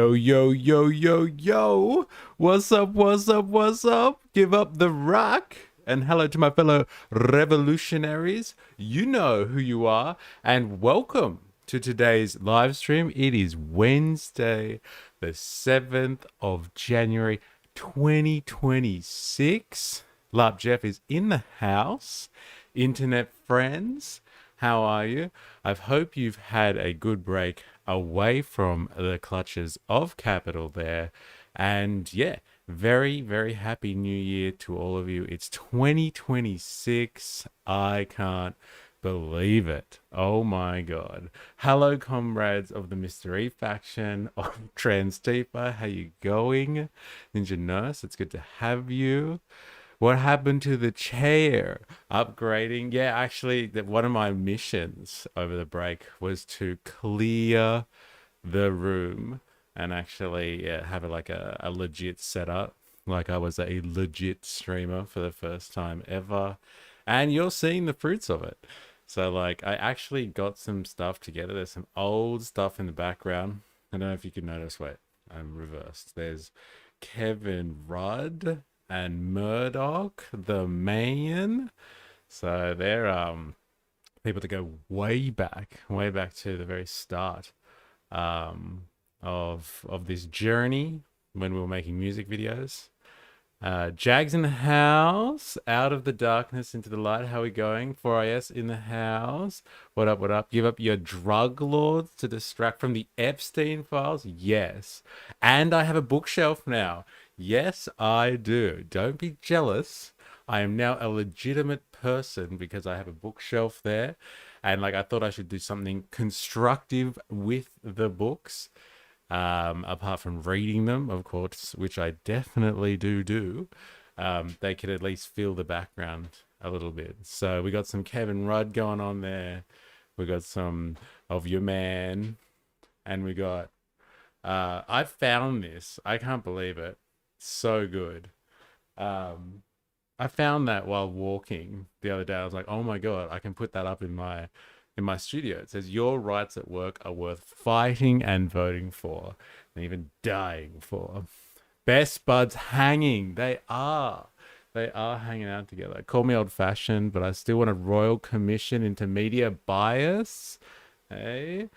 Yo, yo, yo, yo, yo. What's up, what's up, what's up? Give up the rock. And hello to my fellow revolutionaries. You know who you are. And welcome to today's live stream. It is Wednesday, the 7th of January, 2026. Lap Jeff is in the house. Internet friends, how are you? I hope you've had a good break away from the clutches of capital there. And yeah, very, very happy new year to all of you. It's 2026. I can't believe it. Oh my God. Hello, comrades of the Mystery faction of Trans Tifa. How you going? Ninja Nurse, it's good to have you. What happened to the chair? Upgrading? Yeah, actually, one of my missions over the break was to clear the room and actually have a legit setup. Like I was a legit streamer for the first time ever. And you're seeing the fruits of it. So, like, I actually got some stuff together. There's some old stuff in the background. I don't know if you can notice. Wait, I'm reversed. There's Kevin Rudd and Murdoch, the man. So they're people that go way back to the very start of this journey when we were making music videos. Jags in the house, out of the darkness into the light. How are we going? 4IS in the house. What up, what up? Give up your drug lords to distract from the Epstein files? Yes. And I have a bookshelf now. Yes, I do. Don't be jealous. I am now a legitimate person because I have a bookshelf there. And like I thought I should do something constructive with the books. Apart from reading them, of course, which I definitely do. They could at least feel the background a little bit. So we got some Kevin Rudd going on there. We got some of your man. And we got... I found this. I can't believe it. So good. I found that while walking the other day. I was like, oh my God, I can put that up in my studio. It says, your rights at work are worth fighting and voting for, and even dying for. Best buds hanging. They are hanging out together. Call me old fashioned, but I still want a royal commission into media bias. Hey,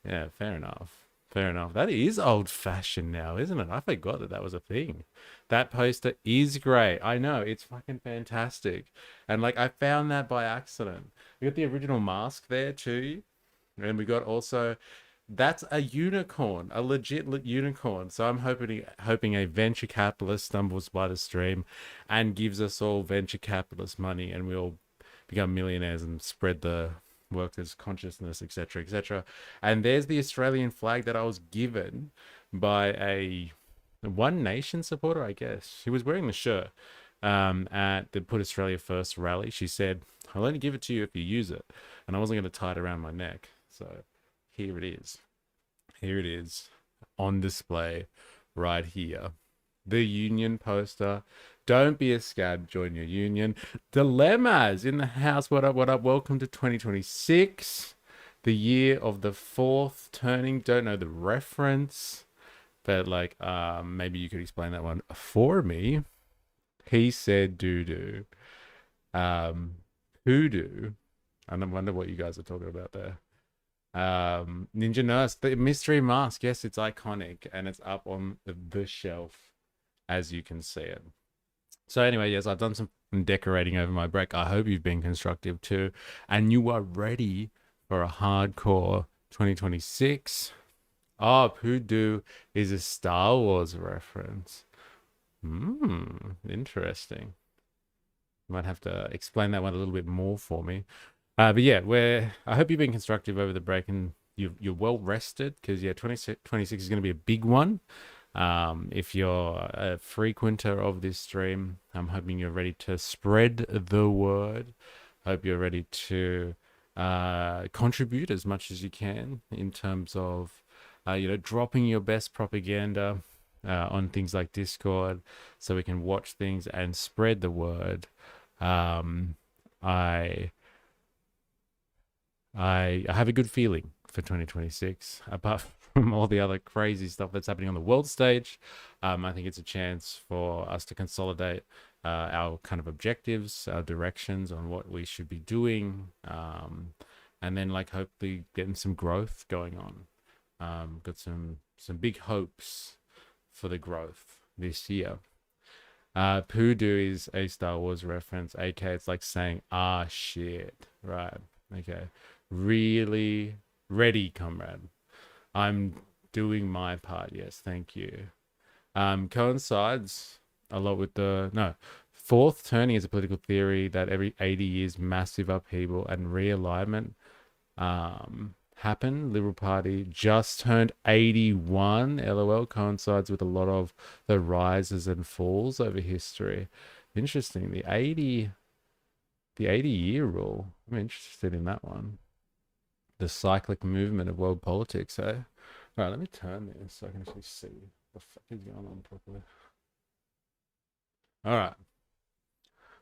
yeah, fair enough. Fair enough. That is old fashioned now, isn't it? I forgot that was a thing. That poster is great. I know, it's fucking fantastic. And like, I found that by accident. We got the original mask there too. And we got also, that's a unicorn, a legit unicorn. So I'm hoping a venture capitalist stumbles by the stream and gives us all venture capitalist money and we all become millionaires and spread the workers' consciousness, etc., etc. And there's the Australian flag that I was given by a One Nation supporter, I guess. She was wearing the shirt at the Put Australia First rally. She said, I'll only give it to you if you use it. And I wasn't going to tie it around my neck. So here it is. Here it is on display right here. The union poster. Don't be a scab, join your union. Dilemmas in the house. What up, what up? Welcome to 2026. The year of the fourth turning. Don't know the reference. But like, maybe you could explain that one for me. He said doo-doo. Hoodoo. I wonder what you guys are talking about there. Ninja Nurse, the mystery mask. Yes, it's iconic. And it's up on the shelf, as you can see it. So anyway, yes, I've done some decorating over my break. I hope you've been constructive too. And you are ready for a hardcore 2026. Oh, Hoodoo is a Star Wars reference. Interesting. Might have to explain that one a little bit more for me. But yeah, I hope you've been constructive over the break and you're well rested because yeah, 2026 is going to be a big one. If you're a frequenter of this stream, I'm hoping you're ready to spread the word. Hope you're ready to contribute as much as you can in terms of dropping your best propaganda on things like Discord so we can watch things and spread the word. I have a good feeling for 2026, apart from all the other crazy stuff that's happening on the world stage. I think it's a chance for us to consolidate our kind of objectives, our directions on what we should be doing, and then like hopefully getting some growth going on. Got some big hopes for the growth this year. Poodoo is a Star Wars reference, aka it's like saying, ah, shit. Right. Okay. Really ready, comrade. I'm doing my part. Yes, thank you. Coincides a lot with fourth turning is a political theory that every 80 years massive upheaval and realignment happen. Liberal Party just turned 81. LOL coincides with a lot of the rises and falls over history. Interesting. The 80-year rule. I'm interested in that one. The cyclic movement of world politics, eh? All right, let me turn this so I can actually see what the fuck is going on properly. All right.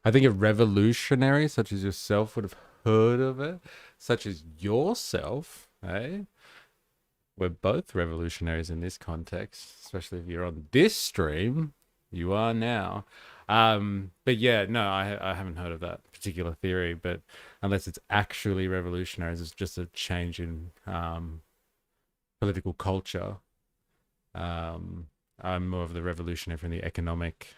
I think a revolutionary such as yourself would have heard of it, such as yourself, eh? We're both revolutionaries in this context, especially if you're on this stream. You are now. But yeah, no, I haven't heard of that particular theory, but unless it's actually revolutionary, it's just a change in political culture. I'm more of the revolutionary from the economic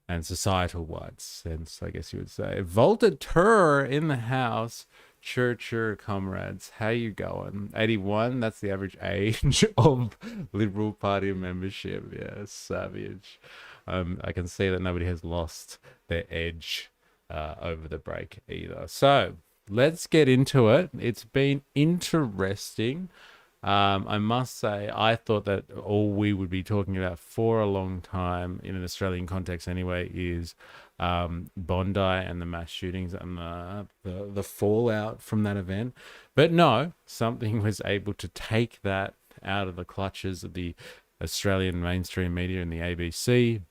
and societal wide sense, I guess you would say. Voltateur in the house. Chur, comrades. How you going? 81, that's the average age of Liberal Party membership. Yeah, savage. I can see that nobody has lost their edge over the break either. So let's get into it. It's been interesting. I must say, I thought that all we would be talking about for a long time, in an Australian context anyway, is Bondi and the mass shootings and the fallout from that event. But no, something was able to take that out of the clutches of the Australian mainstream media and the ABC,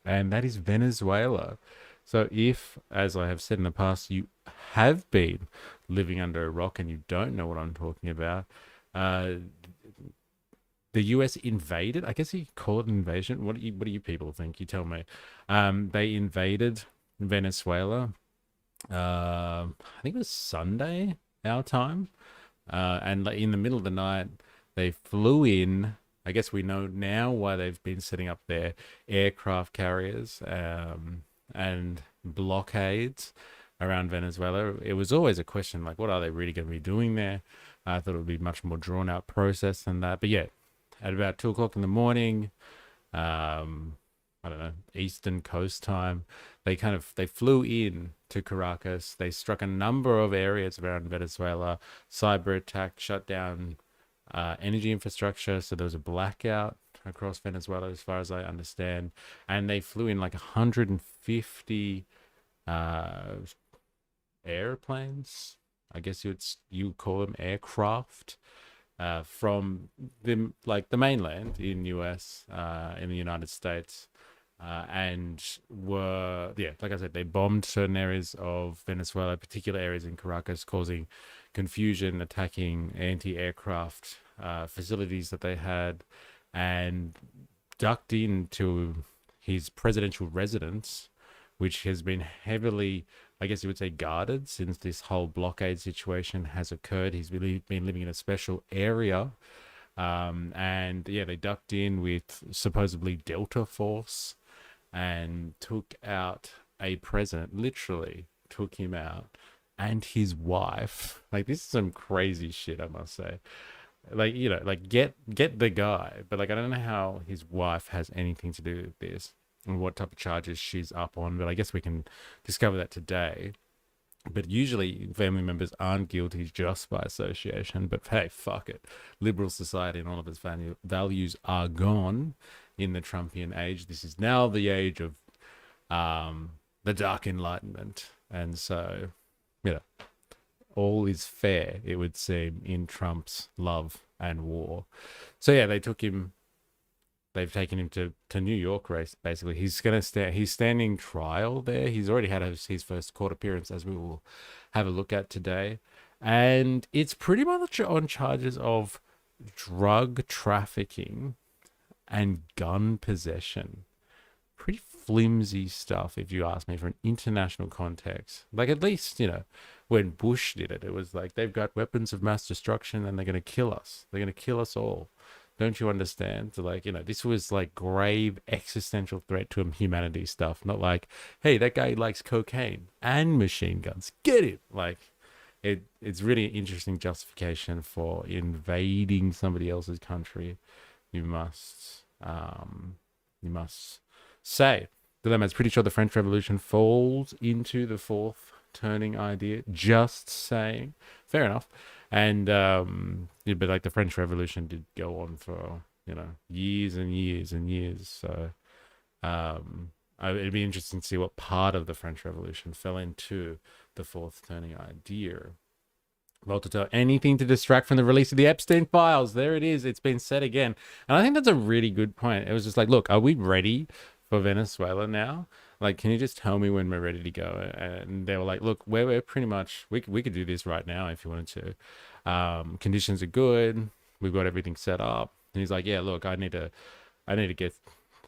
and that is Venezuela. So if, as I have said in the past, you have been living under a rock and you don't know what I'm talking about, the US invaded. I guess you could call it an invasion. What do you people think? You tell me. They invaded Venezuela. I think it was Sunday our time, and in the middle of the night, they flew in. I guess we know now why they've been setting up their aircraft carriers and blockades around Venezuela. It was always a question like, what are they really going to be doing there? I thought it would be a much more drawn out process than that. But yeah, at about 2 o'clock in the morning, I don't know, Eastern Coast time, they flew in to Caracas. They struck a number of areas around Venezuela, cyber attack, shut down energy infrastructure. So there was a blackout across Venezuela, as far as I understand. And they flew in like 150 airplanes. I guess you call them aircraft, from the mainland in US, in the United States, and like I said, they bombed certain areas of Venezuela, particular areas in Caracas, causing confusion, attacking anti-aircraft facilities that they had, and ducked into his presidential residence, which has been heavily, I guess you would say, guarded since this whole blockade situation has occurred. He's really been living in a special area. And yeah, they ducked in with supposedly Delta Force and took out a president, literally took him out, and his wife. Like, this is some crazy shit, I must say. Like, get the guy. But like, I don't know how his wife has anything to do with this and what type of charges she's up on, but I guess we can discover that today. But usually family members aren't guilty just by association. But hey, fuck it. Liberal society and all of its values are gone in the Trumpian age. This is now the age of the Dark Enlightenment. And so, all is fair, it would seem, in Trump's love and war. So yeah, they've taken him to New York race, basically. He's standing trial there. He's already had his first court appearance, as we will have a look at today. And it's pretty much on charges of drug trafficking and gun possession. Pretty flimsy stuff, if you ask me, for an international context. Like, at least, when Bush did it, it was like, they've got weapons of mass destruction and they're going to kill us. They're going to kill us all. Don't you understand? So, like, this was like grave existential threat to humanity stuff. Not like, hey, that guy likes cocaine and machine guns. Get him. Like, it's really an interesting justification for invading somebody else's country. You must say. Dilemma's pretty sure the French Revolution falls into the fourth turning idea. Just saying. Fair enough. And but like the French Revolution did go on for years and years and years. So it'd be interesting to see what part of the French Revolution fell into the fourth turning idea. Well, to tell anything to distract from the release of the Epstein files. There it is. It's been said again. And I think that's a really good point. It was just like, look, are we ready for Venezuela now? Like, can you just tell me when we're ready to go? And they were like, look, we're pretty much, we could do this right now if you wanted to. Conditions are good. We've got everything set up. And he's like, yeah, look, I need to get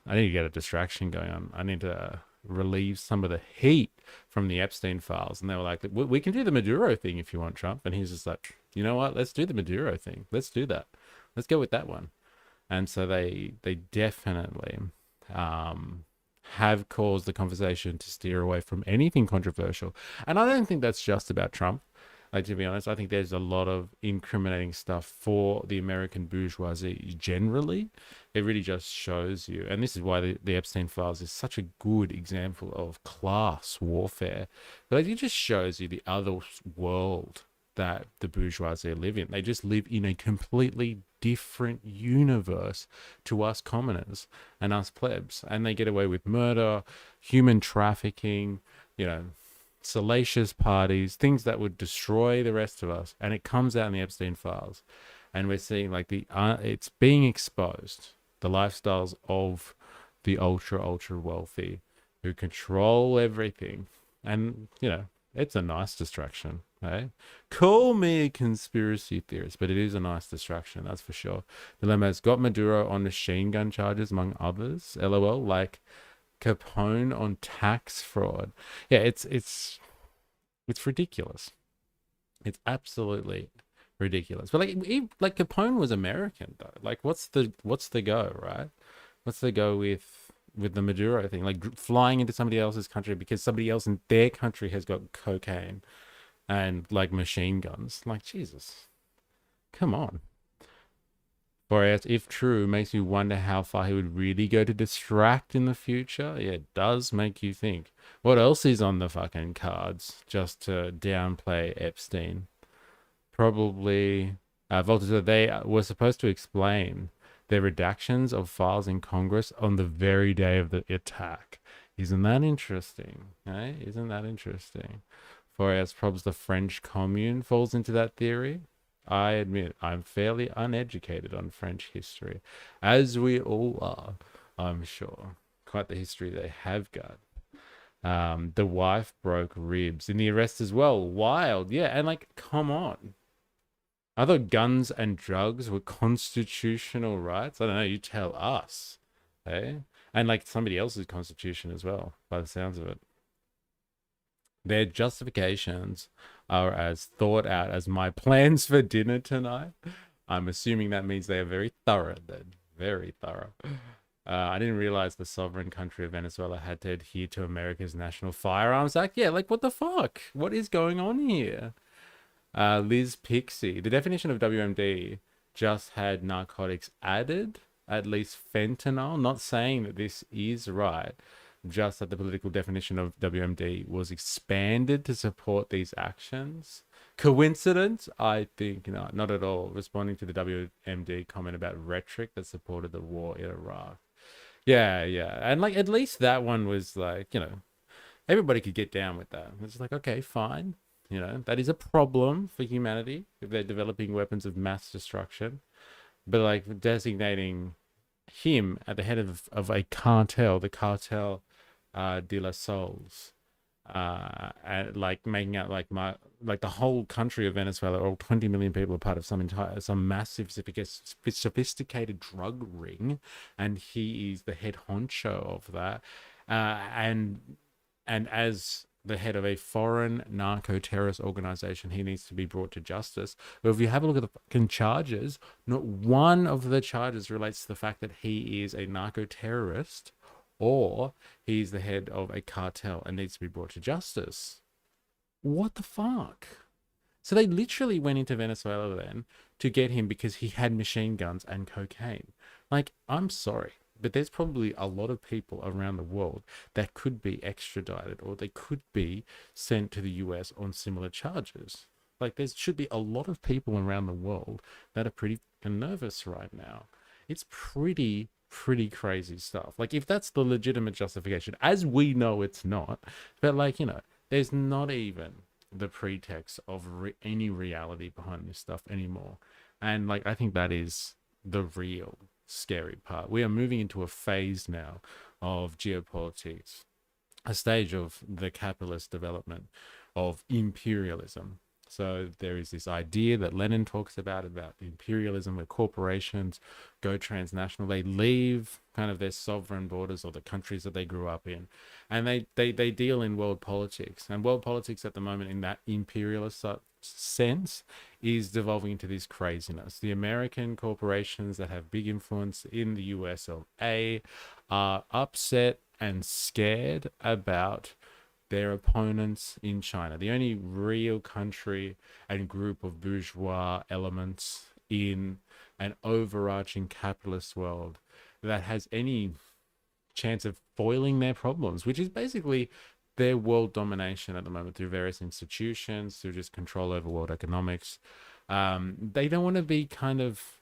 a distraction going on. I need to relieve some of the heat from the Epstein files. And they were like, we can do the Maduro thing if you want, Trump. And he's just like, you know what? Let's do the Maduro thing. Let's do that. Let's go with that one. And so they definitely have caused the conversation to steer away from anything controversial. And I don't think that's just about Trump. Like, to be honest, I think there's a lot of incriminating stuff for the American bourgeoisie generally. It really just shows you, and this is why the Epstein files is such a good example of class warfare. But it just shows you the other world that the bourgeoisie live in. They just live in a completely different universe to us commoners and us plebs. And they get away with murder, human trafficking, salacious parties, things that would destroy the rest of us. And it comes out in the Epstein files. And we're seeing like it's being exposed, the lifestyles of the ultra wealthy who control everything. And, it's a nice distraction. Hey? Call me a conspiracy theorist, but it is a nice distraction, that's for sure. Dilemma's got Maduro on machine gun charges, among others. LOL, like Capone on tax fraud. Yeah, it's ridiculous. It's absolutely ridiculous. But like Capone was American though. Like, what's the go, right? What's the go with the Maduro thing? Like flying into somebody else's country because somebody else in their country has got cocaine and like machine guns. Like, Jesus, come on. Boreas, if true, makes you wonder how far he would really go to distract in the future. Yeah, it does make you think. What else is on the fucking cards just to downplay Epstein? Probably, Volta, they were supposed to explain their redactions of files in Congress on the very day of the attack. Isn't that interesting? Eh? Isn't that interesting? Boreas, probs the French Commune falls into that theory. I admit I'm fairly uneducated on French history, as we all are, I'm sure. Quite the history they have got. The wife broke ribs in the arrest as well. Wild, yeah. And like, come on. I thought guns and drugs were constitutional rights. I don't know. You tell us, eh? And like somebody else's constitution as well, by the sounds of it. Their justifications are as thought out as my plans for dinner tonight. I'm assuming that means they are very thorough then. Very thorough. I didn't realize the sovereign country of Venezuela had to adhere to America's National Firearms Act. Yeah, like what the fuck? What is going on here? Liz Pixie. The definition of WMD just had narcotics added, at least fentanyl. Not saying that this is right, just that the political definition of WMD was expanded to support these actions. Coincidence? I think not at all. Responding to the WMD comment about rhetoric that supported the war in Iraq. Yeah. And like, at least that one was like, everybody could get down with that. It's like, okay, fine. That is a problem for humanity if they're developing weapons of mass destruction. But like designating him at the head of a cartel, the cartel de la Souls, and like making out like like the whole country of Venezuela, or 20 million people, are part of some massive sophisticated drug ring, and he is the head honcho of that, and as the head of a foreign narco-terrorist organization, he needs to be brought to justice. But if you have a look at the fucking charges, not one of the charges relates to the fact that he is a narco-terrorist or he's the head of a cartel and needs to be brought to justice. What the fuck? So they literally went into Venezuela then to get him because he had machine guns and cocaine. Like, I'm sorry, but there's probably a lot of people around the world that could be extradited or they could be sent to the US on similar charges. Like, there should be a lot of people around the world that are pretty nervous right now. It's pretty crazy stuff. Like, if that's the legitimate justification, as we know it's not, but like, there's not even the pretext of any reality behind this stuff anymore. And like, I think that is the real scary part. We are moving into a phase now of geopolitics, a stage of the capitalist development of imperialism. So there is this idea that Lenin talks about imperialism, where corporations go transnational. They leave kind of their sovereign borders or the countries that they grew up in, and they deal in world politics. And world politics at the moment, in that imperialist sense, is devolving into this craziness. The American corporations that have big influence in the US of A are upset and scared about their opponents in China. The only real country and group of bourgeois elements in an overarching capitalist world that has any chance of foiling their problems, which is basically their world domination at the moment through various institutions, through just control over world economics. They don't want to be kind of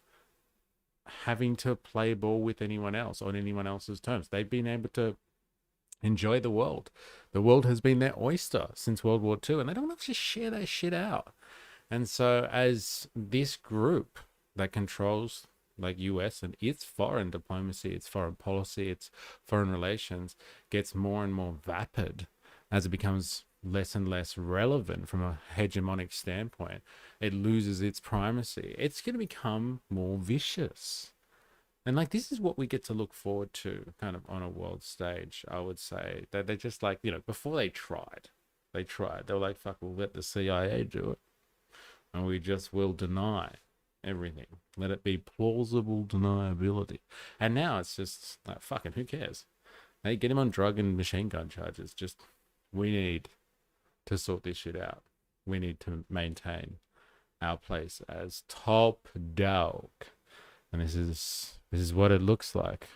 having to play ball with anyone else on anyone else's terms. They've been able to enjoy the world. The world has been their oyster since World War II, and they don't have to share that shit out. And so as this group that controls like US and its foreign diplomacy, its foreign policy, its foreign relations gets more and more vapid as it becomes less and less relevant from a hegemonic standpoint, it loses its primacy. It's going to become more vicious. And like, this is what we get to look forward to kind of on a world stage, I would say. That they're just like, before they tried. They were like, fuck, we'll let the CIA do it. And we just will deny everything. Let it be plausible deniability. And now it's just like, fucking, who cares? Hey, get him on drug and machine gun charges. Just, we need to sort this shit out. We need to maintain our place as top dog. And this is what it looks like.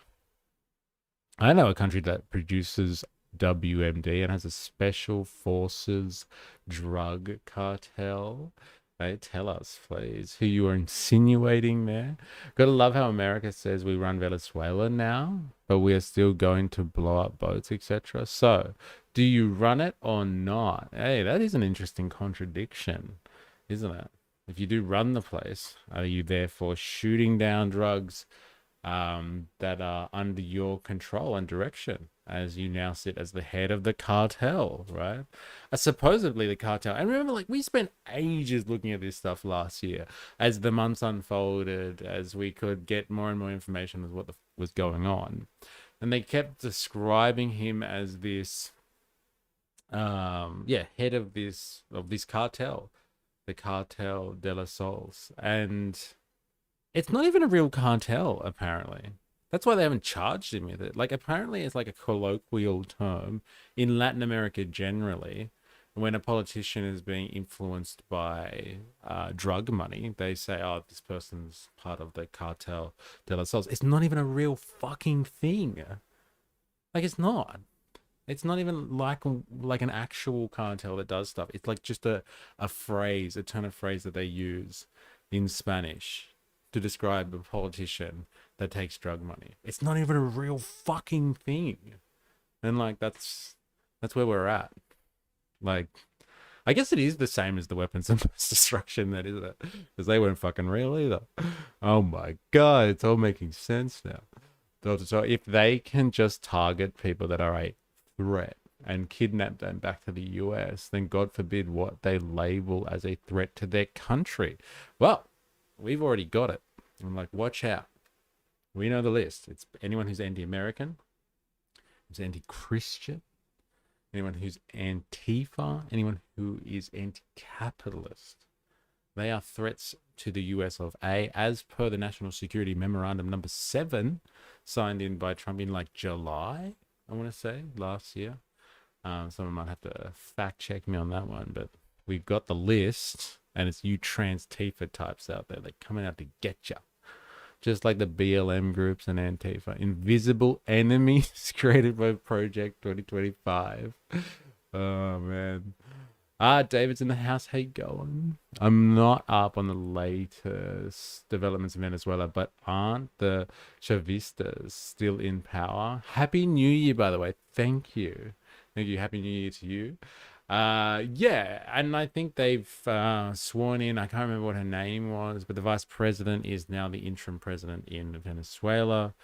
I know a country that produces WMD and has a special forces drug cartel. Hey, tell us, please, who you are insinuating there. Gotta love how America says we run Venezuela now, but we are still going to blow up boats, etc. So, do you run it or not? Hey, that is an interesting contradiction, isn't it? If you do run the place, are you therefore shooting down drugs that are under your control and direction, as you now sit as the head of the cartel, right? Supposedly the cartel. And remember, like, we spent ages looking at this stuff last year as the months unfolded, as we could get more and more information of what was going on. And they kept describing him as this, head of this cartel, the Cartel de la Sols. And it's not even a real cartel, apparently. That's why they haven't charged him with it. Like, apparently it's like a colloquial term in Latin America generally. When a politician is being influenced by drug money, they say, oh, this person's part of the Cartel de la Sols. It's not even a real fucking thing. Like, it's not. It's not even like an actual cartel that does stuff. It's like just a phrase, a turn of phrase that they use in Spanish to describe a politician that takes drug money. It's not even a real fucking thing. And like, that's where we're at. Like, I guess it is the same as the weapons of mass destruction, that is it, because they weren't fucking real either. Oh my god, it's all making sense now. So if they can just target people that are a threat and kidnap them back to the US, then God forbid what they label as a threat to their country. Well, we've already got it. I'm like, watch out. We know the list. It's anyone who's anti-American, who's anti-Christian, anyone who's Antifa, anyone who is anti-capitalist. They are threats to the US of A, as per the National Security Memorandum number 7, signed in by Trump in like July, I want to say, last year. Someone might have to fact check me on that one, but we've got the list, and it's you trans Tifa types out there. They're coming out to get you. Just like the BLM groups and Antifa. Invisible enemies created by Project 2025. Oh, man. David's in the house. How you going? I'm not up on the latest developments in Venezuela, but aren't the Chavistas still in power? Happy New Year, by the way. Thank you. Thank you. Happy New Year to you. Yeah, and I think they've sworn in, I can't remember what her name was, but the vice president is now the interim president in Venezuela.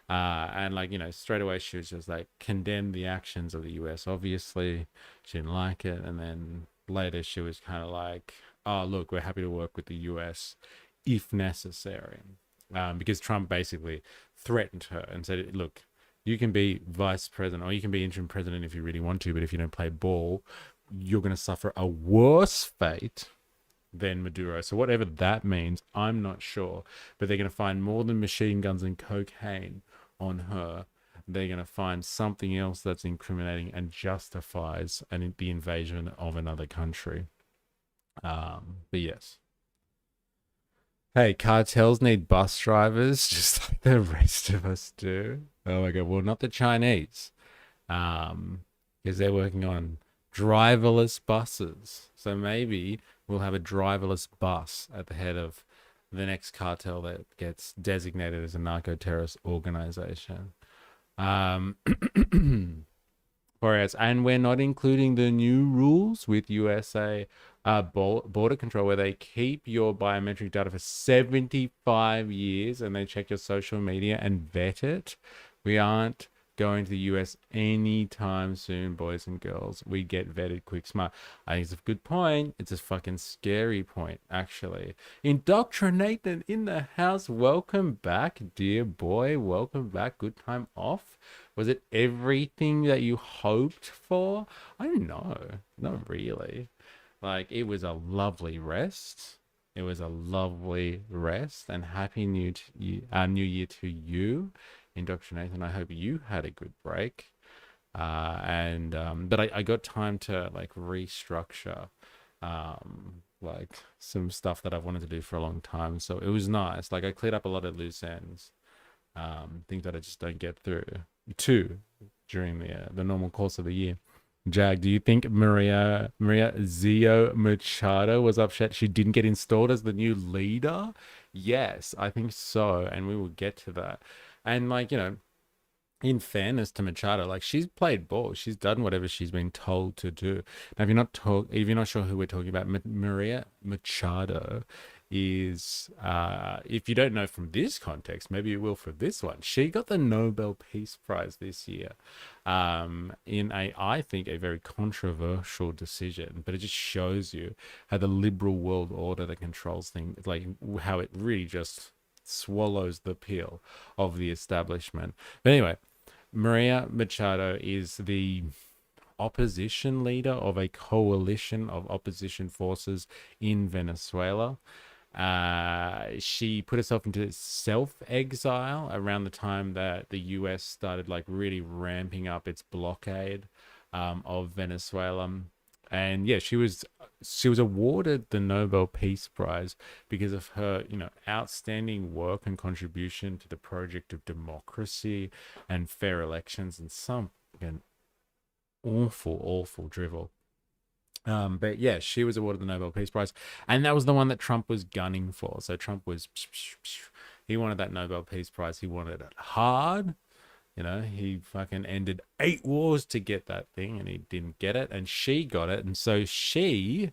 And like, you know, straight away she was just like condemned the actions of the US. Obviously, she didn't like it, and then later she was kind of like, oh, look, we're happy to work with the US if necessary. Because Trump basically threatened her and said, look, you can be vice president or you can be interim president if you really want to, but if you don't play ball, you're going to suffer a worse fate than Maduro. So whatever that means, I'm not sure. But they're going to find more than machine guns and cocaine on her. They're going to find something else that's incriminating and justifies the invasion of another country. But yes. Hey, cartels need bus drivers just like the rest of us do. Oh my God. Well, not the Chinese. Because they're working on driverless buses. So maybe we'll have a driverless bus at the head of the next cartel that gets designated as a narco-terrorist organization. Whereas, and we're not including the new rules with USA border control, where they keep your biometric data for 75 years and they check your social media and vet it. We aren't going to the US anytime soon, boys and girls. We get vetted quick smart. I think it's a good point. It's a fucking scary point, actually. Indoctrinated in the house. Welcome back, dear boy. Welcome back. Good time off. Was it everything that you hoped for? I don't know. Not really. Like, it was a lovely rest. It was a lovely rest, and happy new year to you, Indoctrination. I hope you had a good break. But I got time to like restructure like some stuff that I've wanted to do for a long time. So it was nice. Like, I cleared up a lot of loose ends, things that I just don't get through during the normal course of the year. Jag, do you think Maria Zio Machado was upset she didn't get installed as the new leader? Yes, I think so, and we will get to that. And like, you know, in fairness to Machado, like, she's played ball. She's done whatever she's been told to do. Now, if you're not sure who we're talking about, Maria Machado is, if you don't know from this context, maybe you will for this one. She got the Nobel Peace Prize this year, in I think, a very controversial decision, but it just shows you how the liberal world order that controls things, like how it really just swallows the peel of the establishment. But anyway, Maria Machado is the opposition leader of a coalition of opposition forces in Venezuela. She put herself into self-exile around the time that the US started like really ramping up its blockade of Venezuela. And yeah, she was awarded the Nobel Peace Prize because of her, you know, outstanding work and contribution to the project of democracy and fair elections and some awful drivel. But yeah, she was awarded the Nobel Peace Prize, and that was the one that Trump was gunning for. So Trump was, he wanted that Nobel Peace Prize. He wanted it hard. You know, he fucking ended 8 wars to get that thing, and he didn't get it, and she got it. And so she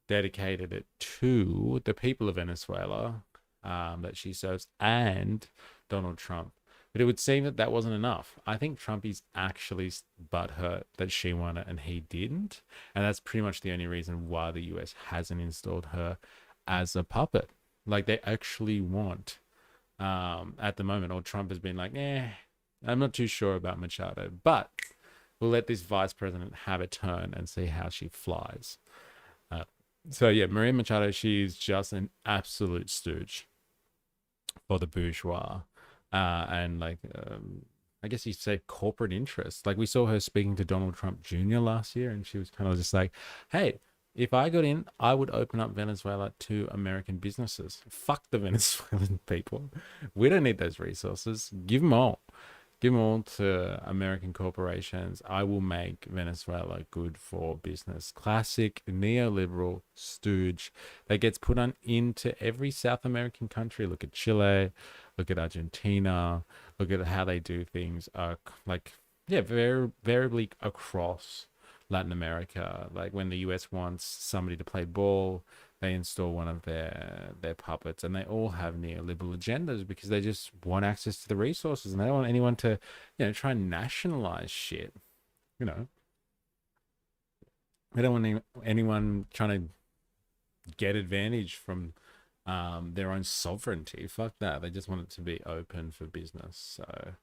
dedicated it to the people of Venezuela that she serves and Donald Trump. But it would seem that that wasn't enough. I think Trump is actually butthurt that she won it and he didn't. And that's pretty much the only reason why the US hasn't installed her as a puppet. Like they actually want at the moment, or Trump has been like, I'm not too sure about Machado, but we'll let this vice president have a turn and see how she flies. So yeah, Maria Machado, she's just an absolute stooge for the bourgeois. And like, I guess you'd say corporate interests. Like we saw her speaking to Donald Trump Jr. last year, and she was kind of just like, hey, if I got in, I would open up Venezuela to American businesses. Fuck the Venezuelan people. We don't need those resources. Give them all. Give them all to American corporations. I will make Venezuela good for business. Classic neoliberal stooge that gets put on into every South American country. Look at Chile. Look at Argentina. Look at how they do things. Very variably across Latin America. Like when the US wants somebody to play ball, they install one of their puppets, and they all have neoliberal agendas because they just want access to the resources, and they don't want anyone to, try and nationalize shit. They don't want anyone trying to get advantage from their own sovereignty. Fuck that. They just want it to be open for business. So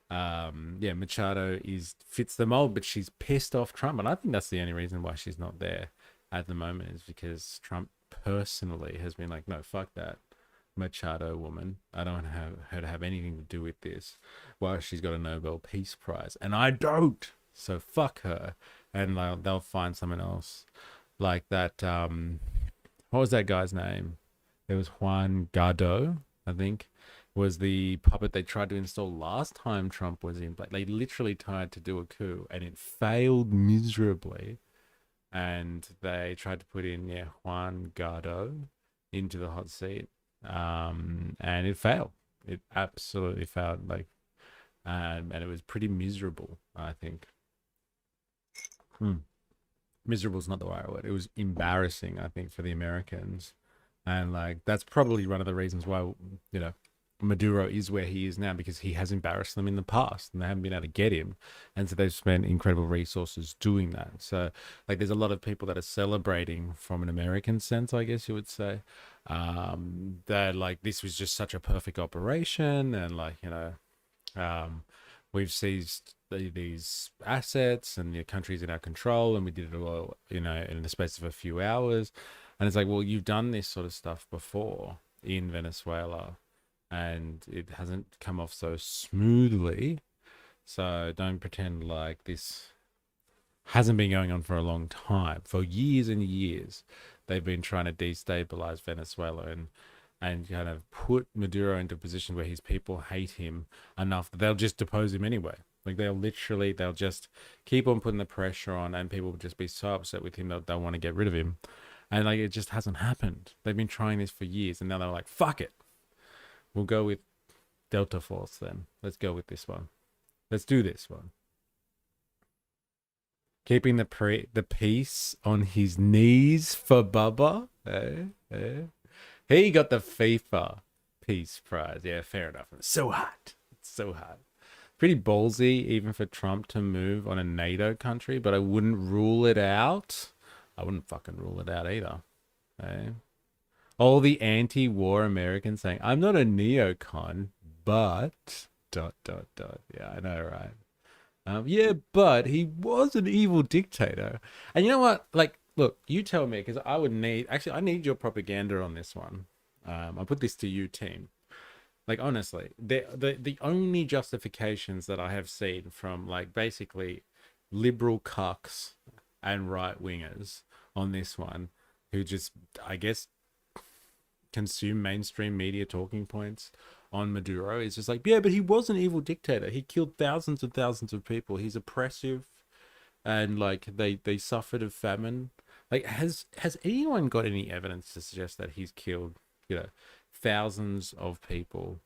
Machado fits the mold, but she's pissed off Trump, and I think that's the only reason why she's not there at the moment is because Trump personally has been like, no, fuck that Machado woman. I don't want her to have anything to do with this. Well, she's got a Nobel Peace Prize, and I don't. So fuck her, and they'll find someone else like that. What was that guy's name? There was Juan Guaido, I think, was the puppet they tried to install last time Trump was in. Like they literally tried to do a coup, and it failed miserably. And they tried to put in Juan Guaido into the hot seat, and it failed. It absolutely failed. And it was pretty miserable, I think. Miserable is not the right word. It was embarrassing, I think, for the Americans, and that's probably one of the reasons why Maduro is where he is now, because he has embarrassed them in the past and they haven't been able to get him. And so they've spent incredible resources doing that. So there's a lot of people that are celebrating from an American sense, I guess you would say, that this was just such a perfect operation. And we've seized these assets and the country's in our control, and we did it all, in the space of a few hours. And it's like, well, you've done this sort of stuff before in Venezuela, and it hasn't come off so smoothly. So don't pretend like this hasn't been going on for a long time. For years and years, they've been trying to destabilize Venezuela and kind of put Maduro into a position where his people hate him enough that they'll just depose him anyway. They'll just keep on putting the pressure on, and people will just be so upset with him that they'll want to get rid of him. And it just hasn't happened. They've been trying this for years, and now they're like, fuck it. We'll go with Delta Force then. Let's go with this one. Let's do this one. Keeping the peace on his knees for Bubba. He got the FIFA Peace Prize. Yeah, fair enough. It's so hot. It's so hot. Pretty ballsy even for Trump to move on a NATO country, but I wouldn't rule it out. I wouldn't fucking rule it out either. All the anti-war Americans saying, I'm not a neocon, but... ... Yeah, I know, right? But he was an evil dictator. And you know what? Look, you tell me, because I need your propaganda on this one. I'll put this to you, team. Honestly, the only justifications that I have seen from, basically liberal cucks and right-wingers on this one, who just, I guess, consume mainstream media talking points on Maduro, is just but he was an evil dictator. He killed thousands and thousands of people. He's oppressive, and they suffered of famine. Has anyone got any evidence to suggest that he's killed thousands of people,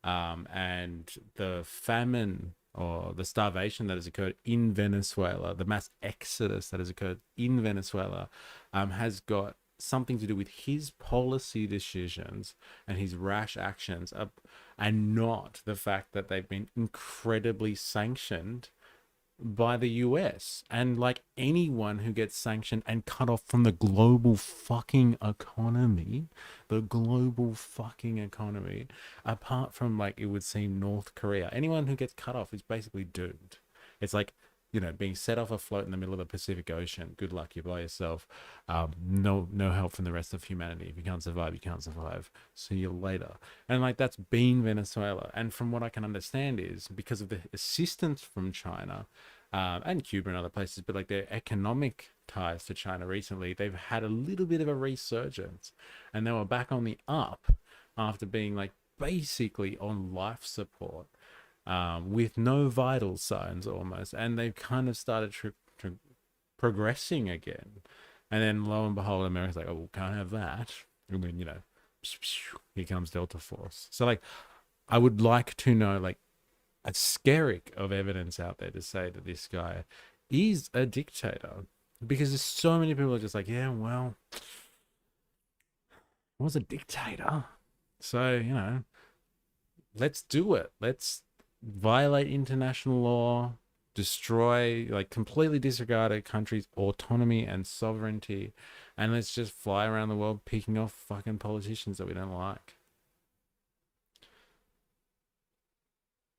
and the famine or the starvation that has occurred in Venezuela, the mass exodus that has occurred in Venezuela, has got something to do with his policy decisions and his rash actions, and not the fact that they've been incredibly sanctioned by the US. And like anyone who gets sanctioned and cut off from the global fucking economy, apart from, like, it would seem North Korea, anyone who gets cut off is basically doomed. It's like, being set off afloat in the middle of the Pacific Ocean. Good luck, you're by yourself. No help from the rest of humanity. If you can't survive, you can't survive. See you later. And like, that's been Venezuela. And from what I can understand is because of the assistance from China, and Cuba and other places, but like their economic ties to China recently, they've had a little bit of a resurgence, and they were back on the up after being like basically on life support, with no vital signs almost, and they've kind of started progressing again. And then lo and behold, America's like, oh, well, can't have that. And then, here comes Delta Force. So like, I would like to know like a skerrick of evidence out there to say that this guy is a dictator, because there's so many people are just like, yeah, well, I was a dictator, so let's do it. Let's violate international law, destroy, like completely disregard a country's autonomy and sovereignty, and let's just fly around the world picking off fucking politicians that we don't like.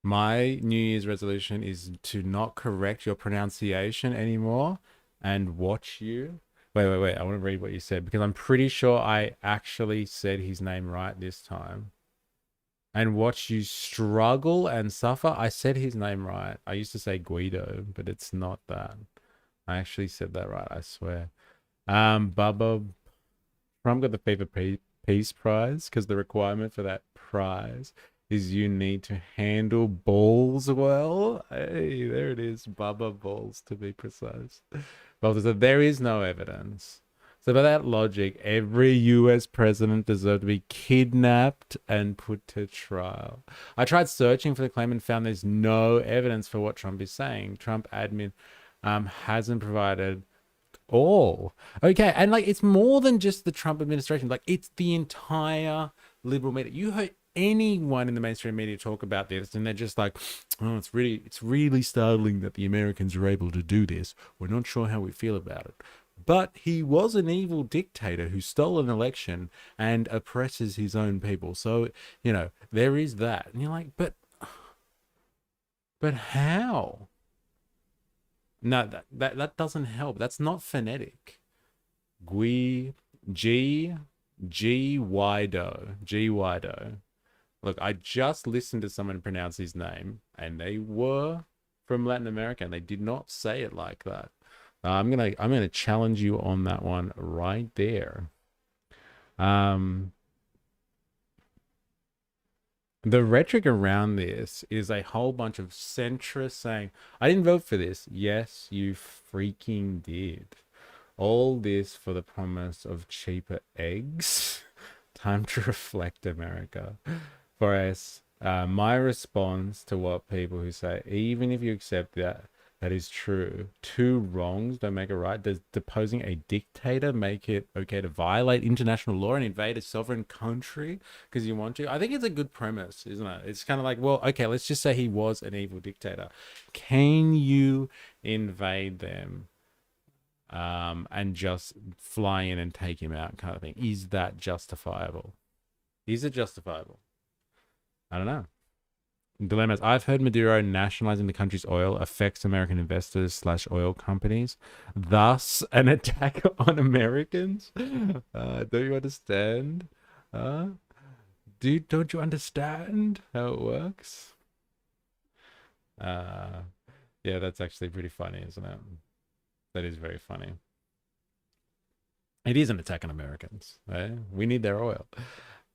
My New Year's resolution is to not correct your pronunciation anymore and watch you. Wait. I want to read what you said, because I'm pretty sure I actually said his name right this time. And watch you struggle and suffer. I said his name right. I used to say Guido, but it's not that. I actually said that right, I swear. Bubba, Trump got the FIFA Peace Prize because the requirement for that prize is you need to handle balls well. Hey, there it is. Bubba balls, to be precise. Well, so there is no evidence. So by that logic, every US president deserved to be kidnapped and put to trial. I tried searching for the claim and found there's no evidence for what Trump is saying. Trump admin hasn't provided all. Okay, and like, it's more than just the Trump administration. Like, it's the entire liberal media. You heard anyone in the mainstream media talk about this, and they're just like, oh, it's really startling that the Americans are able to do this. We're not sure how we feel about it. But he was an evil dictator who stole an election and oppresses his own people. So, there is that. And you're like, but how? No, that doesn't help. That's not phonetic. G Wido. Look, I just listened to someone pronounce his name, and they were from Latin America, and they did not say it like that. I'm gonna challenge you on that one right there. The rhetoric around this is a whole bunch of centrists saying, I didn't vote for this. Yes, you freaking did. All this for the promise of cheaper eggs. Time to reflect, America. For us, my response to what people who say, even if you accept that is true, two wrongs don't make it right. Does deposing a dictator make it okay to violate international law and invade a sovereign country because you want to? I think it's a good premise, isn't it? It's kind of like, well, okay, let's just say he was an evil dictator. Can you invade them and just fly in and take him out, kind of thing? Is that justifiable? Is it justifiable? I don't know. Dilemmas. I've heard Maduro nationalizing the country's oil affects American investors / oil companies, thus an attack on Americans. Don't you understand? Dude, don't you understand how it works? Yeah, that's actually pretty funny, isn't it? That is very funny. It is an attack on Americans. Right? We need their oil.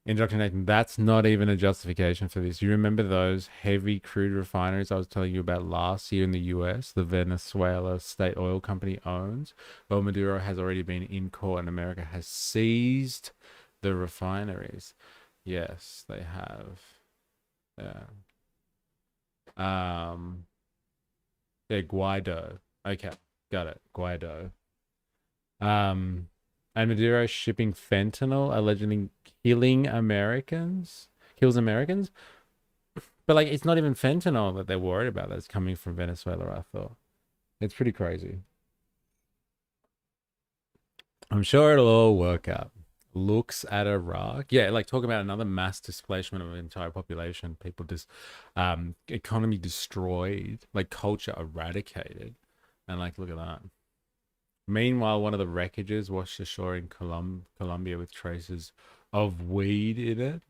Indoctrination, that's not even a justification for this. You remember those heavy crude refineries I was telling you about last year in the US, the Venezuela state oil company owns? Well, Maduro has already been in court and America has seized the refineries. Yes, they have. Yeah. Yeah, Guaido. Okay, got it. Guaido. And Maduro shipping fentanyl, allegedly killing Americans, kills Americans. But like, it's not even fentanyl that they're worried about that's coming from Venezuela, I thought. It's pretty crazy. I'm sure it'll all work out. Looks at Iraq. Yeah, like talk about another mass displacement of an entire population. People just, economy destroyed, like culture eradicated. And like, look at that. Meanwhile, one of the wreckages washed ashore in Colombia with traces of weed in it.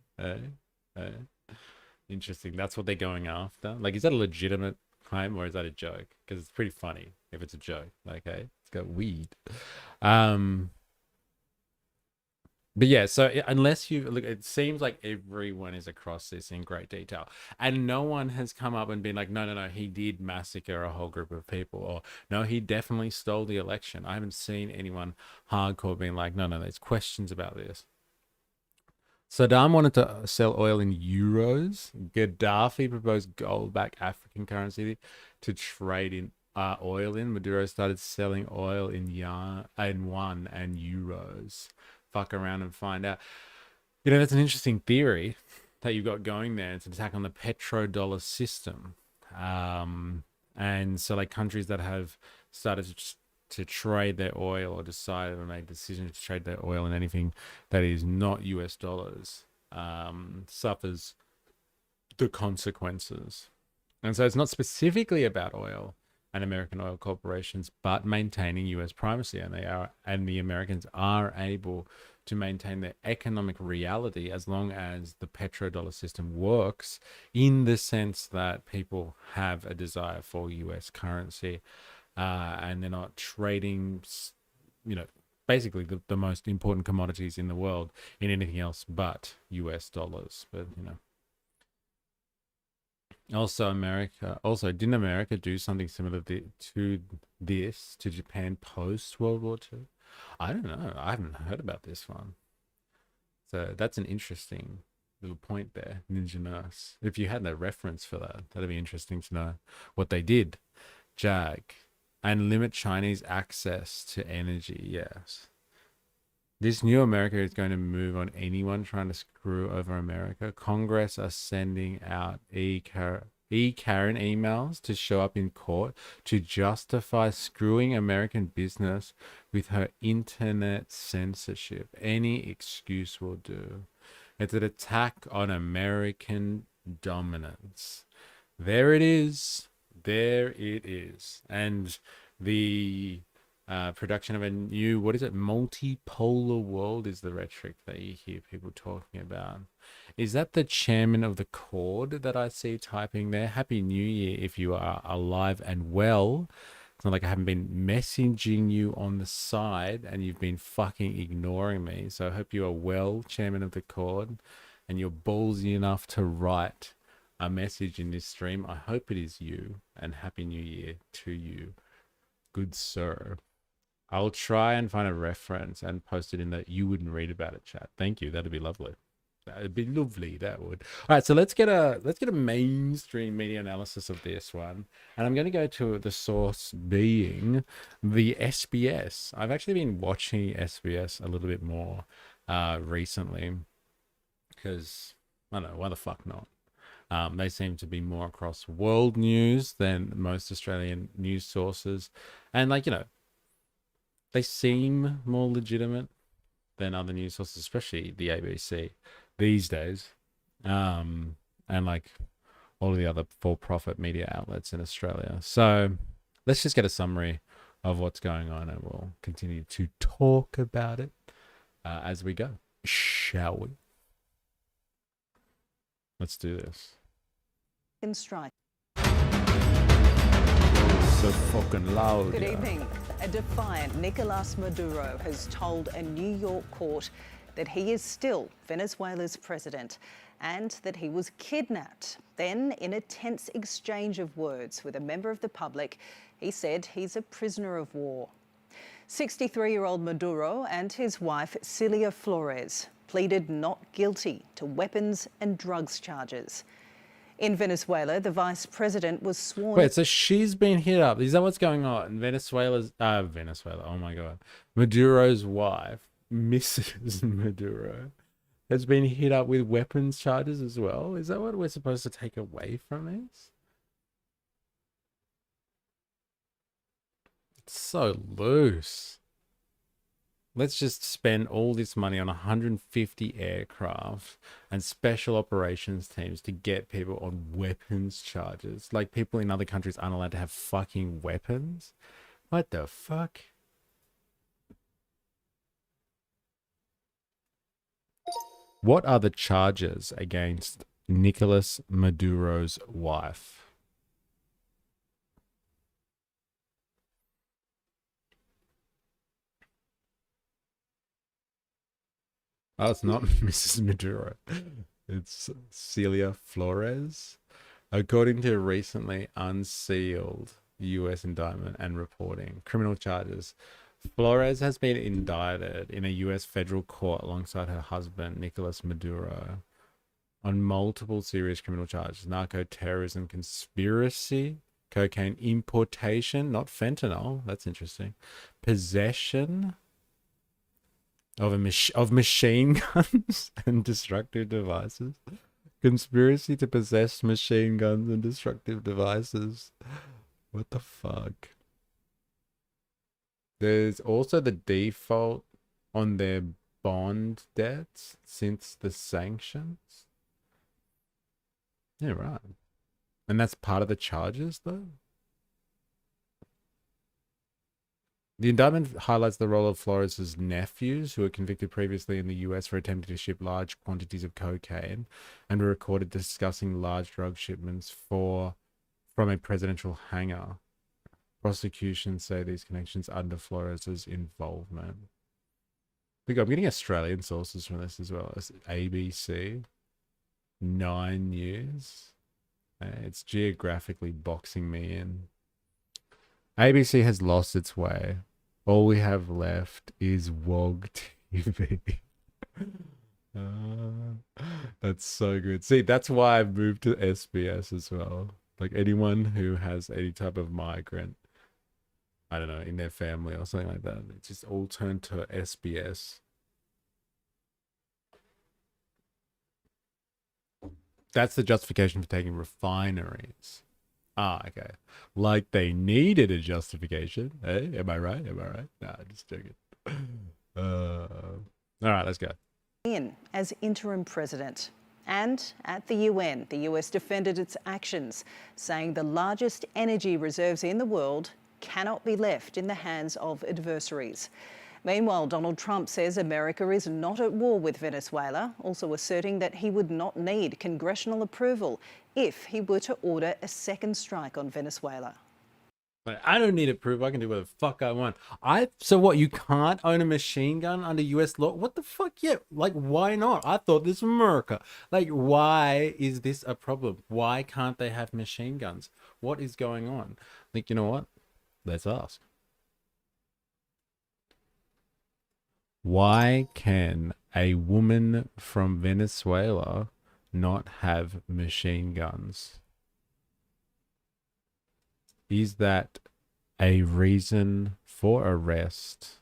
Interesting. That's what they're going after. Like, is that a legitimate crime or is that a joke? Because it's pretty funny if it's a joke. Like, hey, it's got weed. But yeah, so unless you look, it seems like everyone is across this in great detail, and no one has come up and been like, no, he did massacre a whole group of people, or no, he definitely stole the election. I haven't seen anyone hardcore being like, no, there's questions about this. Saddam wanted to sell oil in euros. Gaddafi proposed gold-backed African currency to trade in oil in. Maduro started selling oil in yuan and euros. Fuck around and find out. You know, that's an interesting theory that you've got going there. It's an attack on the petrodollar system. And so like countries that have started to trade their oil or decided or made decisions to trade their oil in anything that is not US dollars suffers the consequences. And so it's not specifically about oil and American oil corporations, but maintaining US primacy. And the Americans are able to maintain their economic reality as long as the petrodollar system works, in the sense that people have a desire for US currency, and they're not trading, basically the most important commodities in the world in anything else but US dollars. But, also didn't America do something similar to this to Japan post World War II? I don't know. I haven't heard about this one. So that's an interesting little point there, Ninja Nurse. If you had a reference for that, that'd be interesting to know what they did. Jag. And limit Chinese access to energy. Yes. This new America is going to move on anyone trying to screw over America. Congress are sending out Karen emails to show up in court to justify screwing American business with her internet censorship. Any excuse will do. It's an attack on American dominance. There it is. And the production of a new, multipolar world is the rhetoric that you hear people talking about. Is that the chairman of the CORD that I see typing there? Happy New Year if you are alive and well. It's not like I haven't been messaging you on the side and you've been fucking ignoring me. So I hope you are well, chairman of the CORD, and you're ballsy enough to write a message in this stream. I hope it is you, and Happy New Year to you, good sir. I'll try and find a reference and post it in the you wouldn't read about it chat. Thank you. That'd be lovely. That'd be lovely. That would. All right. So let's get a mainstream media analysis of this one, and I'm going to go to the source being the SBS. I've actually been watching SBS a little bit more recently because I don't know, why the fuck not. They seem to be more across world news than most Australian news sources, and they seem more legitimate than other news sources, especially the ABC these days, and like all of the other for-profit media outlets in Australia. So let's just get a summary of what's going on, and we'll continue to talk about it as we go. Shall we? Let's do this. Strike. So fucking loud. Good evening. A defiant Nicolás Maduro has told a New York court that he is still Venezuela's president and that he was kidnapped. Then, in a tense exchange of words with a member of the public, he said he's a prisoner of war. 63-year-old Maduro and his wife, Celia Flores, pleaded not guilty to weapons and drugs charges. In Venezuela, the vice president was sworn... Wait, so she's been hit up. Is that what's going on? Venezuela, oh my God. Maduro's wife Mrs. Maduro has been hit up with weapons charges as well. Is that what we're supposed to take away from this? It's so loose. Let's just spend all this money on 150 aircraft and special operations teams to get people on weapons charges. Like, people in other countries aren't allowed to have fucking weapons. What the fuck? What are the charges against Nicolas Maduro's wife? Oh, it's not Mrs. Maduro. It's Celia Flores. According to recently unsealed US indictment and reporting, criminal charges, Flores has been indicted in a US federal court alongside her husband, Nicolas Maduro, on multiple serious criminal charges: narco terrorism, conspiracy, cocaine importation, not fentanyl, that's interesting, possession of machine guns and destructive devices, conspiracy to possess machine guns and destructive devices. What the fuck? There's also the default on their bond debts since the sanctions. Yeah, right. And that's part of the charges, though? The indictment highlights the role of Flores' nephews, who were convicted previously in the US for attempting to ship large quantities of cocaine and were recorded discussing large drug shipments from a presidential hangar. Prosecutions say these connections under Flores' involvement. Look, I'm getting Australian sources from this as well as ABC, 9 News. It's geographically boxing me in. ABC has lost its way. All we have left is WOG TV. That's so good. See, that's why I've moved to SBS as well. Like, anyone who has any type of migrant, I don't know, in their family or something like that, it's just all turned to SBS. That's the justification for taking refineries. Ah, okay. Like they needed a justification. Hey, am I right? Am I right? Nah, just joking. All right, let's go. In as interim president. And at the UN, the US defended its actions, saying the largest energy reserves in the world cannot be left in the hands of adversaries. Meanwhile, Donald Trump says America is not at war with Venezuela, also asserting that he would not need congressional approval if he were to order a second strike on Venezuela. Like, I don't need approval. I can do whatever the fuck I want. So what? You can't own a machine gun under U.S. law? What the fuck? Yeah, like, why not? I thought this was America. Like, why is this a problem? Why can't they have machine guns? What is going on? Like, you know what? Let's ask. Why can a woman from Venezuela not have machine guns? Is that a reason for arrest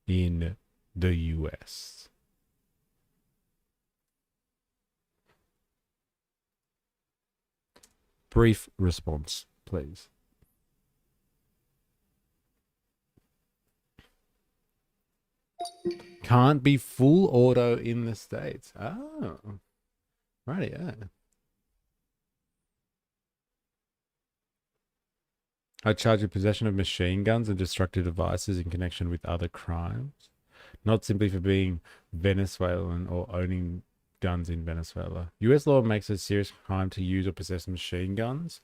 in the US? Brief response, please. Can't be full auto in the States. Oh, right, yeah. I charge with possession of machine guns and destructive devices in connection with other crimes, not simply for being Venezuelan or owning guns in Venezuela. US law makes it a serious crime to use or possess machine guns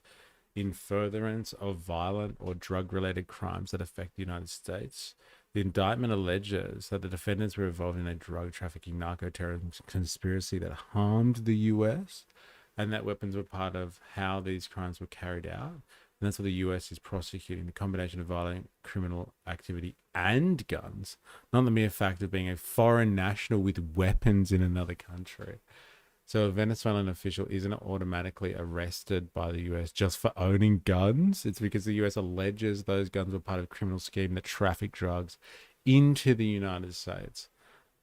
in furtherance of violent or drug-related crimes that affect the United States. The indictment alleges that the defendants were involved in a drug trafficking, narco-terrorism conspiracy that harmed the US, and that weapons were part of how these crimes were carried out. And that's what the US is prosecuting: the combination of violent criminal activity and guns, not the mere fact of being a foreign national with weapons in another country. So a Venezuelan official isn't automatically arrested by the US just for owning guns. It's because the US alleges those guns were part of a criminal scheme that trafficked drugs into the United States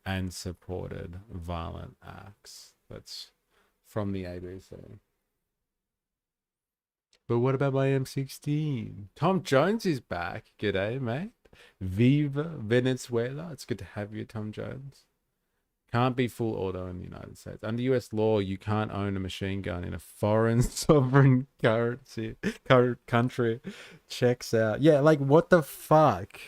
and supported violent acts. That's from the ABC. But what about my M16? Tom Jones is back. G'day, mate. Viva Venezuela. It's good to have you, Tom Jones. Can't be full auto in the United States. Under US law, you can't own a machine gun in a foreign sovereign country. Checks out. Yeah, like what the fuck?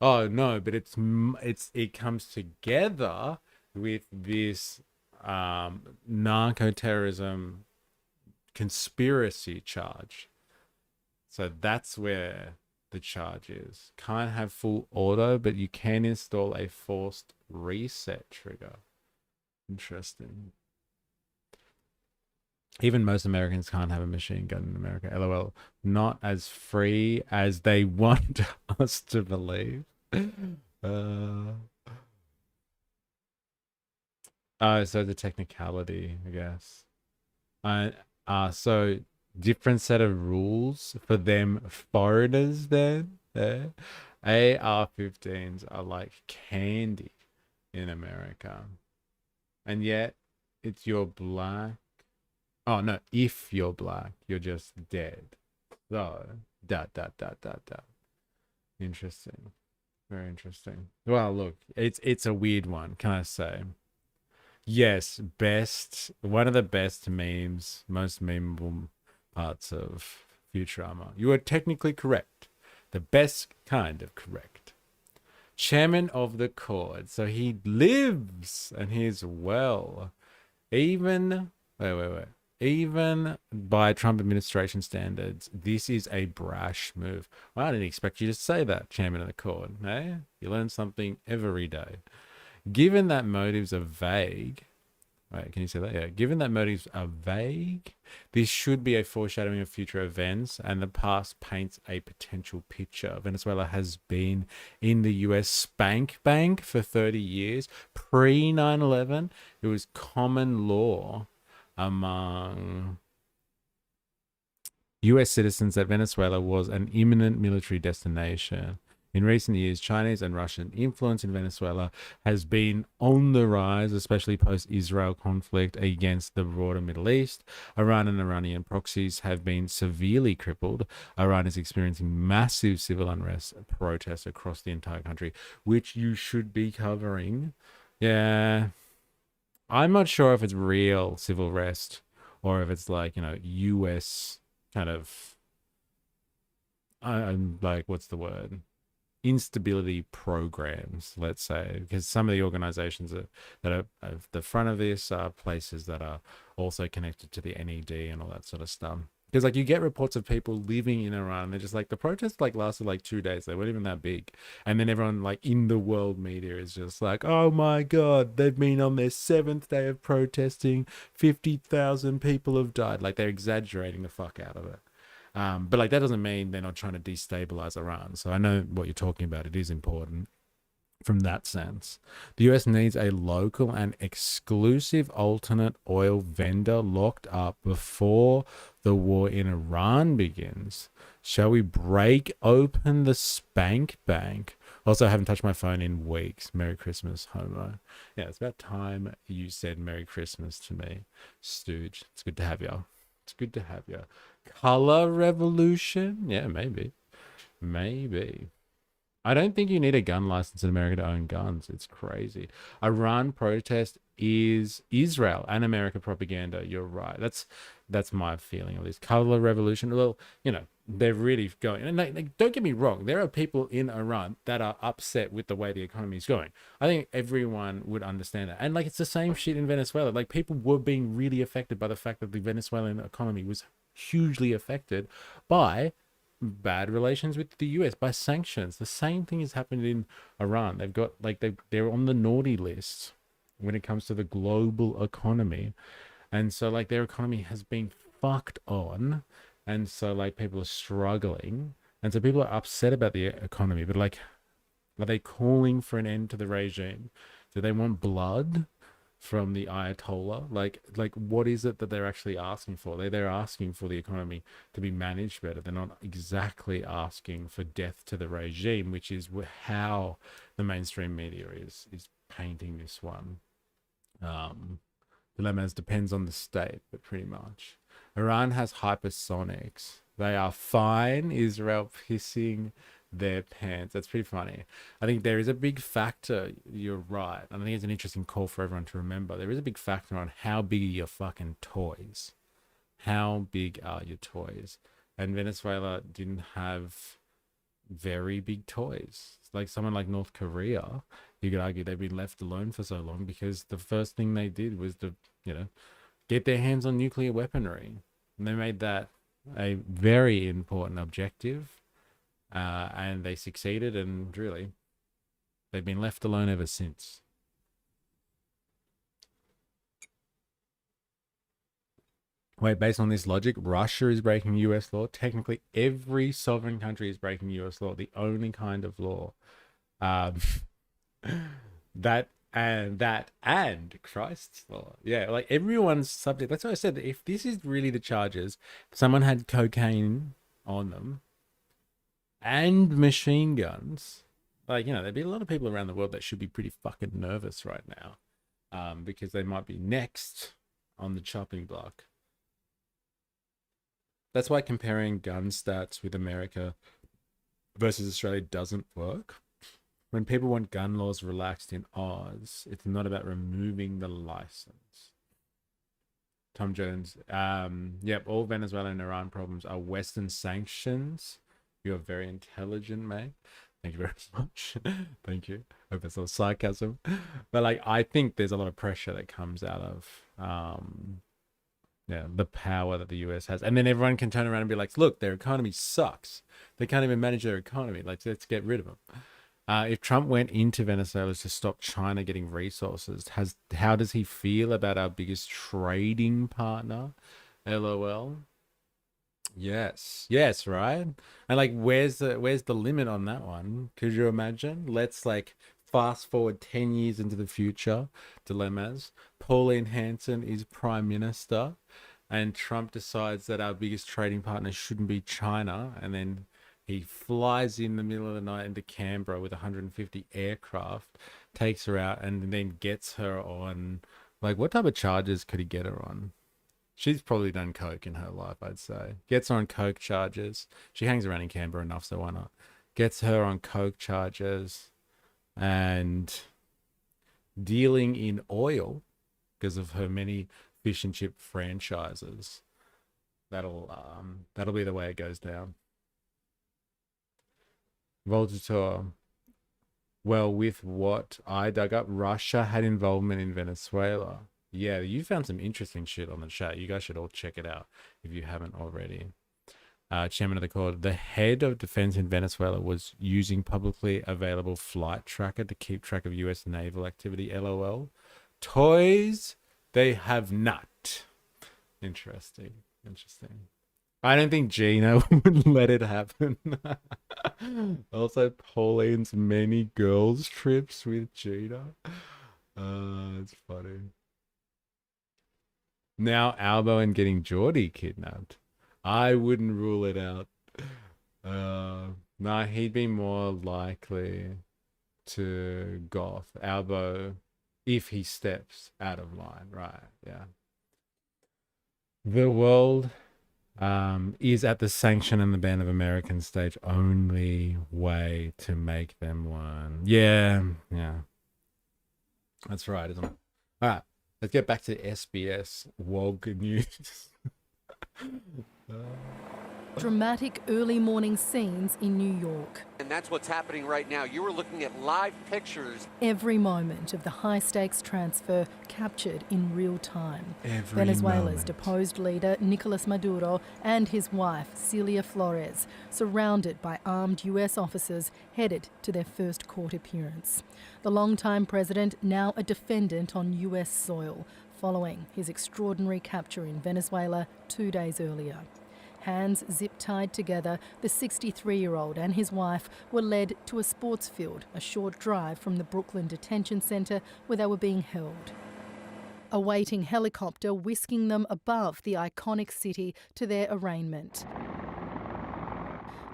Oh no, but it comes together with this narco terrorism conspiracy charge. So that's where the charge is. Can't have full auto, but you can install a forced reset trigger. Interesting. Even most Americans can't have a machine gun in America. LOL. Not as free as they want us to believe. So the technicality, I guess. So different set of rules for them foreigners then. AR-15s are like candy in America. And yet it's your black. Oh no, if you're black, you're just dead. So dot. Interesting. Very interesting. Well, look, it's a weird one, can I say? Yes, one of the best memes, most memeable parts of Futurama. You are technically correct. The best kind of correct. Chairman of the court. So he lives and he's well. Even, wait. Even by Trump administration standards, this is a brash move. Well, I didn't expect you to say that, Chairman of the court. Eh? You learn something every day. Given that motives are vague, right? Can you say that? Yeah. Given that motives are vague, this should be a foreshadowing of future events, and the past paints a potential picture. Venezuela has been in the US spank bank for 30 years. Pre 9/11, it was common law among US citizens that Venezuela was an imminent military destination. In recent years, Chinese and Russian influence in Venezuela has been on the rise, especially post-Israel conflict against the broader Middle East. Iran and Iranian proxies have been severely crippled. Iran is experiencing massive civil unrest protests across the entire country, which you should be covering. Yeah. I'm not sure if it's real civil unrest or if it's like, US kind of, I'm like, what's the word? Instability programs, let's say, because some of the organizations that are at the front of this are places that are also connected to the NED and all that sort of stuff. Because like you get reports of people living in Iran, they're just like the protests like lasted like 2 days. They weren't even that big, and then everyone like in the world media is just like, oh my god, they've been on their 7th day of protesting, 50,000 people have died. Like they're exaggerating the fuck out of it. But like that doesn't mean they're not trying to destabilize Iran. So I know what you're talking about. It is important from that sense. The US needs a local and exclusive alternate oil vendor locked up before the war in Iran begins. Shall we break open the spank bank? Also, I haven't touched my phone in weeks. Merry Christmas, homo. Yeah, it's about time you said Merry Christmas to me, Stooge. It's good to have you. It's good to have you. Color revolution? Yeah, maybe. I don't think you need a gun license in America to own guns. It's crazy. Iran protest is Israel and America propaganda. You're right. That's my feeling of this. Color revolution. Well, they're really going. And don't get me wrong. There are people in Iran that are upset with the way the economy is going. I think everyone would understand that. And it's the same shit in Venezuela. Like people were being really affected by the fact that the Venezuelan economy was hugely affected by bad relations with the US, by sanctions. The same thing has happened in Iran. They've got they're on the naughty list when it comes to the global economy, and so their economy has been fucked on, and so people are struggling, and so people are upset about the economy. But are they calling for an end to the regime? Do they want blood from the Ayatollah. Like what is it that they're actually asking for? They're asking for the economy to be managed better. They're not exactly asking for death to the regime, which is how the mainstream media is painting this one. Dilemmas depends on the state, but pretty much. Iran has hypersonics. They are fine. Israel pissing their pants. That's pretty funny. I think there is a big factor. You're right. I think it's an interesting call for everyone to remember. There is a big factor on how big are your fucking toys. How big are your toys? And Venezuela didn't have very big toys. Like someone like North Korea, you could argue they've been left alone for so long because the first thing they did was to, get their hands on nuclear weaponry. And they made that a very important objective. And they succeeded, and really, they've been left alone ever since. Wait, based on this logic, Russia is breaking US law. Technically, every sovereign country is breaking US law. The only kind of law that and Christ's law. Yeah, like everyone's subject. That's what I said. If this is really the charges, someone had cocaine on them and machine guns, there'd be a lot of people around the world that should be pretty fucking nervous right now, because they might be next on the chopping block. That's why comparing gun stats with America versus Australia doesn't work. When people want gun laws relaxed in Oz, it's not about removing the license. Tom Jones, yep, all Venezuela and Iran problems are Western sanctions. You're very intelligent, mate. Thank you very much. Thank you. Hope that's all sarcasm. But I think there's a lot of pressure that comes out of the power that the US has. And then everyone can turn around and be like, look, their economy sucks. They can't even manage their economy. Let's get rid of them. If Trump went into Venezuela to stop China getting resources, how does he feel about our biggest trading partner? LOL. Yes, right. And where's the limit on that one? Could you imagine? Let's fast forward 10 years into the future. Dilemmas. Pauline Hanson is prime minister, and Trump decides that our biggest trading partner shouldn't be China, and then he flies in the middle of the night into Canberra with 150 aircraft, takes her out, and then gets her on what type of charges could he get her on? She's probably done coke in her life, I'd say. Gets her on coke charges. She hangs around in Canberra enough, so why not? Gets her on coke charges and dealing in oil because of her many fish and chip franchises. That'll be the way it goes down. Voltator. Well, with what I dug up, Russia had involvement in Venezuela. Yeah, you found some interesting shit on the chat. You guys should all check it out if you haven't already. Chairman of the court, the head of defense in Venezuela was using publicly available flight tracker to keep track of US naval activity. LOL. Toys, they have not. Interesting. I don't think Gina would let it happen. Also, Pauline's many girls' trips with Gina. It's funny. Now Albo and getting Geordie kidnapped. I wouldn't rule it out. Nah, he'd be more likely to goth Albo if he steps out of line, right? Yeah. The world is at the sanction and the ban of American stage only way to make them learn. Yeah. That's right, isn't it? All right. Let's get back to SBS WOG news. Dramatic early morning scenes in New York. And that's what's happening right now. You were looking at live pictures. Every moment of the high-stakes transfer captured in real time. Venezuela's deposed leader, Nicolás Maduro, and his wife, Celia Flores, surrounded by armed US officers headed to their first court appearance. The longtime president, now a defendant on US soil, following his extraordinary capture in Venezuela 2 days earlier. Hands zip-tied together, the 63-year-old and his wife were led to a sports field a short drive from the Brooklyn detention centre where they were being held. a waiting helicopter whisking them above the iconic city to their arraignment.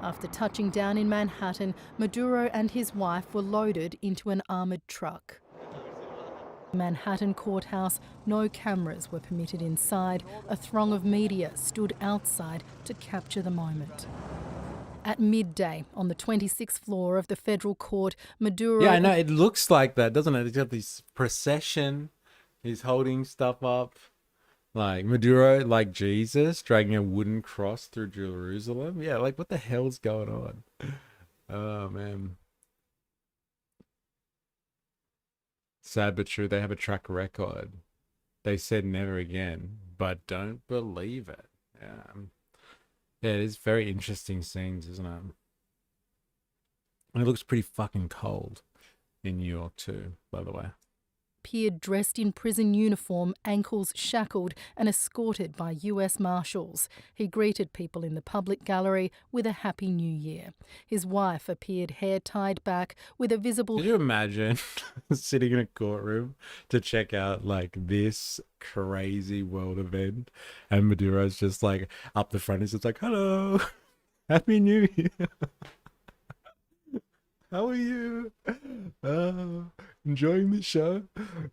After touching down in Manhattan, Maduro and his wife were loaded into an armoured truck. Manhattan courthouse, no cameras were permitted inside. A throng of media stood outside to capture the moment. At midday, on the 26th floor of the federal court, Maduro... Yeah, I know, it looks like that, doesn't it? He's got this procession, he's holding stuff up. Like Maduro, like Jesus, dragging a wooden cross through Jerusalem. Yeah, like what the hell's going on? Oh, man. Sad but true, they have a track record. They said never again, but don't believe it. Yeah, it is very interesting scenes, isn't it? And it looks pretty fucking cold in New York too, by the way. Appeared dressed in prison uniform, ankles shackled and escorted by US Marshals. He greeted people in the public gallery with a Happy New Year. His wife appeared hair tied back with a visible... Could you imagine sitting in a courtroom to check out like this crazy world event and Maduro's just like up the front, he's just like, hello, Happy New Year. How are you? Enjoying the show?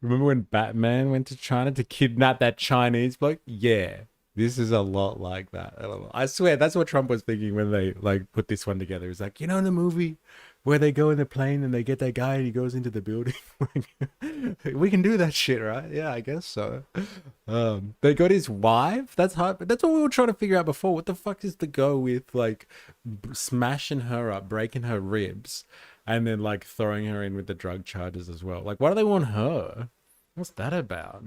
Remember when Batman went to China to kidnap that Chinese bloke? Yeah, this is a lot like that. I swear that's what Trump was thinking when they like put this one together. He's like, you know, in the movie where they go in the plane and they get that guy and he goes into the building. We can do that shit, right? Yeah, I guess so. They got his wife. That's hard. But that's what we were trying to figure out before. What the fuck is the go with like smashing her up, breaking her ribs, and then like throwing her in with the drug charges as well? Like, why do they want her? What's that about?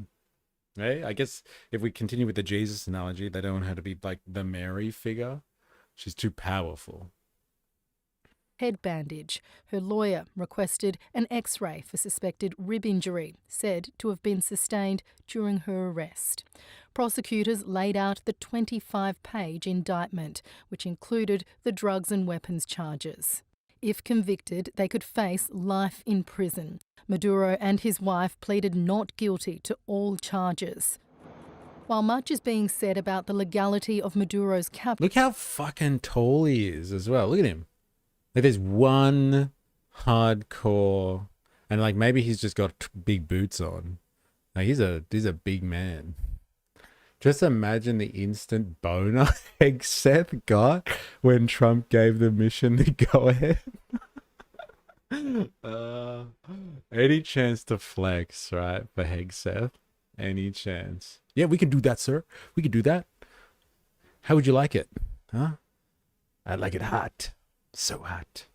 Hey, I guess if we continue with the Jesus analogy, they don't want her to be like the Mary figure. She's too powerful. Head bandage. Her lawyer requested an X-ray for suspected rib injury, said to have been sustained during her arrest. Prosecutors laid out the 25-page indictment, which included the drugs and weapons charges. If convicted, they could face life in prison. Maduro and his wife pleaded not guilty to all charges. While much is being said about the legality of Maduro's capture... Look how fucking tall he is as well. Look at him. Like there's one hardcore, and like maybe he's just got big boots on. Like he's a big man. Just imagine the instant boner Hegseth got when Trump gave the mission to go ahead. Any chance to flex, right, for Hegseth? Any chance? Yeah, we can do that, sir. We can do that. How would you like it? Huh? I'd like it hot. So hot.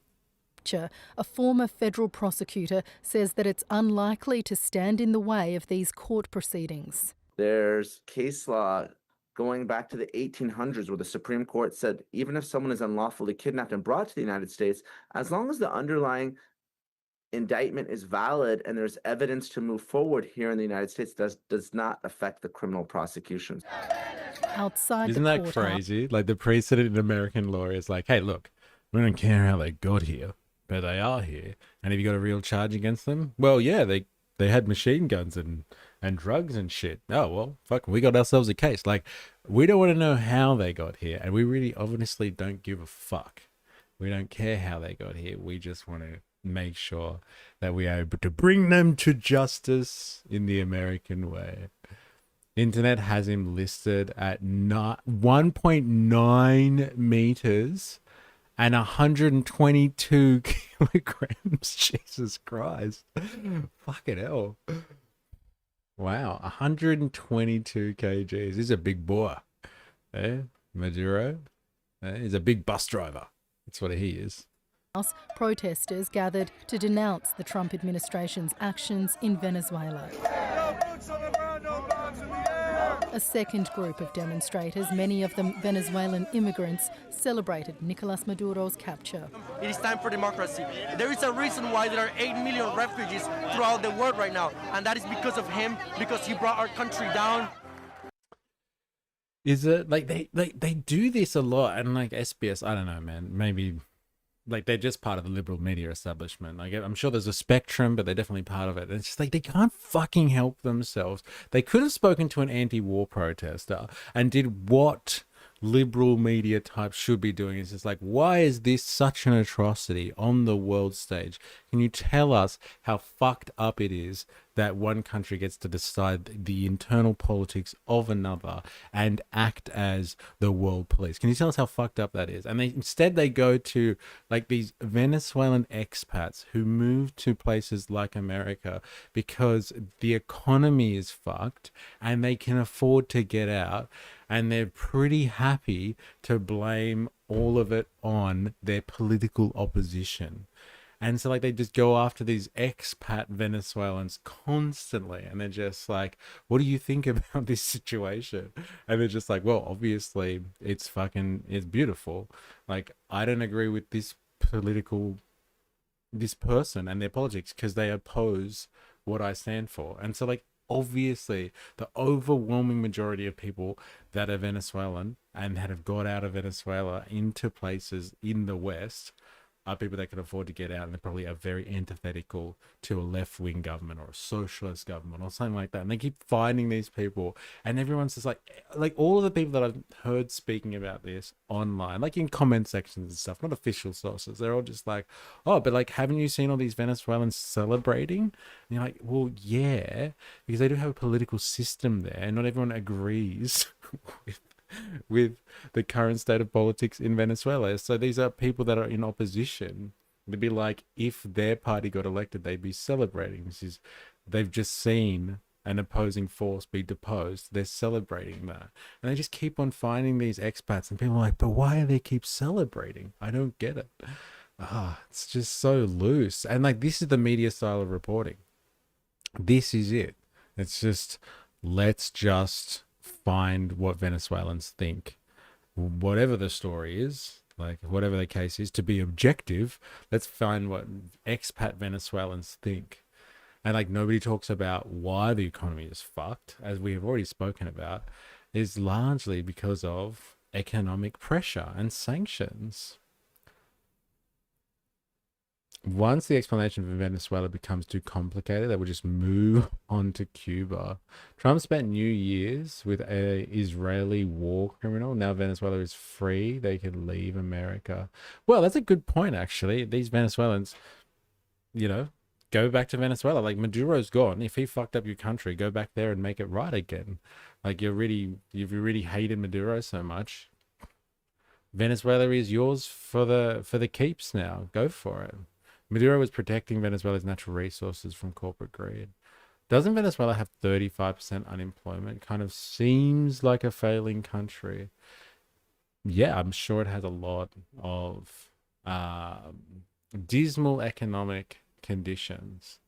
A former federal prosecutor says that it's unlikely to stand in the way of these court proceedings. There's case law going back to the 1800s where the Supreme Court said even if someone is unlawfully kidnapped and brought to the United States, as long as the underlying indictment is valid and there's evidence to move forward here in the United States, does not affect the criminal prosecutions. Outside Isn't the that crazy? Like the precedent in American law is like, hey, look, we don't care how they got here, but they are here. And have you got a real charge against them? Well, yeah, they had machine guns and drugs and shit. Oh, well, fuck, we got ourselves a case. Like, we don't want to know how they got here. And we really obviously don't give a fuck. We don't care how they got here. We just want to make sure that we are able to bring them to justice in the American way. Internet has him listed at 1.9 meters and 122 kilograms. Jesus Christ. Fucking hell. Wow. 122 kgs. He's a big boy. Eh? Maduro. He's a big bus driver. That's what he is. Protesters gathered to denounce the Trump administration's actions in Venezuela. A second group of demonstrators, many of them Venezuelan immigrants, celebrated Nicolás Maduro's capture. It is time for democracy. There is a reason why there are 8 million refugees throughout the world right now, and that is because of him, because he brought our country down. Is it like they do this a lot, and like SBS, I don't know, man, maybe like they're just part of the liberal media establishment. Like I'm sure there's a spectrum, but they're definitely part of it. And it's just like they can't fucking help themselves. They could have spoken to an anti-war protester and did what liberal media types should be doing. It's just like, why is this such an atrocity on the world stage? Can you tell us how fucked up it is that one country gets to decide the internal politics of another and act as the world police? Can you tell us how fucked up that is? And instead they go to like these Venezuelan expats who move to places like America because the economy is fucked and they can afford to get out, and they're pretty happy to blame all of it on their political opposition. And so like they just go after these expat Venezuelans constantly, and they're just like, what do you think about this situation? And they're just like, well, obviously it's beautiful. Like, I don't agree with this person and their politics because they oppose what I stand for. And so like, obviously the overwhelming majority of people that are Venezuelan and that have got out of Venezuela into places in the West are people that can afford to get out, and they probably are very antithetical to a left-wing government or a socialist government or something like that. And they keep finding these people, and everyone's just like all of the people that I've heard speaking about this online, like in comment sections and stuff, not official sources, they're all just like, oh, but like, haven't you seen all these Venezuelans celebrating? And you're like, well, yeah, because they do have a political system there, and not everyone agrees with the current state of politics in Venezuela. So these are people that are in opposition. It'd be like if their party got elected, they'd be celebrating. They've just seen an opposing force be deposed. They're celebrating that. And they just keep on finding these expats, and people are like, but why do they keep celebrating? I don't get it. It's just so loose. And like, this is the media style of reporting. This is it. It's just, let's just find what Venezuelans think, whatever the story is, like whatever the case is, to be objective. Let's find what expat Venezuelans think. And like, nobody talks about why the economy is fucked, as we have already spoken about, is largely because of economic pressure and sanctions. Once the explanation for Venezuela becomes too complicated, they will just move on to Cuba. Trump spent New Year's with an Israeli war criminal. Now Venezuela is free. They can leave America. Well, that's a good point, actually. These Venezuelans, go back to Venezuela. Like, Maduro's gone. If he fucked up your country, go back there and make it right again. Like, you've really hated Maduro so much. Venezuela is yours for the keeps now. Go for it. Maduro was protecting Venezuela's natural resources from corporate greed. Doesn't Venezuela have 35% unemployment? Kind of seems like a failing country. Yeah, I'm sure it has a lot of dismal economic conditions.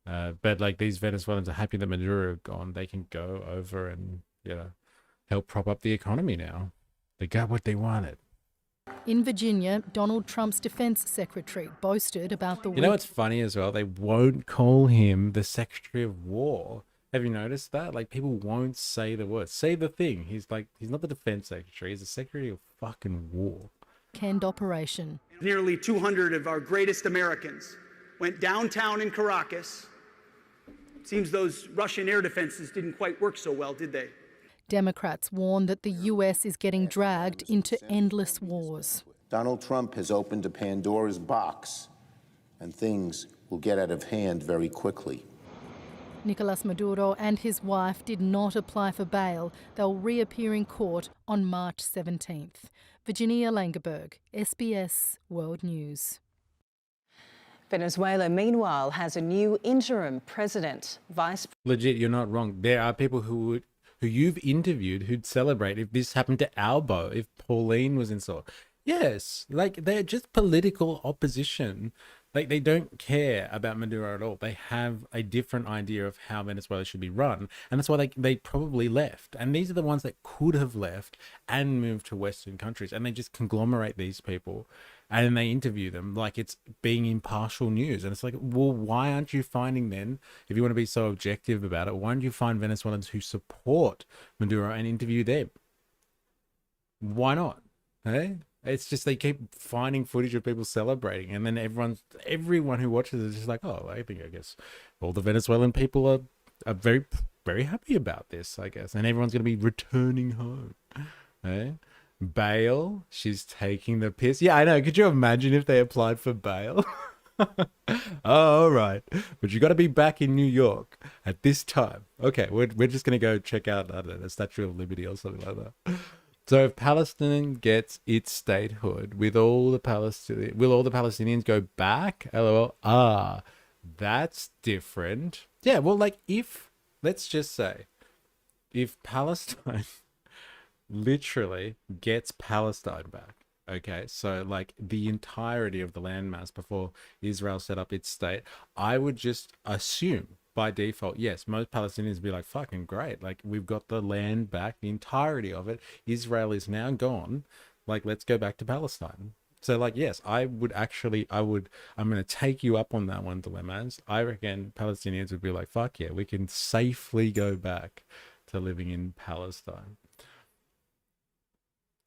But like, these Venezuelans are happy that Maduro is gone. They can go over and, help prop up the economy now. They got what they wanted. In Virginia, Donald Trump's defense secretary boasted about the... You know what's funny as well? They won't call him the Secretary of War. Have you noticed that? Like, people won't say the word. Say the thing. He's not the defense secretary. He's the Secretary of fucking War. Weekend operation. Nearly 200 of our greatest Americans went downtown in Caracas. It seems those Russian air defenses didn't quite work so well, did they? Democrats warn that the US is getting dragged into endless wars. Donald Trump has opened a Pandora's box, and things will get out of hand very quickly. Nicolás Maduro and his wife did not apply for bail. They'll reappear in court on March 17th. Virginia Langerberg, SBS World News. Venezuela, meanwhile, has a new interim president. Legit, you're not wrong. There are people who you've interviewed who'd celebrate if this happened to Albo, if Pauline was installed. Yes, like, they're just political opposition. Like, they don't care about Maduro at all. They have a different idea of how Venezuela should be run, and that's why they probably left. And these are the ones that could have left and moved to Western countries, and they just conglomerate these people and they interview them like it's being impartial news. And it's like, well, why aren't you finding then, if you want to be so objective about it, why don't you find Venezuelans who support Maduro and interview them? Why not? Hey? It's just they keep finding footage of people celebrating, and then everyone who watches it is just like, oh, I guess all the Venezuelan people are very, very happy about this, I guess, and everyone's gonna be returning home. Eh? Bail, she's taking the piss. Yeah, I know. Could you imagine if they applied for bail? Oh, all right, but you got to be back in New York at this time. Okay, we're just gonna go check out, I don't know, the Statue of Liberty or something like that. So if Palestine gets its statehood, will all the Palestinians go back? LOL. Ah, that's different. Yeah, well, like let's just say, if Palestine literally gets Palestine back. Okay, so like the entirety of the landmass before Israel set up its state, I would just assume by default, yes, most Palestinians would be like, fucking great. Like, we've got the land back, the entirety of it. Israel is now gone. Like, let's go back to Palestine. So like, yes, I'm going to take you up on that one, Dilemmas. I reckon Palestinians would be like, fuck yeah, we can safely go back to living in Palestine.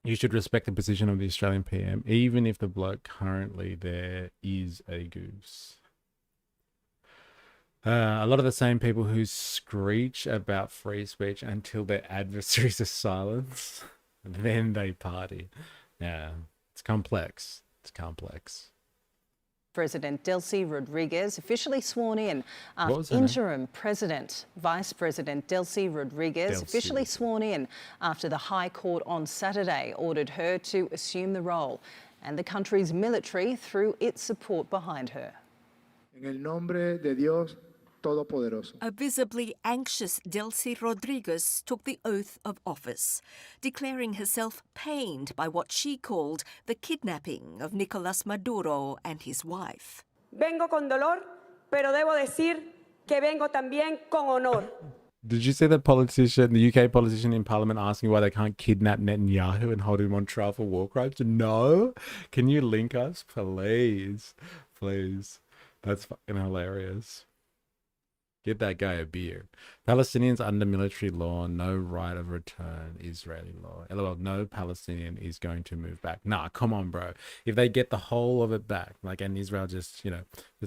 You should respect the position of the Australian PM, even if the bloke currently there is a goose. A lot of the same people who screech about free speech until their adversaries are silenced, then they party. Yeah, it's complex. It's complex. President Delcy Rodriguez officially sworn in after interim president. Vice President Delcy Rodriguez officially sworn in after the High Court on Saturday ordered her to assume the role, and the country's military threw its support behind her. En el nombre de Dios Todopoderoso. A visibly anxious Delcy Rodriguez took the oath of office, declaring herself pained by what she called the kidnapping of Nicolás Maduro and his wife. Vengo con dolor, pero debo decir que vengo también con honor. Did you see the UK politician in Parliament asking why they can't kidnap Netanyahu and hold him on trial for war crimes? No? Can you link us? Please. Please. That's fucking hilarious. Get that guy a beer. Palestinians under military law, no right of return, Israeli law. LOL, no Palestinian is going to move back. Nah, come on, bro. If they get the whole of it back, like, and Israel just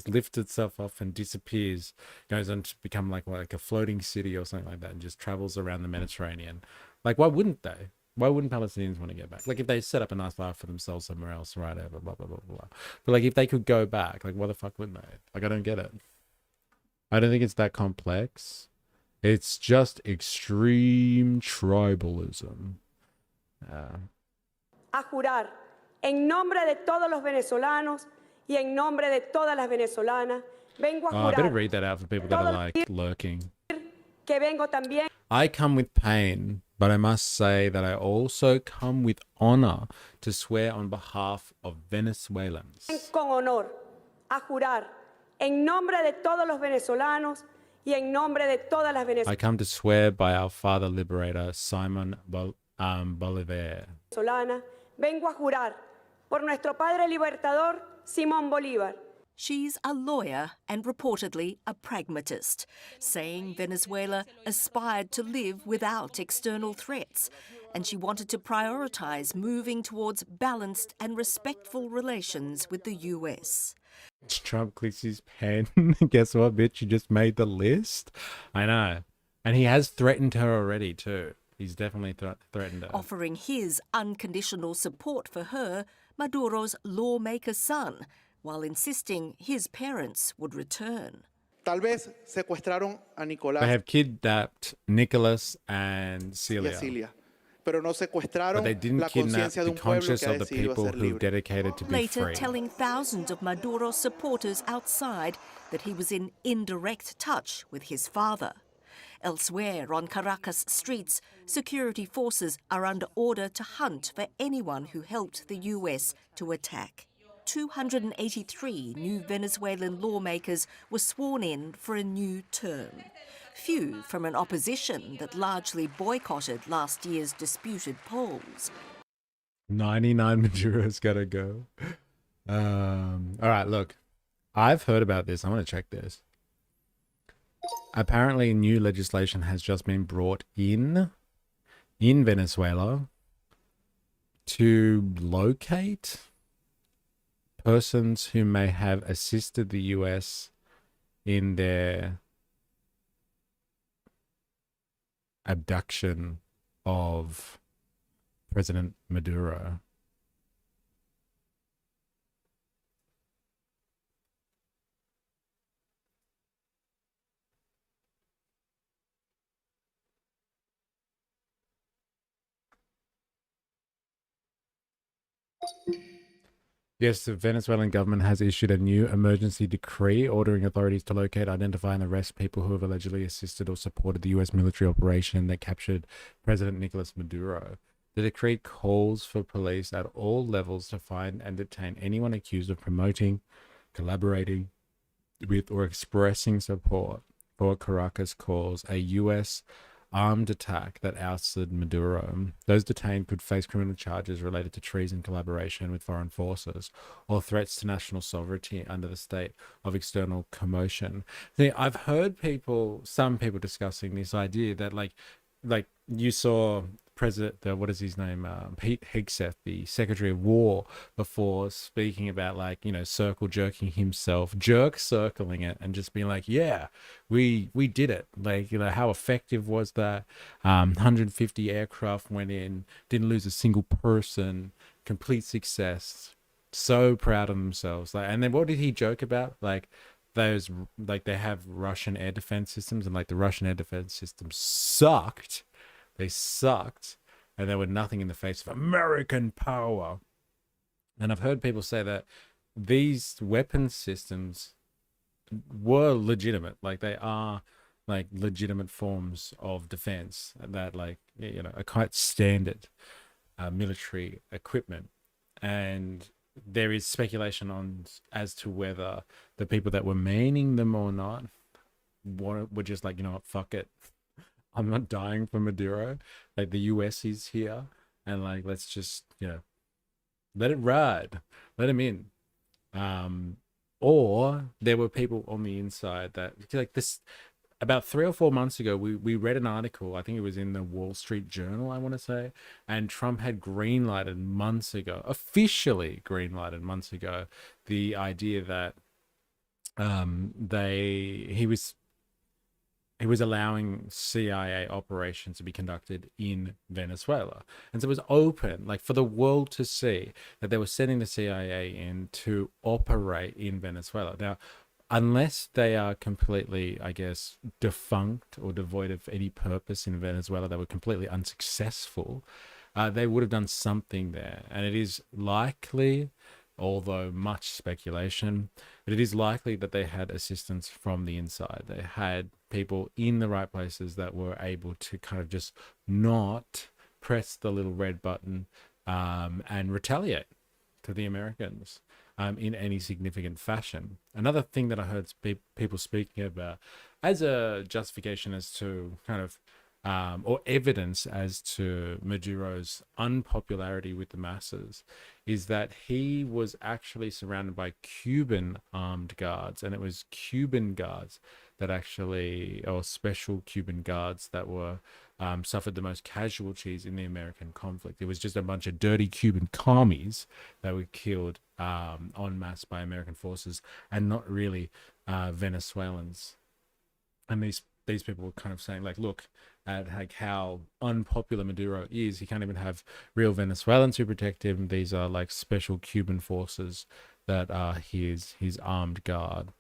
lifts itself off and disappears, goes on to become like a floating city or something like that, and just travels around the Mediterranean. Like, why wouldn't they? Why wouldn't Palestinians want to get back? Like, if they set up a nice life for themselves somewhere else, right, over, blah, blah, blah, blah. But like, if they could go back, like, why the fuck wouldn't they? Like, I don't get it. I don't think it's that complex. It's just extreme tribalism. A jurar en nombre de todos los venezolanos y en nombre de todas las venezolanas, vengo a jurar. I better read that out for people that are like lurking. Que vengo también. I come with pain, but I must say that I also come with honor to swear on behalf of Venezuelans. Con honor a jurar en nombre de todos los venezolanos y en nombre de todas las venezolanas. I come to swear by our father liberator, Simon Bolivar. Vengo a jurar por nuestro padre libertador, Simón Bolívar. She's a lawyer and reportedly a pragmatist, saying Venezuela aspired to live without external threats, and she wanted to prioritize moving towards balanced and respectful relations with the US. Trump clicks his pen. Guess what, bitch? You just made the list. I know. And he has threatened her already, too. He's definitely threatened her. Offering his unconditional support for her, Maduro's lawmaker son, while insisting his parents would return. Tal vez secuestraron a Nicolás. They have kidnapped Nicholas and Celia. Pero no secuestraron but they didn't la kidnap conciencia de the un pueblo conscience que ha of the decidido people ser who libre. dedicated to be Later free. telling thousands of Maduro's supporters outside that he was in indirect touch with his father. Elsewhere on Caracas streets, security forces are under order to hunt for anyone who helped the US to attack. 283 new Venezuelan lawmakers were sworn in for a new term. Few from an opposition that largely boycotted last year's disputed polls. 99 Maduro's gotta go. All right, look. I've heard about this. I want to check this. Apparently, new legislation has just been brought in Venezuela to locate persons who may have assisted the US in their abduction of President Maduro. Yes, the Venezuelan government has issued a new emergency decree ordering authorities to locate, identify, and arrest people who have allegedly assisted or supported the US military operation that captured President Nicolás Maduro. The decree calls for police at all levels to find and detain anyone accused of promoting, collaborating with, or expressing support for Caracas cause a US armed attack that ousted Maduro. Those detained could face criminal charges related to treason, collaboration with foreign forces, or threats to national sovereignty under the state of external commotion. See, I've heard some people discussing this idea that like you saw President, what is his name, Pete Hegseth, the Secretary of War, before speaking about circle jerking himself, jerk circling it, and just being like, yeah, we did it. How effective was that? 150 aircraft went in, didn't lose a single person, complete success. So proud of themselves. And then what did he joke about? Those, they have Russian air defense systems, and the Russian air defense systems sucked. They sucked, and they were nothing in the face of American power. And I've heard people say that these weapon systems were legitimate. They are legitimate forms of defense that are quite standard military equipment. And there is speculation as to whether the people that were manning them or not were just you know what, fuck it. I'm not dying for Maduro. The US is here, and let's just let it ride, let him in. Or there were people on the inside that this. About 3 or 4 months ago, we read an article. I think it was in the Wall Street Journal, I want to say, and Trump had greenlighted months ago, officially greenlighted months ago, the idea that he was allowing CIA operations to be conducted in Venezuela. And so it was open, for the world to see that they were sending the CIA in to operate in Venezuela. Now, unless they are completely, I guess, defunct or devoid of any purpose in Venezuela, they were completely unsuccessful, they would have done something there. And it is likely, although much speculation, but it is likely that they had assistance from the inside. They had people in the right places that were able to kind of just not press the little red button and retaliate to the Americans in any significant fashion. Another thing that I heard people speaking about as a justification as to kind of or evidence as to Maduro's unpopularity with the masses is that he was actually surrounded by Cuban armed guards, and it was Cuban guards that actually, or special Cuban guards that were suffered the most casualties in the American conflict. It was just a bunch of dirty Cuban commies that were killed en masse by American forces, and not really Venezuelans. And these people were kind of saying, look at how unpopular Maduro is. He can't even have real Venezuelans who protect him. These are special Cuban forces that are his armed guard.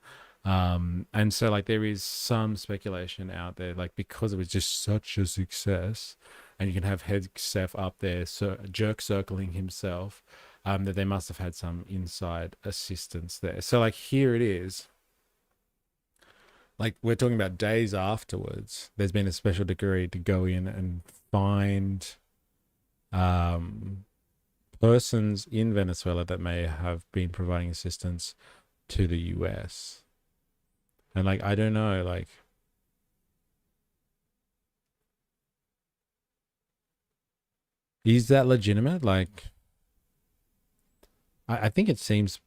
And so there is some speculation out there, because it was just such a success, and you can have Hegseth up there jerk circling himself, that they must have had some inside assistance there. So here it is. We're talking about days afterwards, there's been a special decree to go in and find persons in Venezuela that may have been providing assistance to the US. And I don't know, is that legitimate? I think it seems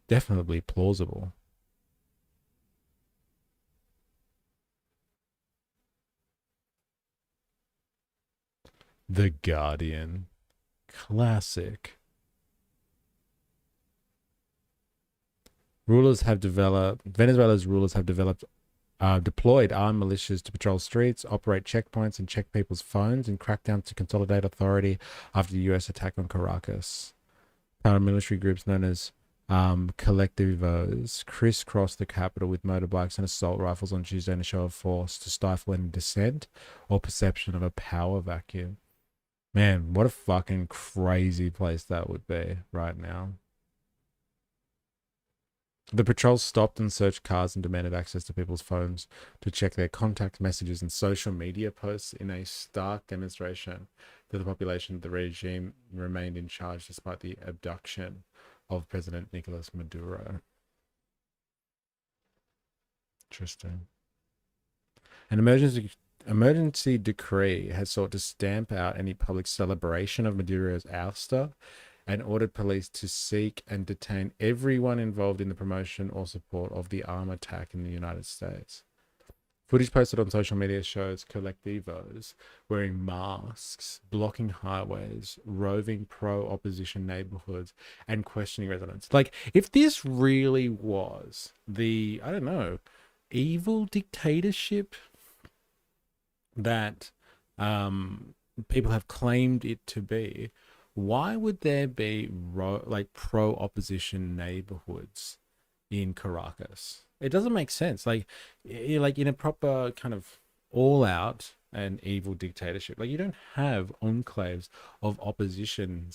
definitely plausible. The Guardian. Classic. Venezuela's rulers have deployed armed militias to patrol streets, operate checkpoints, and check people's phones, and crack down to consolidate authority after the U.S. attack on Caracas. Paramilitary groups known as collectivos crisscrossed the capital with motorbikes and assault rifles on Tuesday in a show of force to stifle any dissent or perception of a power vacuum. Man, what a fucking crazy place that would be right now. The patrols stopped and searched cars and demanded access to people's phones to check their contact messages and social media posts in a stark demonstration to the population that the regime remained in charge despite the abduction of President Nicolás Maduro. Interesting. An emergency decree has sought to stamp out any public celebration of Maduro's ouster and ordered police to seek and detain everyone involved in the promotion or support of the armed attack in the United States. Footage posted on social media shows collectivos wearing masks, blocking highways, roving pro-opposition neighborhoods, and questioning residents. Like, if this really was the, I don't know, evil dictatorship that people have claimed it to be, why would there be pro-opposition neighborhoods in Caracas? It doesn't make sense. Like in a proper kind of all-out and evil dictatorship, like you don't have enclaves of opposition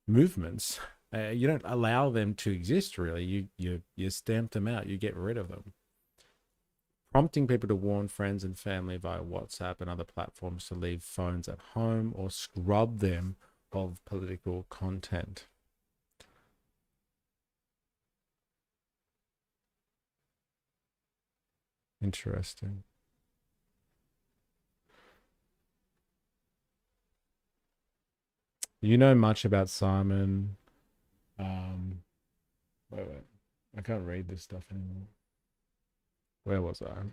movements. You don't allow them to exist. Really, you stamp them out. You get rid of them. Prompting people to warn friends and family via WhatsApp and other platforms to leave phones at home or scrub them of political content. Interesting. You know much about Simon. Wait. I can't read this stuff anymore. Where was I?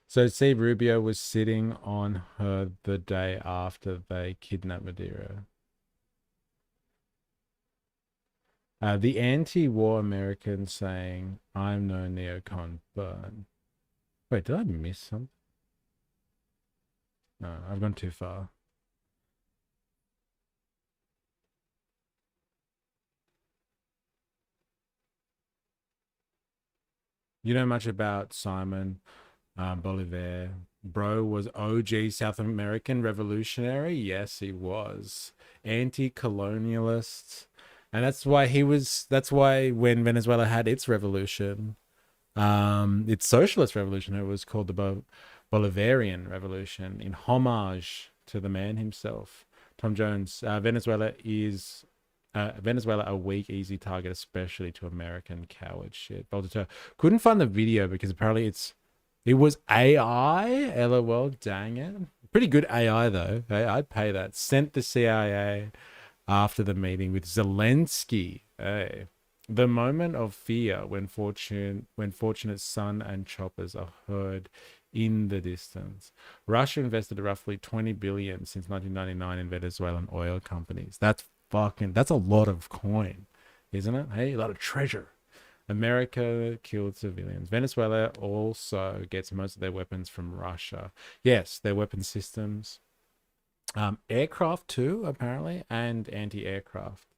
So Steve Rubio was sitting on her the day after they kidnapped Maduro. The anti-war American saying, "I'm no neocon, but..." Wait, did I miss something? No, I've gone too far. You know much about Simon Bolivar. Bro was OG South American revolutionary. Yes, he was. Anti-colonialist. And that's why when Venezuela had its revolution, its socialist revolution, it was called the Bolivarian Revolution, in homage to the man himself. Tom Jones, Venezuela a weak, easy target, especially to American coward shit. Bolter couldn't find the video because apparently it was AI. LOL, dang it. Pretty good AI though. Hey, I'd pay that. Sent the CIA after the meeting with Zelensky. Hey. The moment of fear when fortunate sun and choppers are heard in the distance. Russia invested roughly $20 billion since 1999 in Venezuelan oil companies. That's a lot of coin, isn't it? Hey, a lot of treasure. America killed civilians. Venezuela also gets most of their weapons from Russia. Yes, their weapon systems, aircraft too, apparently, and anti-aircraft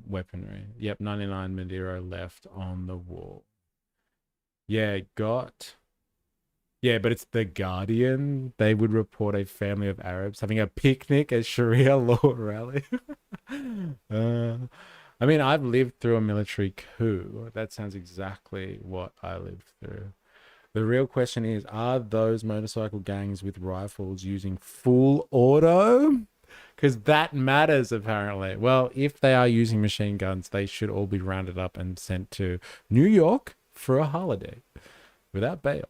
weaponry. Yep, 99 Maduro left on the wall. Yeah, but it's The Guardian. They would report a family of Arabs having a picnic at Sharia law rally. I mean, I've lived through a military coup. That sounds exactly what I lived through. The real question is, are those motorcycle gangs with rifles using full auto? Because that matters, apparently. Well, if they are using machine guns, they should all be rounded up and sent to New York for a holiday without bail.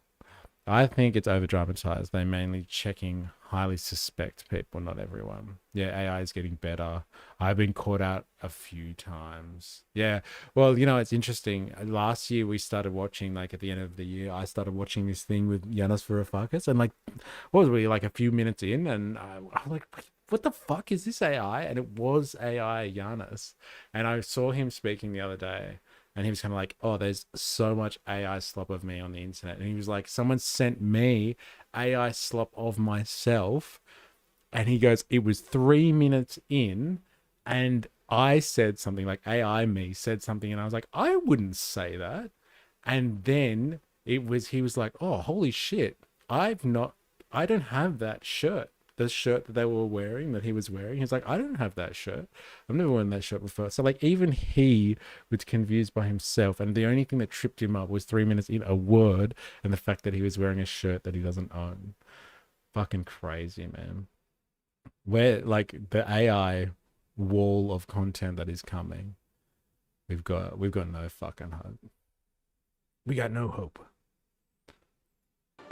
I think it's over dramatized. They're mainly checking highly suspect people, not everyone. Yeah, AI is getting better. I've been caught out a few times. Yeah. Well, it's interesting. Last year we started watching, like at the end of the year, I started watching this thing with Yanis Varoufakis, and like, what was we, like a few minutes in, and I'm like, what the fuck is this AI? And it was AI Yanis. And I saw him speaking the other day. And he was kind of like, oh, there's so much AI slop of me on the internet. And he was like, someone sent me AI slop of myself. And he goes, it was 3 minutes in. And I said something like AI me said something. And I was like, I wouldn't say that. And then he was like, oh, holy shit. I don't have that shirt. The shirt that they were wearing, that he was wearing. He's like, I don't have that shirt. I've never worn that shirt before. So like even he was confused by himself. And the only thing that tripped him up was 3 minutes in, a word, and the fact that he was wearing a shirt that he doesn't own. Fucking crazy, man. Where like the AI wall of content that is coming, we've got no fucking hope. We got no hope.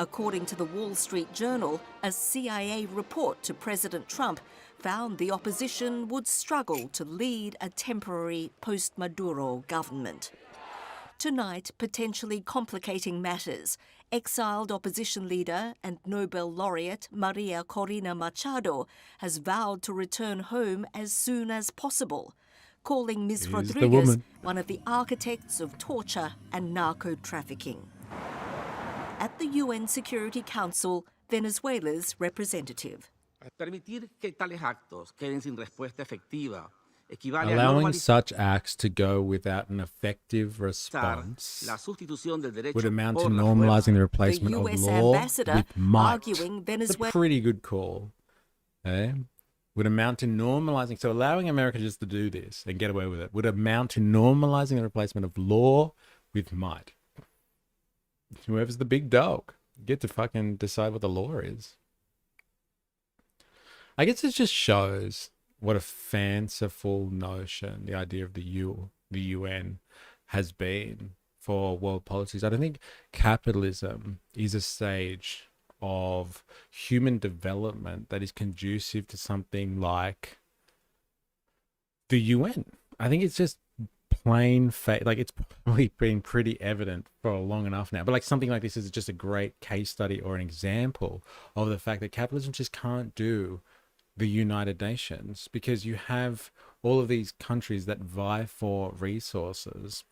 According to the Wall Street Journal, a CIA report to President Trump found the opposition would struggle to lead a temporary post-Maduro government. Tonight, potentially complicating matters, exiled opposition leader and Nobel laureate Maria Corina Machado has vowed to return home as soon as possible, calling Ms. Rodriguez one of the architects of torture and narco-trafficking. At the UN Security Council, Venezuela's representative. Allowing such acts to go without an effective response would amount to normalizing the replacement the US of law ambassador with might. Arguing Venezuela. It's a pretty good call. Eh? Would amount to normalizing. So allowing America just to do this and get away with it would amount to normalizing the replacement of law with might. Whoever's the big dog, get to fucking decide what the law is. I guess it just shows what a fanciful notion the idea of the UN has been for world politics. I don't think capitalism is a stage of human development that is conducive to something like the UN. I think it's just plain like it's probably been pretty evident for long enough now, but like something like this is just a great case study or an example of the fact that capitalism just can't do the United Nations, because you have all of these countries that vie for resources,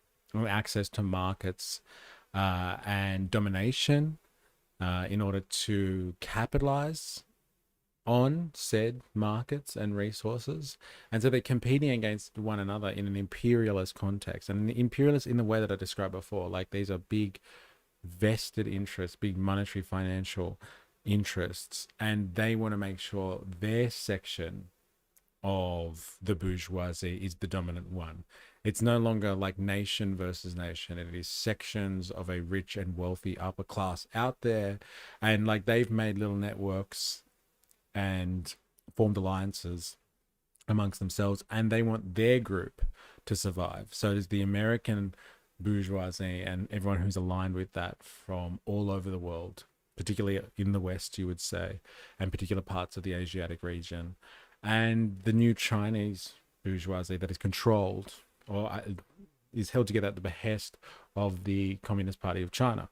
access to markets, and domination in order to capitalize on said markets and resources. And so they're competing against one another in an imperialist context, and the imperialist in the way that I described before. Like these are big vested interests, big monetary financial interests, and they want to make sure their section of the bourgeoisie is the dominant one. It's no longer like nation versus nation. It is sections of a rich and wealthy upper class out there, and like they've made little networks and formed alliances amongst themselves, and they want their group to survive. So it is the American bourgeoisie and everyone who's aligned with that from all over the world, particularly in the West, you would say, and particular parts of the Asiatic region, and the new Chinese bourgeoisie that is controlled or is held together at the behest of the Communist Party of China.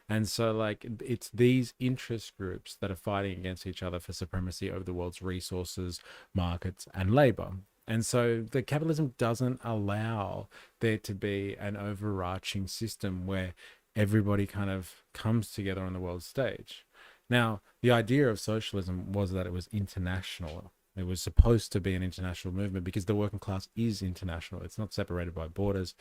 And so like it's these interest groups that are fighting against each other for supremacy over the world's resources, markets, and labor. And so the capitalism doesn't allow there to be an overarching system where everybody kind of comes together on the world stage. Now, the idea of socialism was that it was international. It was supposed to be an international movement because the working class is international. It's not separated by borders.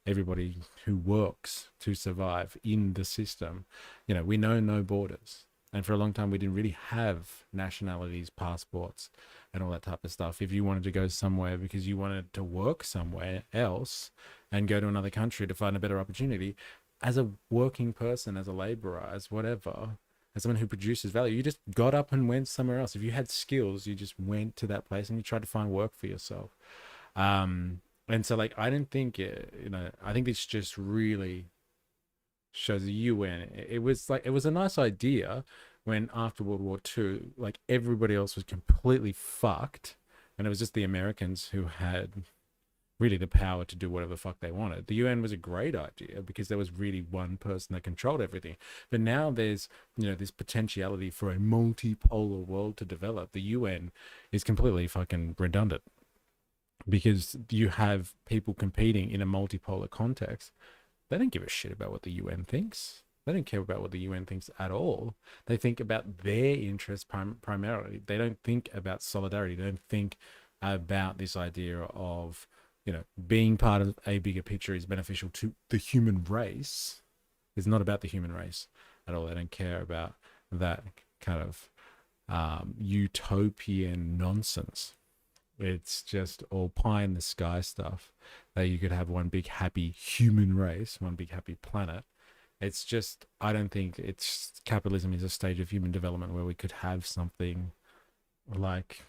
Everybody who works to survive in the system, we know no borders. And for a long time, we didn't really have nationalities, passports, and all that type of stuff. If you wanted to go somewhere because you wanted to work somewhere else and go to another country to find a better opportunity, as a working person, as a laborer, as whatever, as someone who produces value, you just got up and went somewhere else. If you had skills, you just went to that place and you tried to find work for yourself. And so like, I don't think, I think it's just really shows the UN. It was a nice idea when after World War II, like everybody else was completely fucked, and it was just the Americans who had really the power to do whatever the fuck they wanted. The UN was a great idea because there was really one person that controlled everything. But now there's, this potentiality for a multipolar world to develop. The UN is completely fucking redundant because you have people competing in a multipolar context. They don't give a shit about what the UN thinks. They don't care about what the UN thinks at all. They think about their interests primarily. They don't think about solidarity. They don't think about this idea of, being part of a bigger picture is beneficial to the human race. It's not about the human race at all. They don't care about that kind of utopian nonsense. It's just all pie in the sky stuff that you could have one big happy human race, one big happy planet. It's just, I don't think capitalism is a stage of human development where we could have something like,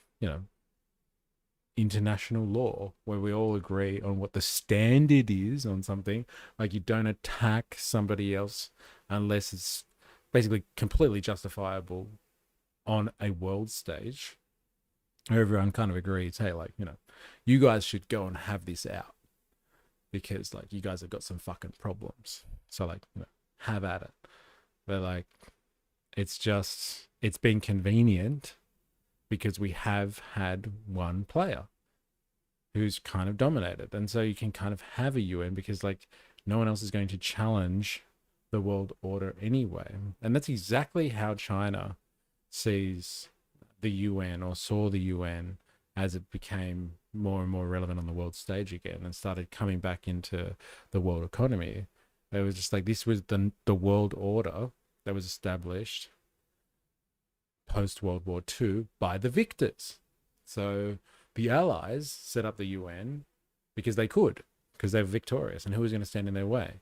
international law where we all agree on what the standard is on something. Like you don't attack somebody else unless it's basically completely justifiable on a world stage. Everyone kind of agrees, hey, you guys should go and have this out because you guys have got some fucking problems. So have at it. But it's been convenient because we have had one player who's kind of dominated. And so you can kind of have a UN because no one else is going to challenge the world order anyway. And that's exactly how China sees the UN or saw the UN as it became more and more relevant on the world stage again and started coming back into the world economy. It was just this was the world order that was established post-World War II by the victors. So the Allies set up the UN because they could, because they were victorious, and who was going to stand in their way?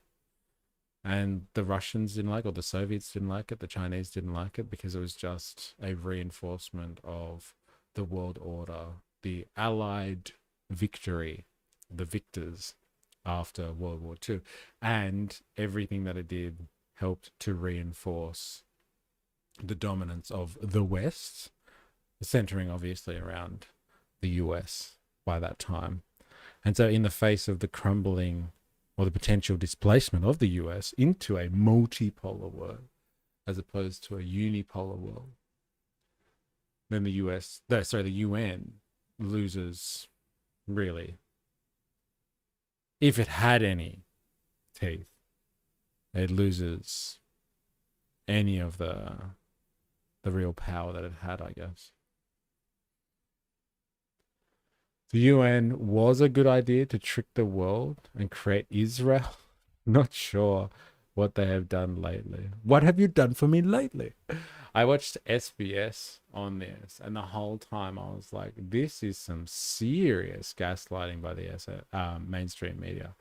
And the Russians didn't like it, or the Soviets didn't like it, the Chinese didn't like it, because it was just a reinforcement of the world order, the Allied victory, the victors after World War II. And everything that it did helped to reinforce the dominance of the West, centering obviously around the US by that time. And so in the face of the crumbling or the potential displacement of the US into a multipolar world as opposed to a unipolar world, then the UN loses, really, if it had any teeth, it loses any of the real power that it had, I guess. The UN was a good idea to trick the world and create Israel. Not sure what they have done lately. What have you done for me lately? I watched SBS on this, and the whole time I was like, this is some serious gaslighting by the mainstream media.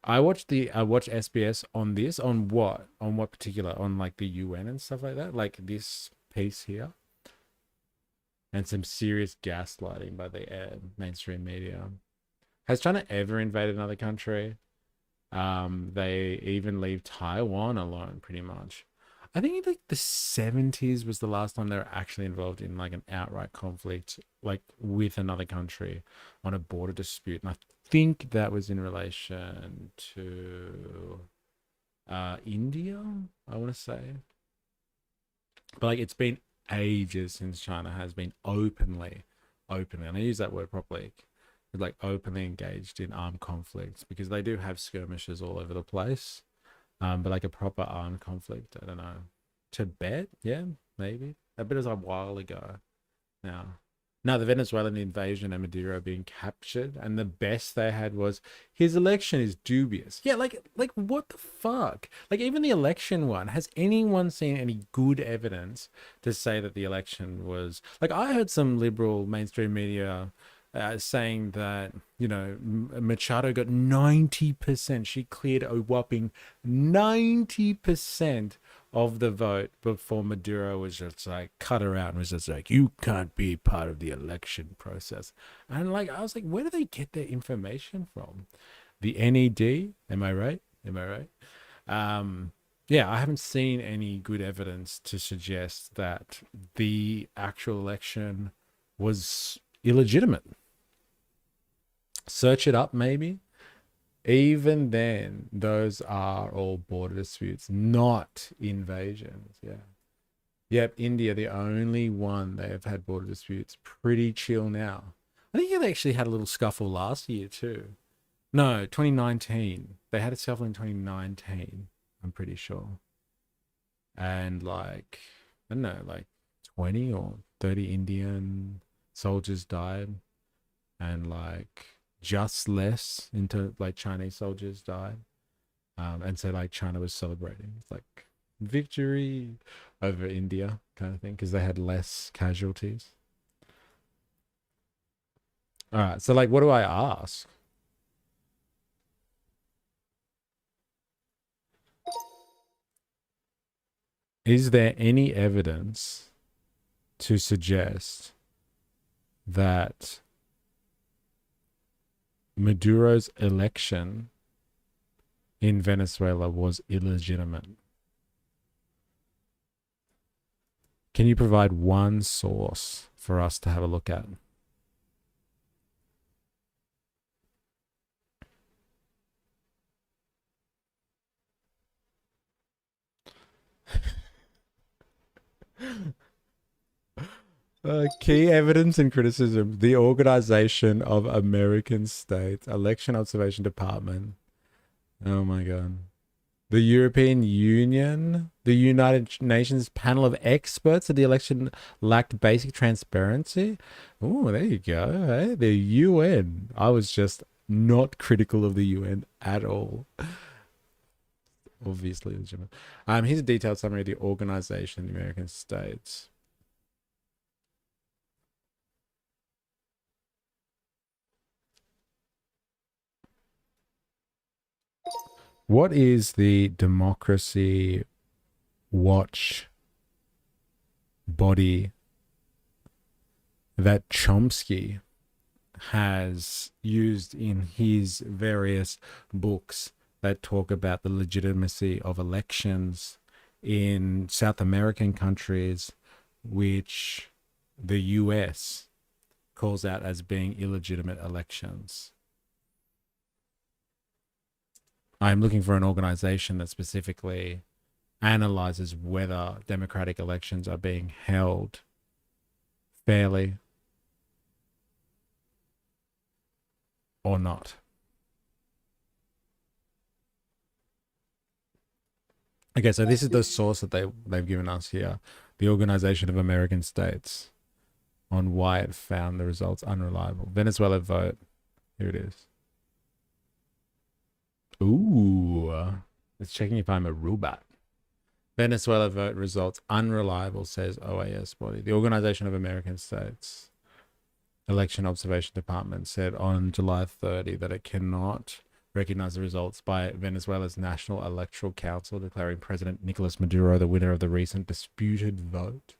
I watched SBS on this, on what particular, on the UN and stuff like that, this piece here, and some serious gaslighting by the mainstream media. Has China ever invaded another country? They even leave Taiwan alone, pretty much. I think the 70s was the last time they were actually involved in an outright conflict, with another country on a border dispute. And I think that was in relation to India, I want to say. But it's been ages since China has been openly, and I use that word properly, openly engaged in armed conflicts, because they do have skirmishes all over the place. But a proper armed conflict, I don't know. Tibet, yeah, maybe. That bit was a while ago now. Now, the Venezuelan invasion and Maduro being captured, and the best they had was his election is dubious. Yeah, what the fuck? Even the election one, has anyone seen any good evidence to say that the election was... I heard some liberal mainstream media saying that, Machado got 90%. She cleared a whopping 90% of the vote before Maduro was just cut her out and was just you can't be part of the election process. And I was where do they get their information from? The NED, am I right? Yeah, I haven't seen any good evidence to suggest that the actual election was illegitimate. Search it up, maybe. Even then, those are all border disputes, not invasions. Yeah. Yep, India, the only one they have had border disputes. Pretty chill now. I think they actually had a little scuffle last year too. No, 2019. They had a scuffle in 2019, I'm pretty sure. And like, I don't know, like 20 or 30 Indian soldiers died. And like just less into like Chinese soldiers died. And so like China was celebrating. It's like victory over India kind of thing because they had less casualties. All right, so like what do I ask? Is there any evidence to suggest that Maduro's election in Venezuela was illegitimate? Can you provide one source for us to have a look at? Key evidence and criticism. The Organization of American States, Election Observation Department. Oh my God. The European Union, the United Nations panel of experts that the election lacked basic transparency. Oh, there you go. Hey, the UN. I was just not critical of the UN at all. Obviously legitimate. Here's a detailed summary of the Organization of the American States. What is the democracy watch body that Chomsky has used in his various books that talk about the legitimacy of elections in South American countries, which the US calls out as being illegitimate elections? I'm looking for an organization that specifically analyzes whether democratic elections are being held fairly or not. Okay, so this is the source that they've given us here. The Organization of American States, on why it found the results unreliable. Venezuela vote. Here it is. Ooh, it's checking if I'm a robot. Venezuela vote results unreliable, says OAS body. The Organization of American States Election Observation Department said on July 30 that it cannot recognize the results by Venezuela's National Electoral Council, declaring President Nicolás Maduro the winner of the recent disputed vote.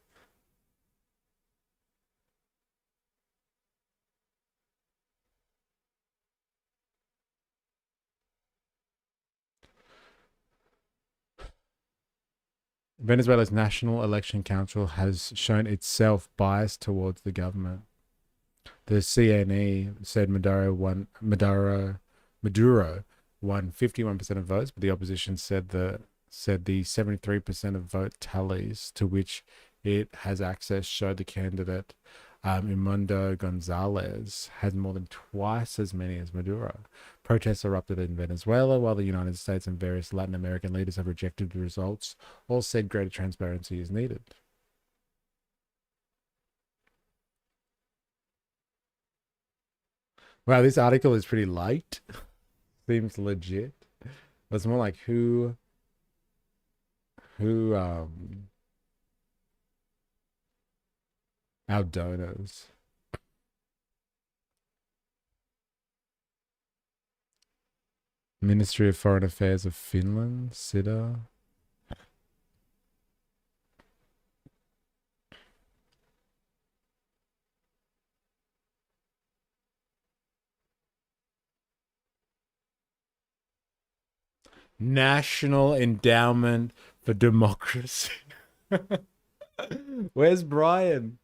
Venezuela's National Election Council has shown itself biased towards the government. The CNE said Maduro won 51% of votes, but the opposition said the 73% of vote tallies to which it has access showed the candidate Imundo Gonzalez had more than twice as many as Maduro. Protests erupted in Venezuela, while the United States and various Latin American leaders have rejected the results. All said greater transparency is needed. Wow, this article is pretty light. Seems legit. But it's more like who our donors. Ministry of Foreign Affairs of Finland, SIDA. National Endowment for Democracy. Where's Brian?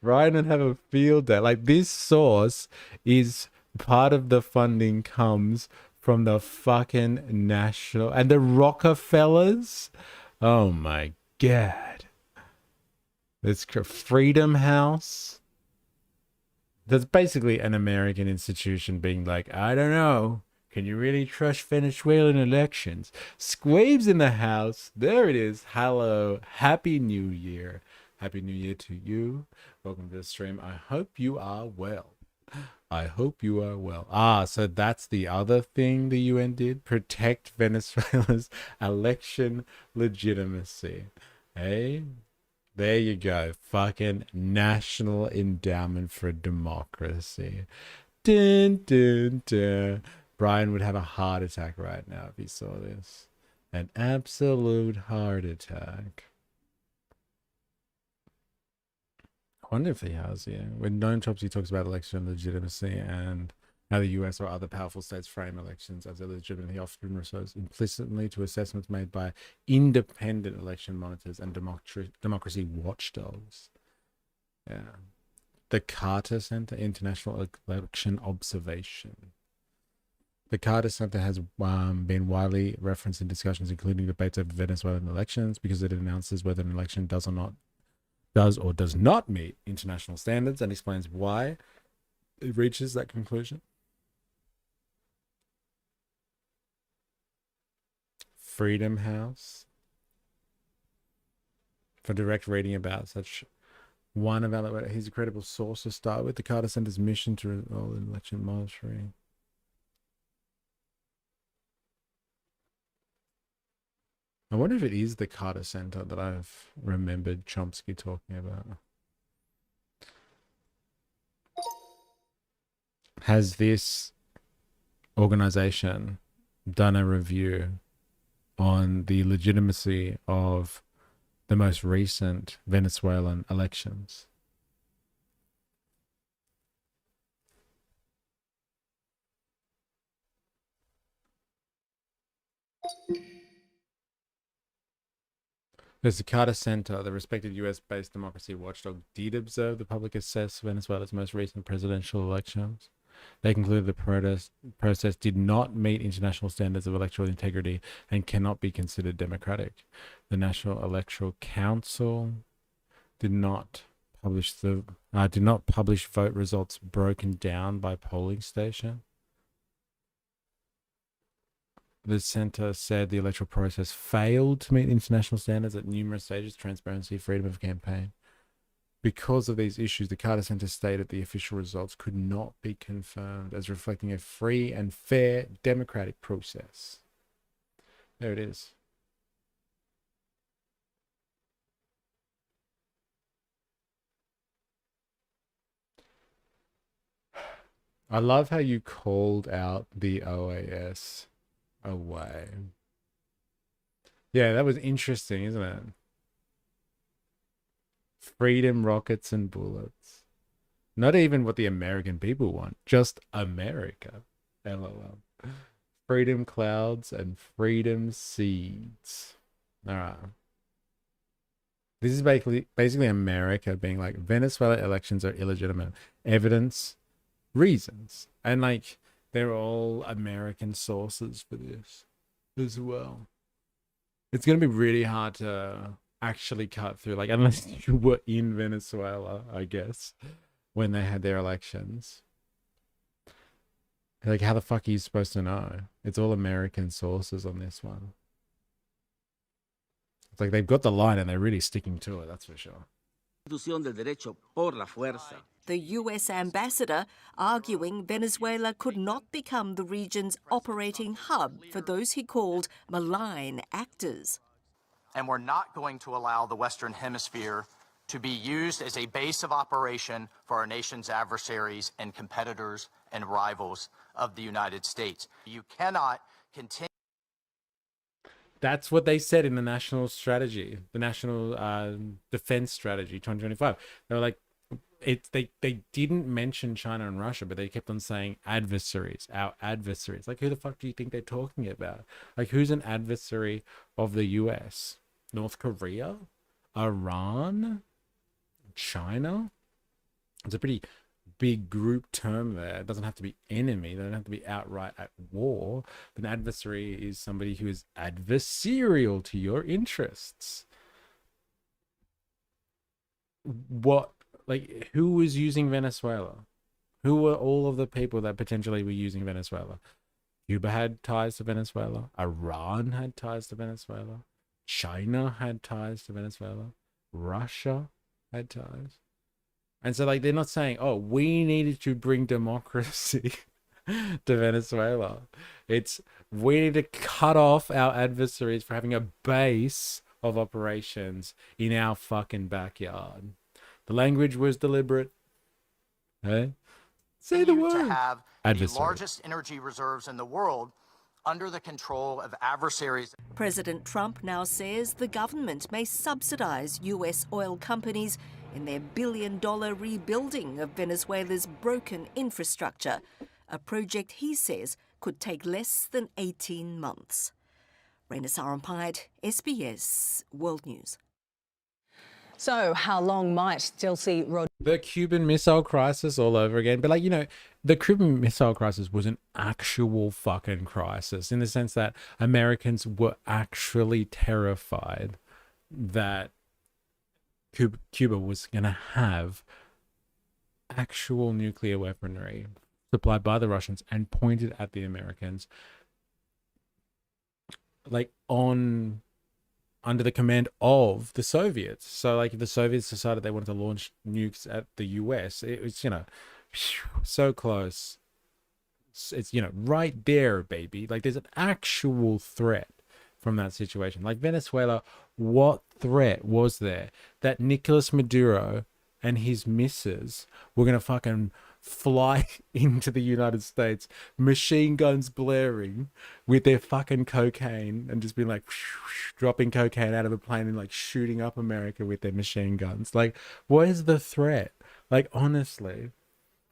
Brian would have a field day. Like, this source is part of the funding comes from the fucking national and the Rockefellers. Oh my god. It's Freedom House. That's basically an American institution being like, I don't know. Can you really trust Venezuelan elections? Squeeb's in the house. There it is. Hello. Happy New Year. Happy New Year to you. Welcome to the stream. I hope you are well. I hope you are well. So that's the other thing the UN did. Protect Venezuela's election legitimacy. Hey? There you go. Fucking National Endowment for Democracy. Dun, dun, dun. Brian would have a heart attack right now if he saw this. An absolute heart attack. I wonder if he has, yeah. When Noam Chomsky talks about election legitimacy and how the US or other powerful states frame elections as illegitimate, he often refers implicitly to assessments made by independent election monitors and democracy watchdogs. Yeah. The Carter Center, International Election Observation. The Carter Center has been widely referenced in discussions, including debates over Venezuelan elections, because it announces whether an election does or does not meet international standards, and explains why it reaches that conclusion. Freedom House. For direct reading about such one about he's a credible source to start with. The Carter Center's mission to enroll in election monitoring. I wonder if it is the Carter Center that I've remembered Chomsky talking about. Has this organization done a review on the legitimacy of the most recent Venezuelan elections? There's the Carter Center, the respected US-based democracy watchdog, did observe the public assess Venezuela's most recent presidential elections. They concluded the process did not meet international standards of electoral integrity and cannot be considered democratic. The National Electoral Council did not publish vote results broken down by polling station. The center said the electoral process failed to meet international standards at numerous stages: transparency, freedom of campaign. Because of these issues, the Carter Center stated the official results could not be confirmed as reflecting a free and fair democratic process. There it is. I love how you called out the OAS away. Yeah, that was interesting, isn't it? Freedom, rockets, and bullets. Not even what the American people want, just America. LOL. Freedom clouds and freedom seeds. All right. This is basically America being like, Venezuela elections are illegitimate. Evidence, reasons. And like, they're all American sources for this as well. It's going to be really hard to actually cut through, like, unless you were in Venezuela, I guess, when they had their elections. Like, how the fuck are you supposed to know? It's all American sources on this one. It's like they've got the line and they're really sticking to it, that's for sure. The US ambassador arguing Venezuela could not become the region's operating hub for those he called malign actors. And we're not going to allow the Western Hemisphere to be used as a base of operation for our nation's adversaries and competitors and rivals of the United States. You cannot continue. That's what they said in the national strategy, the national defense strategy 2025. They were like, they didn't mention China and Russia, but they kept on saying adversaries, our adversaries. Like, who the fuck do you think they're talking about? Like, who's an adversary of the US? North Korea? Iran? China? It's a pretty big group term there. It doesn't have to be enemy. They don't have to be outright at war. An adversary is somebody who is adversarial to your interests. What, like, who was using Venezuela? Who were all of the people that potentially were using Venezuela? Cuba had ties to Venezuela. Iran had ties to Venezuela. China had ties to Venezuela. Russia had ties. And so, like, they're not saying, oh, we needed to bring democracy to Venezuela. It's, we need to cut off our adversaries for having a base of operations in our fucking backyard. The language was deliberate. Hey? Say the word. To have Adversary. the largest energy reserves in the world under the control of adversaries. President Trump now says the government may subsidize US oil companies in their billion-dollar rebuilding of Venezuela's broken infrastructure, a project he says could take less than 18 months. Raina Sarampide, SBS World News. So how long might Delcy Rodriguez... The Cuban Missile Crisis all over again. But, like, you know, the Cuban Missile Crisis was an actual fucking crisis in the sense that Americans were actually terrified that Cuba was going to have actual nuclear weaponry supplied by the Russians and pointed at the Americans, like, under the command of the Soviets. So, like, if the Soviets decided they wanted to launch nukes at the US, it was, you know, so close. It's, you know, right there, baby. Like, there's an actual threat from that situation. Like, Venezuela, what threat was there that Nicolás Maduro and his missus were going to fucking fly into the United States, machine guns blaring, with their fucking cocaine, and just being like dropping cocaine out of a plane and like shooting up America with their machine guns? Like, where's the threat? Like, honestly.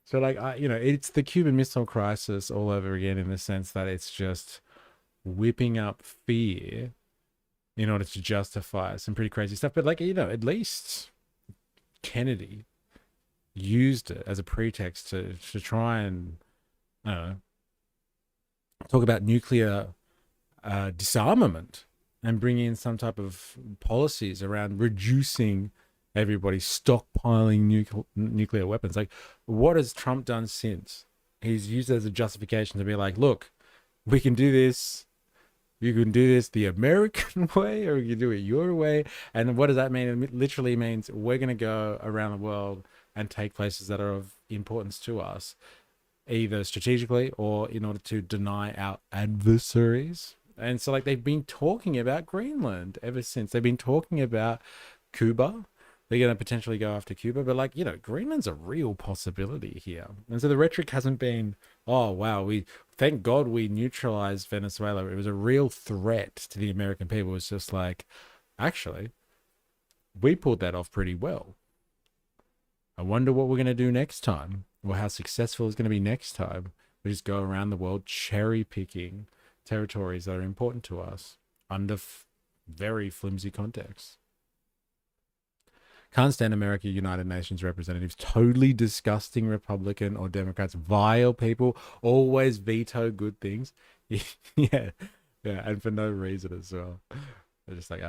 So, like, you know, it's the Cuban Missile Crisis all over again, in the sense that it's just whipping up fear in order to justify some pretty crazy stuff. But, like, you know, at least Kennedy used it as a pretext to try and, I don't know, talk about nuclear disarmament and bring in some type of policies around reducing everybody stockpiling nuclear weapons. Like, what has Trump done since? He's used it as a justification to be like, look, we can do this. You can do this the American way, or you can do it your way. And what does that mean? It literally means we're going to go around the world and take places that are of importance to us, either strategically or in order to deny our adversaries. And so, like, they've been talking about Greenland ever since. They've been talking about Cuba. They're going to potentially go after Cuba. But, like, you know, Greenland's a real possibility here. And so the rhetoric hasn't been, oh, wow, thank God we neutralized Venezuela. It was a real threat to the American people. It was just like, actually, we pulled that off pretty well. I wonder what we're going to do next time, or how successful it's going to be next time. We just go around the world cherry picking territories that are important to us under very flimsy contexts. Can't stand America, United Nations representatives, totally disgusting Republican or Democrats, vile people, always veto good things. yeah, and for no reason as well. They're just like,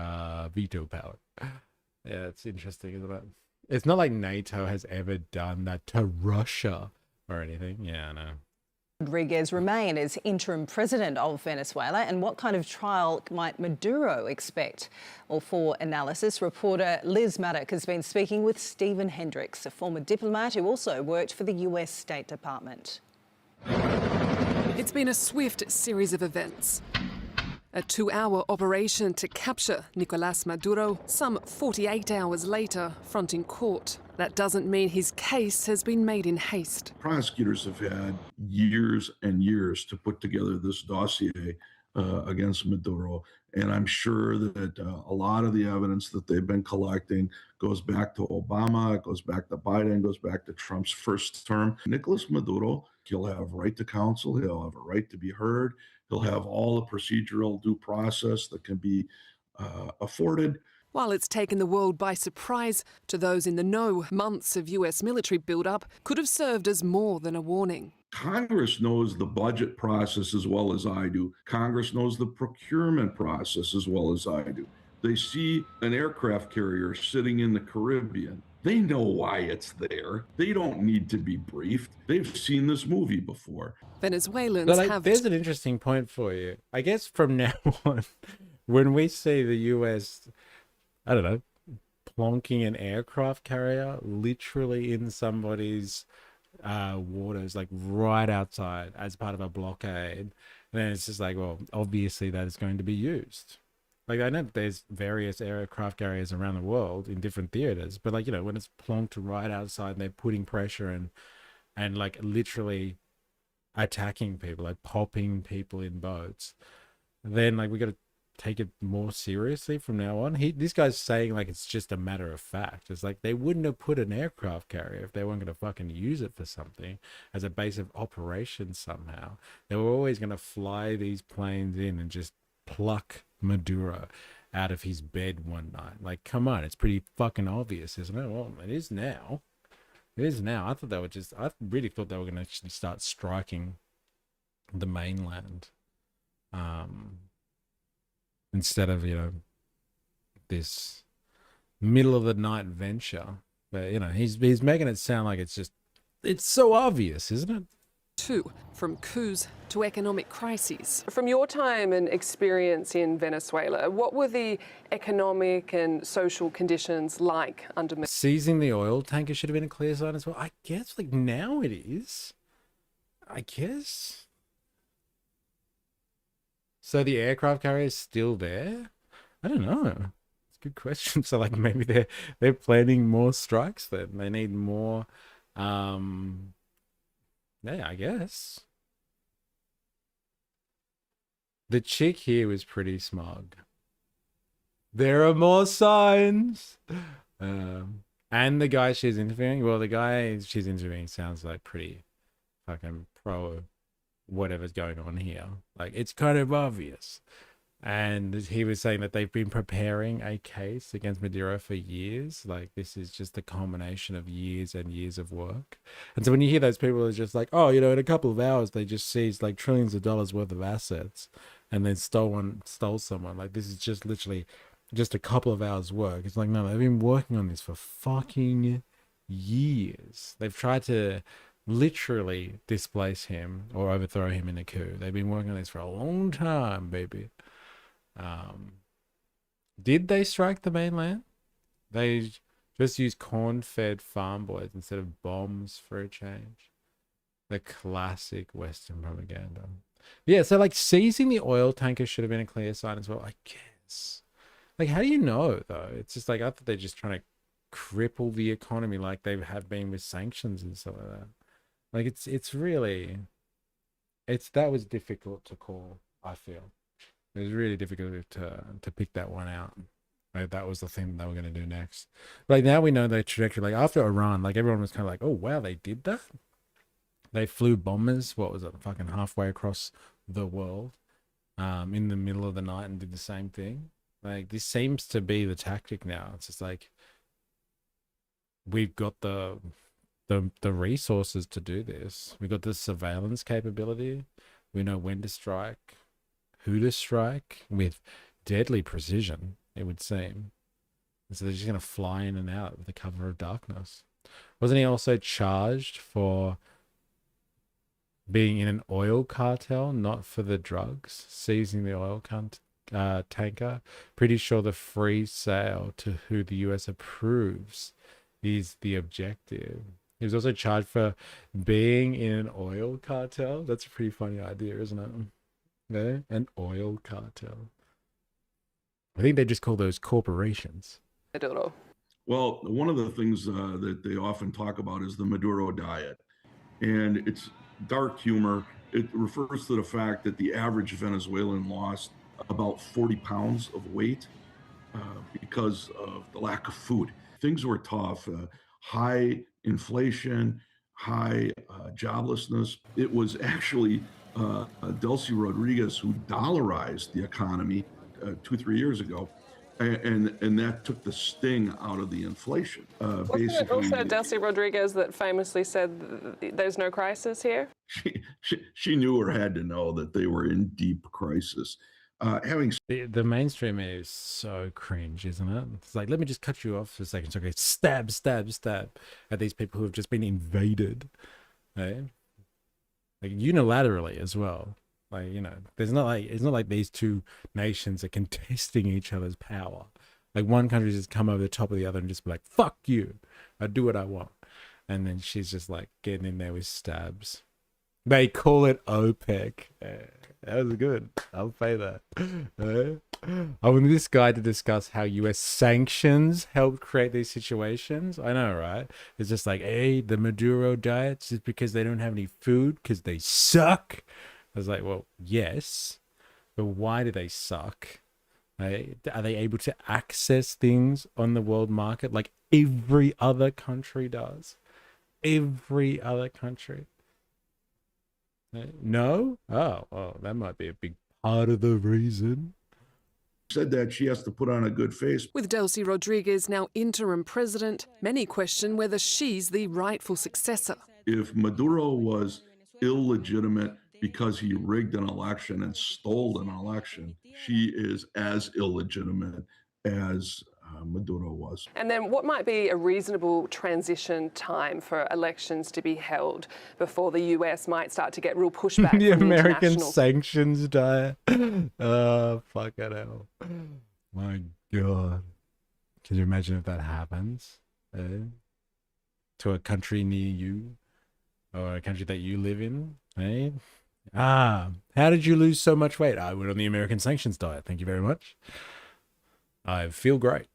veto power. Yeah, it's interesting, isn't it? It's not like NATO has ever done that to Russia or anything. Yeah, I know. Rodriguez remain as interim president of Venezuela, and what kind of trial might Maduro expect? Well, for analysis, reporter Liz Maddock has been speaking with Stephen Hendricks, a former diplomat who also worked for the US State Department. It's been a swift series of events. A 2-hour operation to capture Nicolás Maduro, some 48 hours later, fronting court. That doesn't mean his case has been made in haste. Prosecutors have had years and years to put together this dossier against Maduro. And I'm sure that a lot of the evidence that they've been collecting goes back to Obama, it goes back to Biden, goes back to Trump's first term. Nicolás Maduro, he'll have right to counsel, he'll have a right to be heard, he'll have all the procedural due process that can be afforded. While it's taken the world by surprise, to those in the know, months of US military buildup could have served as more than a warning. Congress knows the budget process as well as I do. Congress knows the procurement process as well as I do. They see an aircraft carrier sitting in the Caribbean. They know why it's there. They don't need to be briefed. They've seen this movie before. Venezuelans have... There's an interesting point for you. I guess from now on, when we see the US, I don't know, plonking an aircraft carrier literally in somebody's waters, like right outside as part of a blockade, then it's just like, well, obviously that is going to be used. Like, I know that there's various aircraft carriers around the world in different theaters, but like, you know, when it's plonked right outside and they're putting pressure and like literally attacking people, like popping people in boats, then like we got to take it more seriously from now on. This guy's saying like it's just a matter of fact. It's like they wouldn't have put an aircraft carrier if they weren't going to fucking use it for something as a base of operations somehow. They were always going to fly these planes in and just pluck Maduro out of his bed one night. Like, come on, it's pretty fucking obvious, isn't it? Well, it is now. It is now. I really thought they were going to actually start striking the mainland. Instead of, you know, this middle of the night venture. But, you know, he's making it sound like it's so obvious, isn't it? Two, from coups to economic crises. From your time and experience in Venezuela, what were the economic and social conditions like under... Seizing the oil tanker should have been a clear sign as well. I guess, like, now it is. I guess. So the aircraft carrier is still there? I don't know. It's a good question. So like maybe they're planning more strikes then. They need more yeah, I guess. The chick here was pretty smug. There are more signs. And the guy she's interviewing, well, the guy she's interviewing sounds like pretty fucking pro whatever's going on here. Like, it's kind of obvious. And he was saying that they've been preparing a case against Maduro for years. Like, this is just the culmination of years and years of work. And so when you hear those people are just like, oh, you know, in a couple of hours they just seized like trillions of dollars worth of assets and then stole someone, like, this is just literally just a couple of hours work. It's like, no, they've been working on this for fucking years. They've tried to literally displace him or overthrow him in a coup. They've been working on this for a long time, baby. Did they strike the mainland? They just used corn-fed farm boys instead of bombs for a change. The classic Western propaganda. Yeah, so like seizing the oil tanker should have been a clear sign as well, I guess. Like, how do you know, though? It's just like, I thought they're just trying to cripple the economy like they have been with sanctions and stuff like that. Like, it's really, that was difficult to call, I feel. It was really difficult to pick that one out. Like, that was the thing they were going to do next. Like, now we know their trajectory. Like, after Iran, like, everyone was kind of like, oh, wow, they did that? They flew bombers, what was it, fucking halfway across the world in the middle of the night and did the same thing. Like, this seems to be the tactic now. It's just like, we've got the resources to do this. We've got the surveillance capability. We know when to strike, who to strike with deadly precision, it would seem. And so they're just going to fly in and out with the cover of darkness. Wasn't he also charged for being in an oil cartel, not for the drugs, seizing the oil tanker? Pretty sure the free sale to who the US approves is the objective. He was also charged for being in an oil cartel. That's a pretty funny idea, isn't it? Yeah? An oil cartel. I think they just call those corporations. I don't know. Well, one of the things that they often talk about is the Maduro diet. And it's dark humor. It refers to the fact that the average Venezuelan lost about 40 pounds of weight because of the lack of food. Things were tough, high inflation, high joblessness. It was actually Delcy Rodriguez who dollarized the economy 2-3 years ago. And that took the sting out of the inflation. Wasn't it also Delcy Rodriguez that famously said there's no crisis here? She knew or had to know that they were in deep crisis. The mainstream is so cringe, isn't it? It's like, let me just cut you off for a second. So, okay, stab, stab, stab at these people who have just been invaded, right? Like unilaterally as well. Like, you know, it's not like these two nations are contesting each other's power. Like one country just come over the top of the other and just be like, fuck you, I do what I want. And then she's just like getting in there with stabs. They call it OPEC. That was good. I'll pay that. I want this guy to discuss how US sanctions helped create these situations. I know, right? It's just like, hey, the Maduro diet just because they don't have any food because they suck. I was like, well, yes, but why do they suck? Right? Are they able to access things on the world market like every other country does? Every other country. No? Oh, that might be a big part of the reason. Said that she has to put on a good face. With Delcy Rodriguez now interim president, many question whether she's the rightful successor. If Maduro was illegitimate because he rigged an election and stole an election, she is as illegitimate as Maduro was. And then what might be a reasonable transition time for elections to be held before the US might start to get real pushback the from American sanctions diet. Oh, fucking hell. My God. Can you imagine if that happens? To a country near you? Or a country that you live in? Eh? How did you lose so much weight? I went on the American sanctions diet. Thank you very much. I feel great.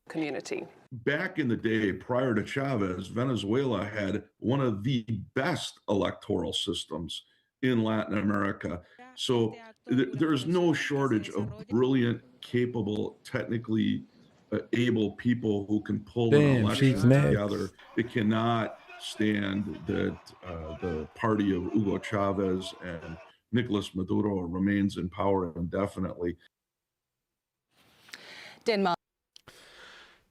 Community. Back in the day, prior to Chavez, Venezuela had one of the best electoral systems in Latin America. So there's no shortage of brilliant, capable, technically able people who can pull an election together. It cannot stand that the party of Hugo Chavez and Nicolás Maduro remains in power indefinitely. Denmark.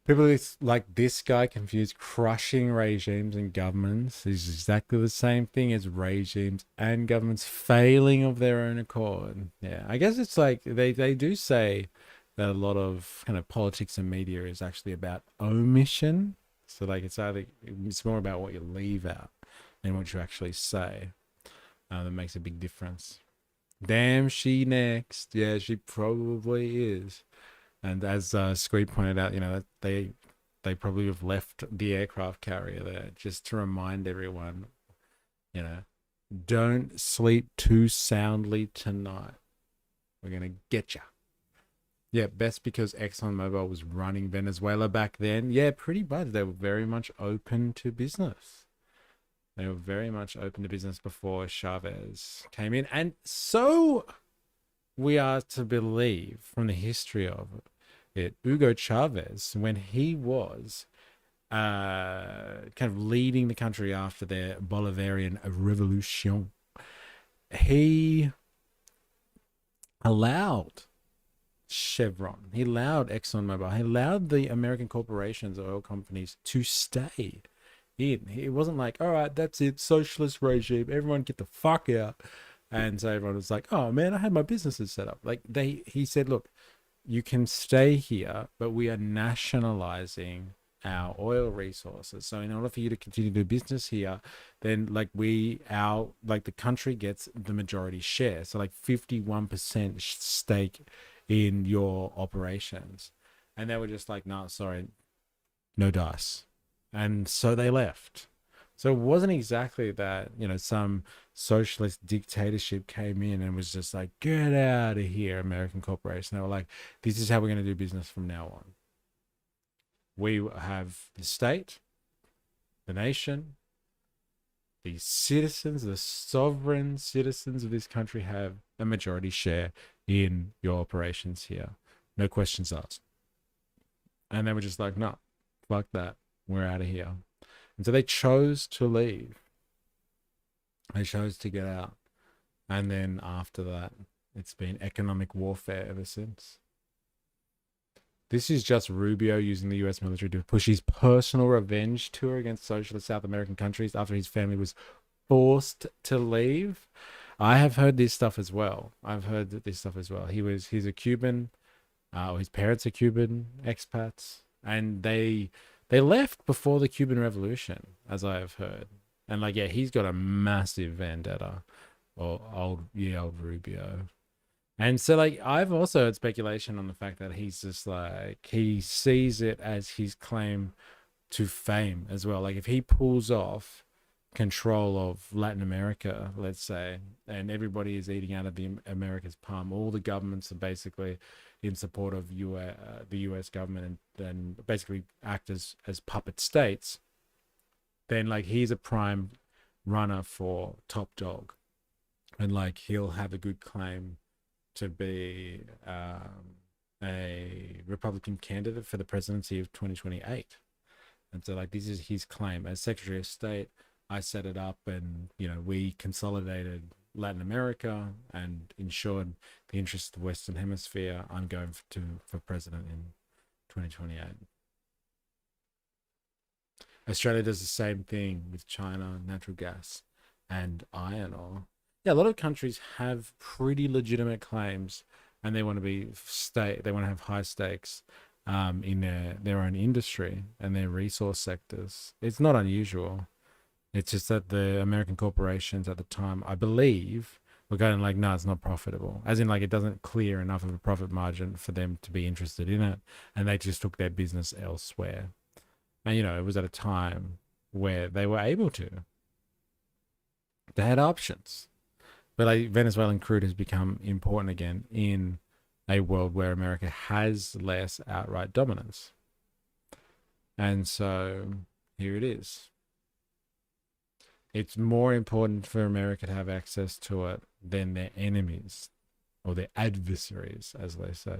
People like this guy confuse crushing regimes and governments is exactly the same thing as regimes and governments failing of their own accord. Yeah, I guess it's like they do say that a lot of kind of politics and media is actually about omission. So like it's more about what you leave out than what you actually say. That makes a big difference. Damn, she next. Yeah, she probably is. And as Screed pointed out, you know, they probably have left the aircraft carrier there just to remind everyone, you know, don't sleep too soundly tonight. We're going to get you. Yeah, best because ExxonMobil was running Venezuela back then. Yeah, pretty much. They were very much open to business. They were very much open to business before Chavez came in. And so we are to believe from the history of it, Hugo Chavez, when he was kind of leading the country after their Bolivarian revolution, he allowed Chevron, he allowed ExxonMobil, he allowed the American corporations, oil companies to stay in. It wasn't like, all right, that's it, socialist regime, everyone get the fuck out. And so everyone was like, oh man, I had my businesses set up. Like he said, look, you can stay here, but we are nationalizing our oil resources. So in order for you to continue to do business here, then the country gets the majority share. So like 51% stake in your operations. And they were just like, no, sorry, no dice. And so they left. So it wasn't exactly that, you know, some socialist dictatorship came in and was just like, get out of here, American corporation. They were like, this is how we're going to do business from now on. We have the state, the nation, the citizens, the sovereign citizens of this country have a majority share in your operations here. No questions asked. And they were just like, no, fuck that. We're out of here. And so they chose to leave. They chose to get out. And then after that, it's been economic warfare ever since. This is just Rubio using the US military to push his personal revenge tour against socialist South American countries after his family was forced to leave. I have heard this stuff as well. He's a Cuban, or his parents are Cuban expats, and they left before the Cuban Revolution, as I have heard. And like, yeah, he's got a massive vendetta, or old Rubio. And so, like, I've also heard speculation on the fact that he's just like, he sees it as his claim to fame as well. Like, if he pulls off control of Latin America, let's say, and everybody is eating out of the America's palm, all the governments are basically in support of the US government, and then basically act as puppet states, then, like, he's a prime runner for top dog. And, like, he'll have a good claim to be a Republican candidate for the presidency of 2028. And so, like, this is his claim. As Secretary of State, I set it up, and, you know, we consolidated Latin America and ensured the interests of the Western Hemisphere. I'm going for president in 2028. Australia does the same thing with China, natural gas, and iron ore. Yeah, a lot of countries have pretty legitimate claims, and they want to they want to have high stakes in their own industry and their resource sectors. It's not unusual. It's just that the American corporations at the time, I believe, were going like, no, it's not profitable. As in, like, it doesn't clear enough of a profit margin for them to be interested in it, and they just took their business elsewhere. And, you know, it was at a time where they were able to. They had options. But, like, Venezuelan crude has become important again in a world where America has less outright dominance. And so here it is. It's more important for America to have access to it than their enemies, or their adversaries, as they say.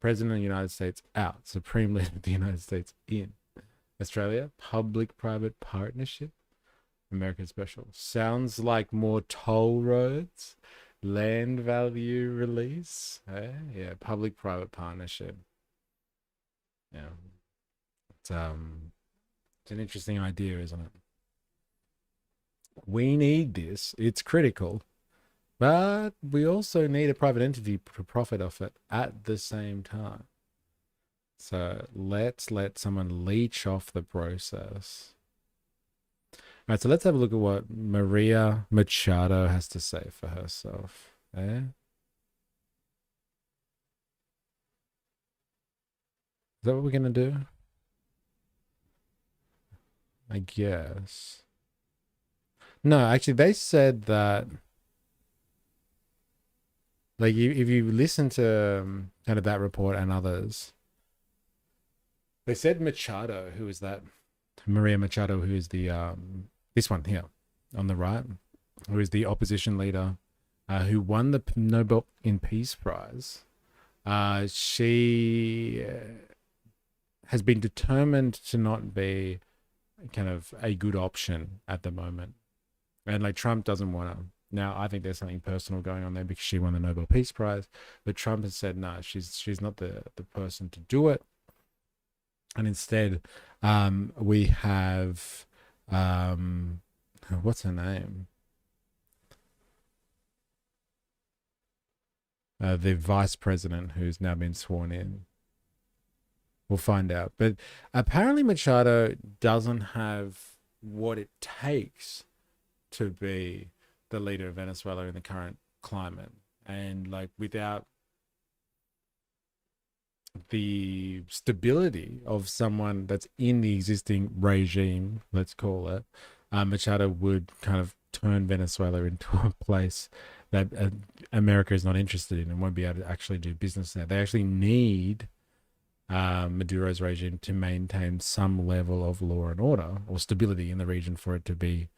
President of the United States out. Supreme Leader of the United States in. Australia, public-private partnership. American special. Sounds like more toll roads. Land value release. Yeah, public-private partnership. Yeah. It's an interesting idea, isn't it? We need this. It's critical. But we also need a private entity to profit off it at the same time. So let's let someone leech off the process. All right, so let's have a look at what Maria Machado has to say for herself. Is that what we're going to do? I guess. No, actually, they said that, like, if you listen to kind of that report and others, they said Machado, who is that? Maria Machado, who is the, this one here on the right, who is the opposition leader, who won the Nobel in Peace Prize. She has been determined to not be kind of a good option at the moment. And, like, Trump doesn't want to. Now, I think there's something personal going on there because she won the Nobel Peace Prize, but Trump has said, no, she's not the person to do it. And instead, we have, what's her name? The vice president who's now been sworn in. We'll find out. But apparently Machado doesn't have what it takes to be the leader of Venezuela in the current climate. And, like, without the stability of someone that's in the existing regime, let's call it, Machado would kind of turn Venezuela into a place that America is not interested in and won't be able to actually do business there. They actually need Maduro's regime to maintain some level of law and order or stability in the region for it to be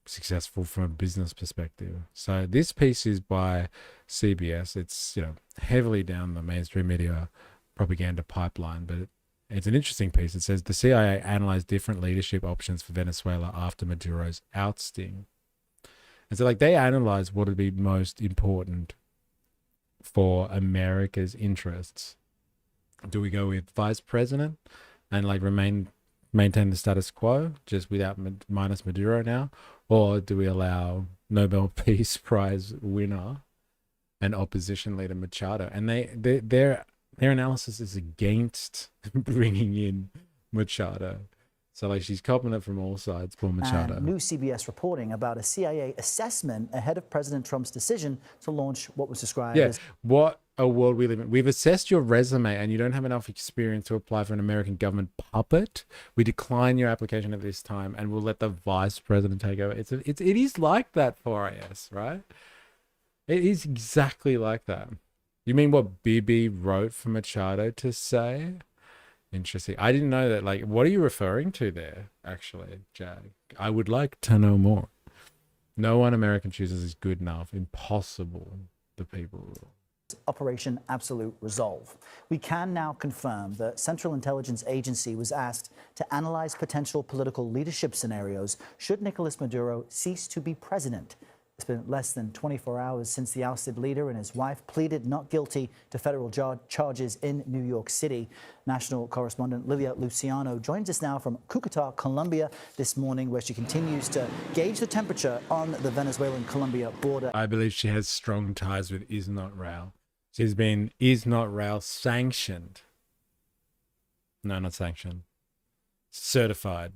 successful from a business perspective. So this piece is by CBS. It's, you know, heavily down the mainstream media propaganda pipeline, but it's an interesting piece. It says the CIA analyzed different leadership options for Venezuela after Maduro's ousting. And so, like, they analyze what would be most important for America's interests. Do we go with vice president and like maintain the status quo just without minus Maduro now, or do we allow Nobel Peace Prize winner and opposition leader Machado? And their analysis is against bringing in Machado. So like she's copping it from all sides, poor Machado. And new CBS reporting about a CIA assessment ahead of President Trump's decision to launch what was described as... What a world we live in. We've assessed your resume and you don't have enough experience to apply for an American government puppet. We decline your application at this time and we'll let the vice president take over. It is like that for IS, right? It is exactly like that. You mean what Bibi wrote for Machado to say? Interesting. I didn't know that. Like, what are you referring to there, actually, Jag? I would like to know more. No one American chooses is good enough. Impossible. The people rule. Operation Absolute Resolve. We can now confirm the Central Intelligence Agency was asked to analyze potential political leadership scenarios should Nicolás Maduro cease to be president. It's been less than 24 hours since the ousted leader and his wife pleaded not guilty to federal charges in New York City. National correspondent Lilia Luciano joins us now from Cucuta, Colombia this morning, where she continues to gauge the temperature on the Venezuelan-Colombia border. I believe she has strong ties with Is Not Raul. She's been Is Not Raul sanctioned. No, not sanctioned. Certified.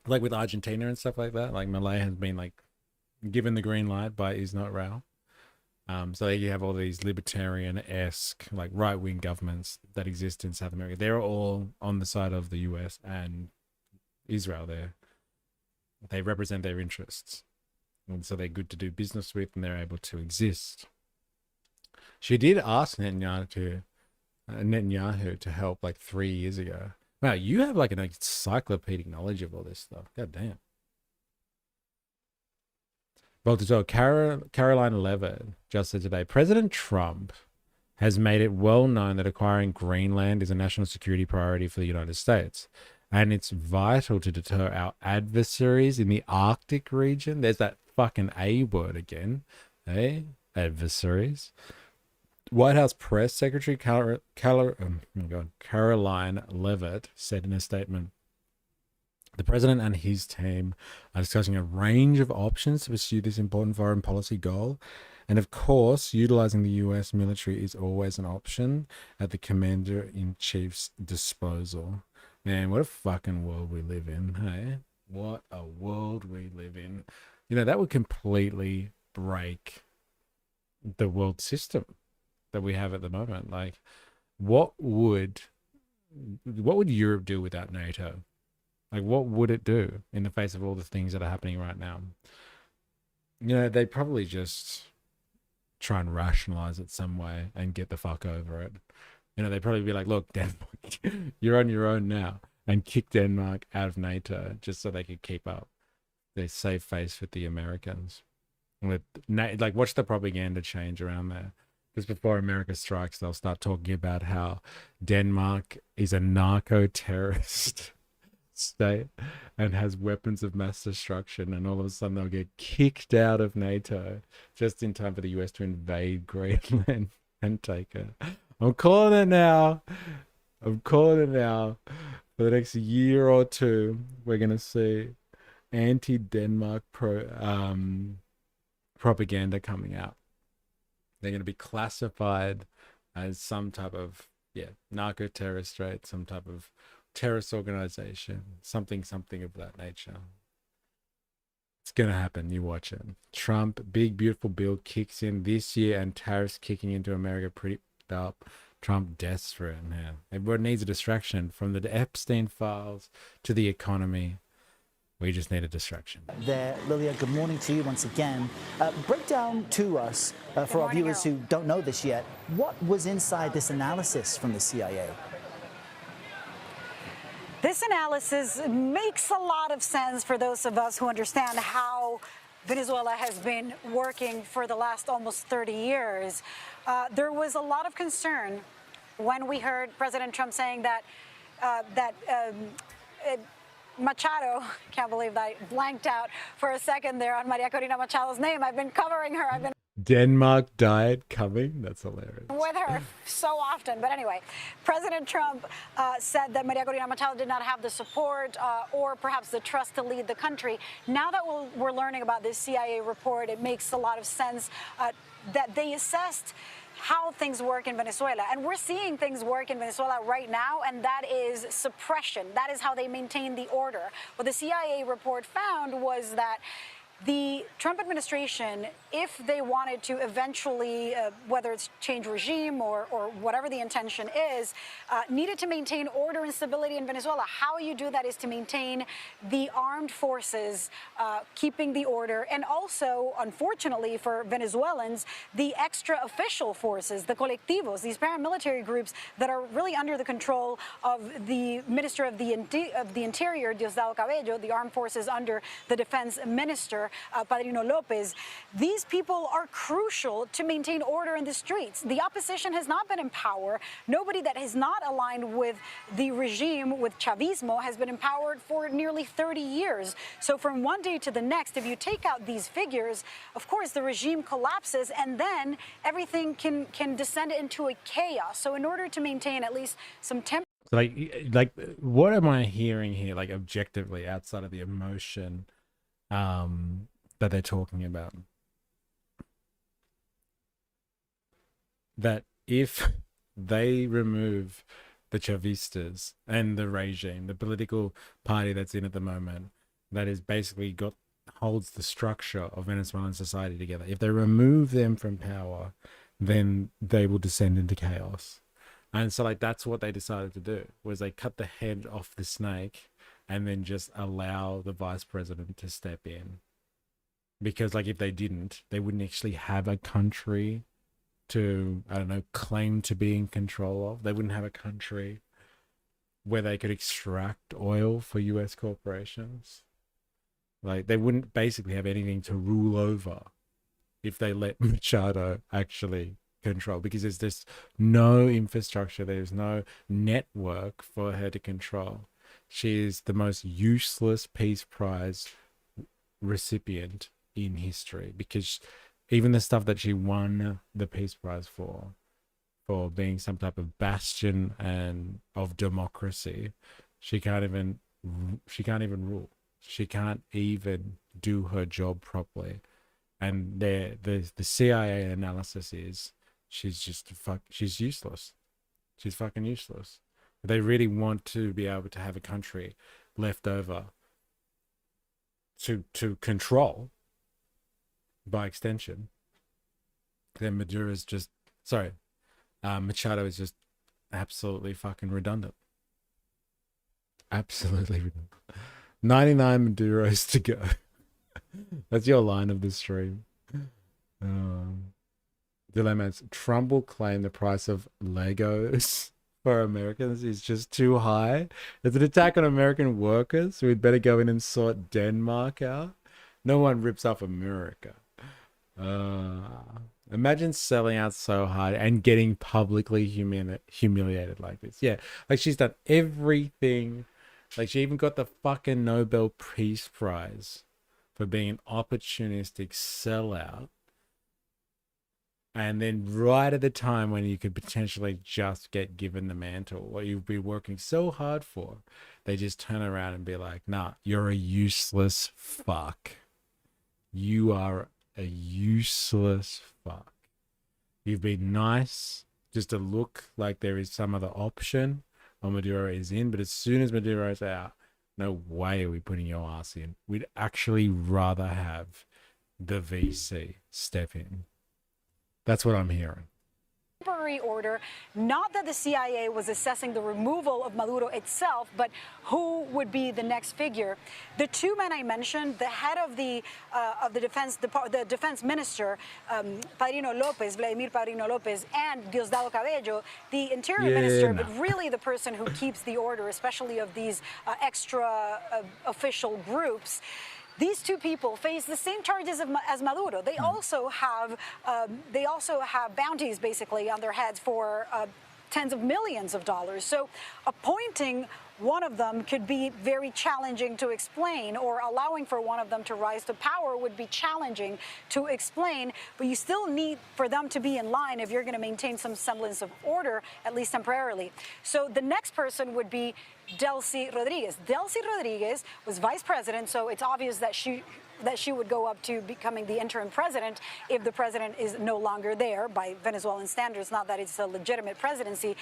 Like with Argentina and stuff like that, like Malay has been like given the green light by Is Not Raul. So you have all these libertarian-esque, like right-wing governments that exist in South America. They're all on the side of the US and Israel there. They represent their interests. And so they're good to do business with and they're able to exist. She did ask Netanyahu to help like 3 years ago. Wow, you have like an encyclopedic knowledge of all this stuff. God damn. Well, Caroline Levitt just said today, President Trump has made it well known that acquiring Greenland is a national security priority for the United States. And it's vital to deter our adversaries in the Arctic region. There's that fucking A word again. Eh? Adversaries. White House Press Secretary Caroline Levitt said in a statement, the president and his team are discussing a range of options to pursue this important foreign policy goal. And of course, utilizing the US military is always an option at the commander-in-chief's disposal. Man, what a fucking world we live in, hey? What a world we live in. You know, that would completely break the world system that we have at the moment. Like, what would Europe do without NATO? Like, what would it do in the face of all the things that are happening right now? You know, they'd probably just try and rationalize it some way and get the fuck over it. You know, they'd probably be like, look, Denmark, you're on your own now, and kick Denmark out of NATO just so they could keep up their safe face with the Americans. Like, watch the propaganda change around there. Because before America strikes, they'll start talking about how Denmark is a narco-terrorist state and has weapons of mass destruction, and all of a sudden they'll get kicked out of NATO just in time for the US to invade Greenland and take it. I'm calling it now. For the next year or two, we're going to see anti-Denmark propaganda coming out. They're going to be classified as some type of, narco-terrorist state, some type of terrorist organization, something of that nature. It's going to happen. You watch it. Trump, big, beautiful bill kicks in this year and tariffs kicking into America pretty up. Trump desperate, man. Everyone needs a distraction from the Epstein files to the economy. We just need a distraction. There, Lilia, good morning to you once again. Break down to us, for our viewers who don't know this yet, what was inside this analysis from the CIA? This analysis makes a lot of sense for those of us who understand how Venezuela has been working for the last almost 30 years. There was a lot of concern when we heard President Trump saying that Machado, can't believe that I blanked out for a second there on Maria Corina Machado's name. I've been covering her. I've been Denmark diet coming? That's hilarious. with her so often. But anyway, President Trump said that Maria Corina Machado did not have the support or perhaps the trust to lead the country. Now that we're learning about this CIA report, it makes a lot of sense that they assessed how things work in Venezuela. And we're seeing things work in Venezuela right now, and that is suppression. That is how they maintain the order. What the CIA report found was that the Trump administration, if they wanted to eventually, whether it's change regime or whatever the intention is, needed to maintain order and stability in Venezuela. How you do that is to maintain the armed forces keeping the order, and also, unfortunately for Venezuelans, the extra official forces, the colectivos, these paramilitary groups that are really under the control of the Minister of the Interior, Diosdado Cabello, the armed forces under the defense minister, Padrino Lopez. These people are crucial to maintain order in the streets. The opposition has not been in power. Nobody that is not aligned with the regime, with Chavismo, has been empowered for nearly 30 years. So from one day to the next, if you take out these figures, of course, the regime collapses, and then everything can descend into a chaos. So in order to maintain at least some temp. Like, what am I hearing here? Like, objectively, outside of the emotion that they're talking about, that if they remove the Chavistas and the regime, the political party that's in at the moment, that is basically holds the structure of Venezuelan society together, if they remove them from power, then they will descend into chaos. And so, like, that's what they decided to do, was they cut the head off the snake and then just allow the vice president to step in. Because, like, if they didn't, they wouldn't actually have a country to, I don't know, claim to be in control of. They wouldn't have a country where they could extract oil for US corporations. Like, they wouldn't basically have anything to rule over if they let Machado actually control, because there's just no infrastructure, there's no network for her to control. She is the most useless Peace Prize recipient in history, because even the stuff that she won the Peace Prize for being some type of bastion and of democracy, she can't even rule. She can't even do her job properly. And the CIA analysis is she's useless. She's fucking useless. If they really want to be able to have a country left over to control by extension, then Machado is just absolutely fucking redundant. Absolutely redundant. 99 Maduros to go. That's your line of the stream. Dilemmas. Trump will claim the price of Legos for Americans is just too high. It's an attack on American workers. We'd better go in and sort Denmark out. No one rips off America. Imagine selling out so hard and getting publicly humiliated like this. Yeah, like she's done everything. Like she even got the fucking Nobel Peace Prize for being an opportunistic sellout. And then right at the time when you could potentially just get given the mantle, what you've been working so hard for, they just turn around and be like, nah, you're a useless fuck. You are a useless fuck. You've been nice just to look like there is some other option while Maduro is in, but as soon as Maduro's out, no way are we putting your ass in. We'd actually rather have the VC step in. That's what I'm hearing. temporary order. Not that the CIA was assessing the removal of Maduro itself, but who would be the next figure. The two men I mentioned, the head of the defense minister, Padrino Lopez, Vladimir Padrino Lopez, and Diosdado Cabello, the interior minister, but really the person who keeps the order, especially of these extra official groups. These two people face the same charges as Maduro. They also have bounties basically on their heads for tens of millions of dollars. So appointing one of them could be very challenging to explain, or allowing for one of them to rise to power would be challenging to explain, but you still need for them to be in line if you're going to maintain some semblance of order, at least temporarily. So the next person would be Delcy Rodriguez. Delcy Rodriguez was vice president, so it's obvious that she would go up to becoming the interim president if the president is no longer there by Venezuelan standards, not that it's a legitimate presidency.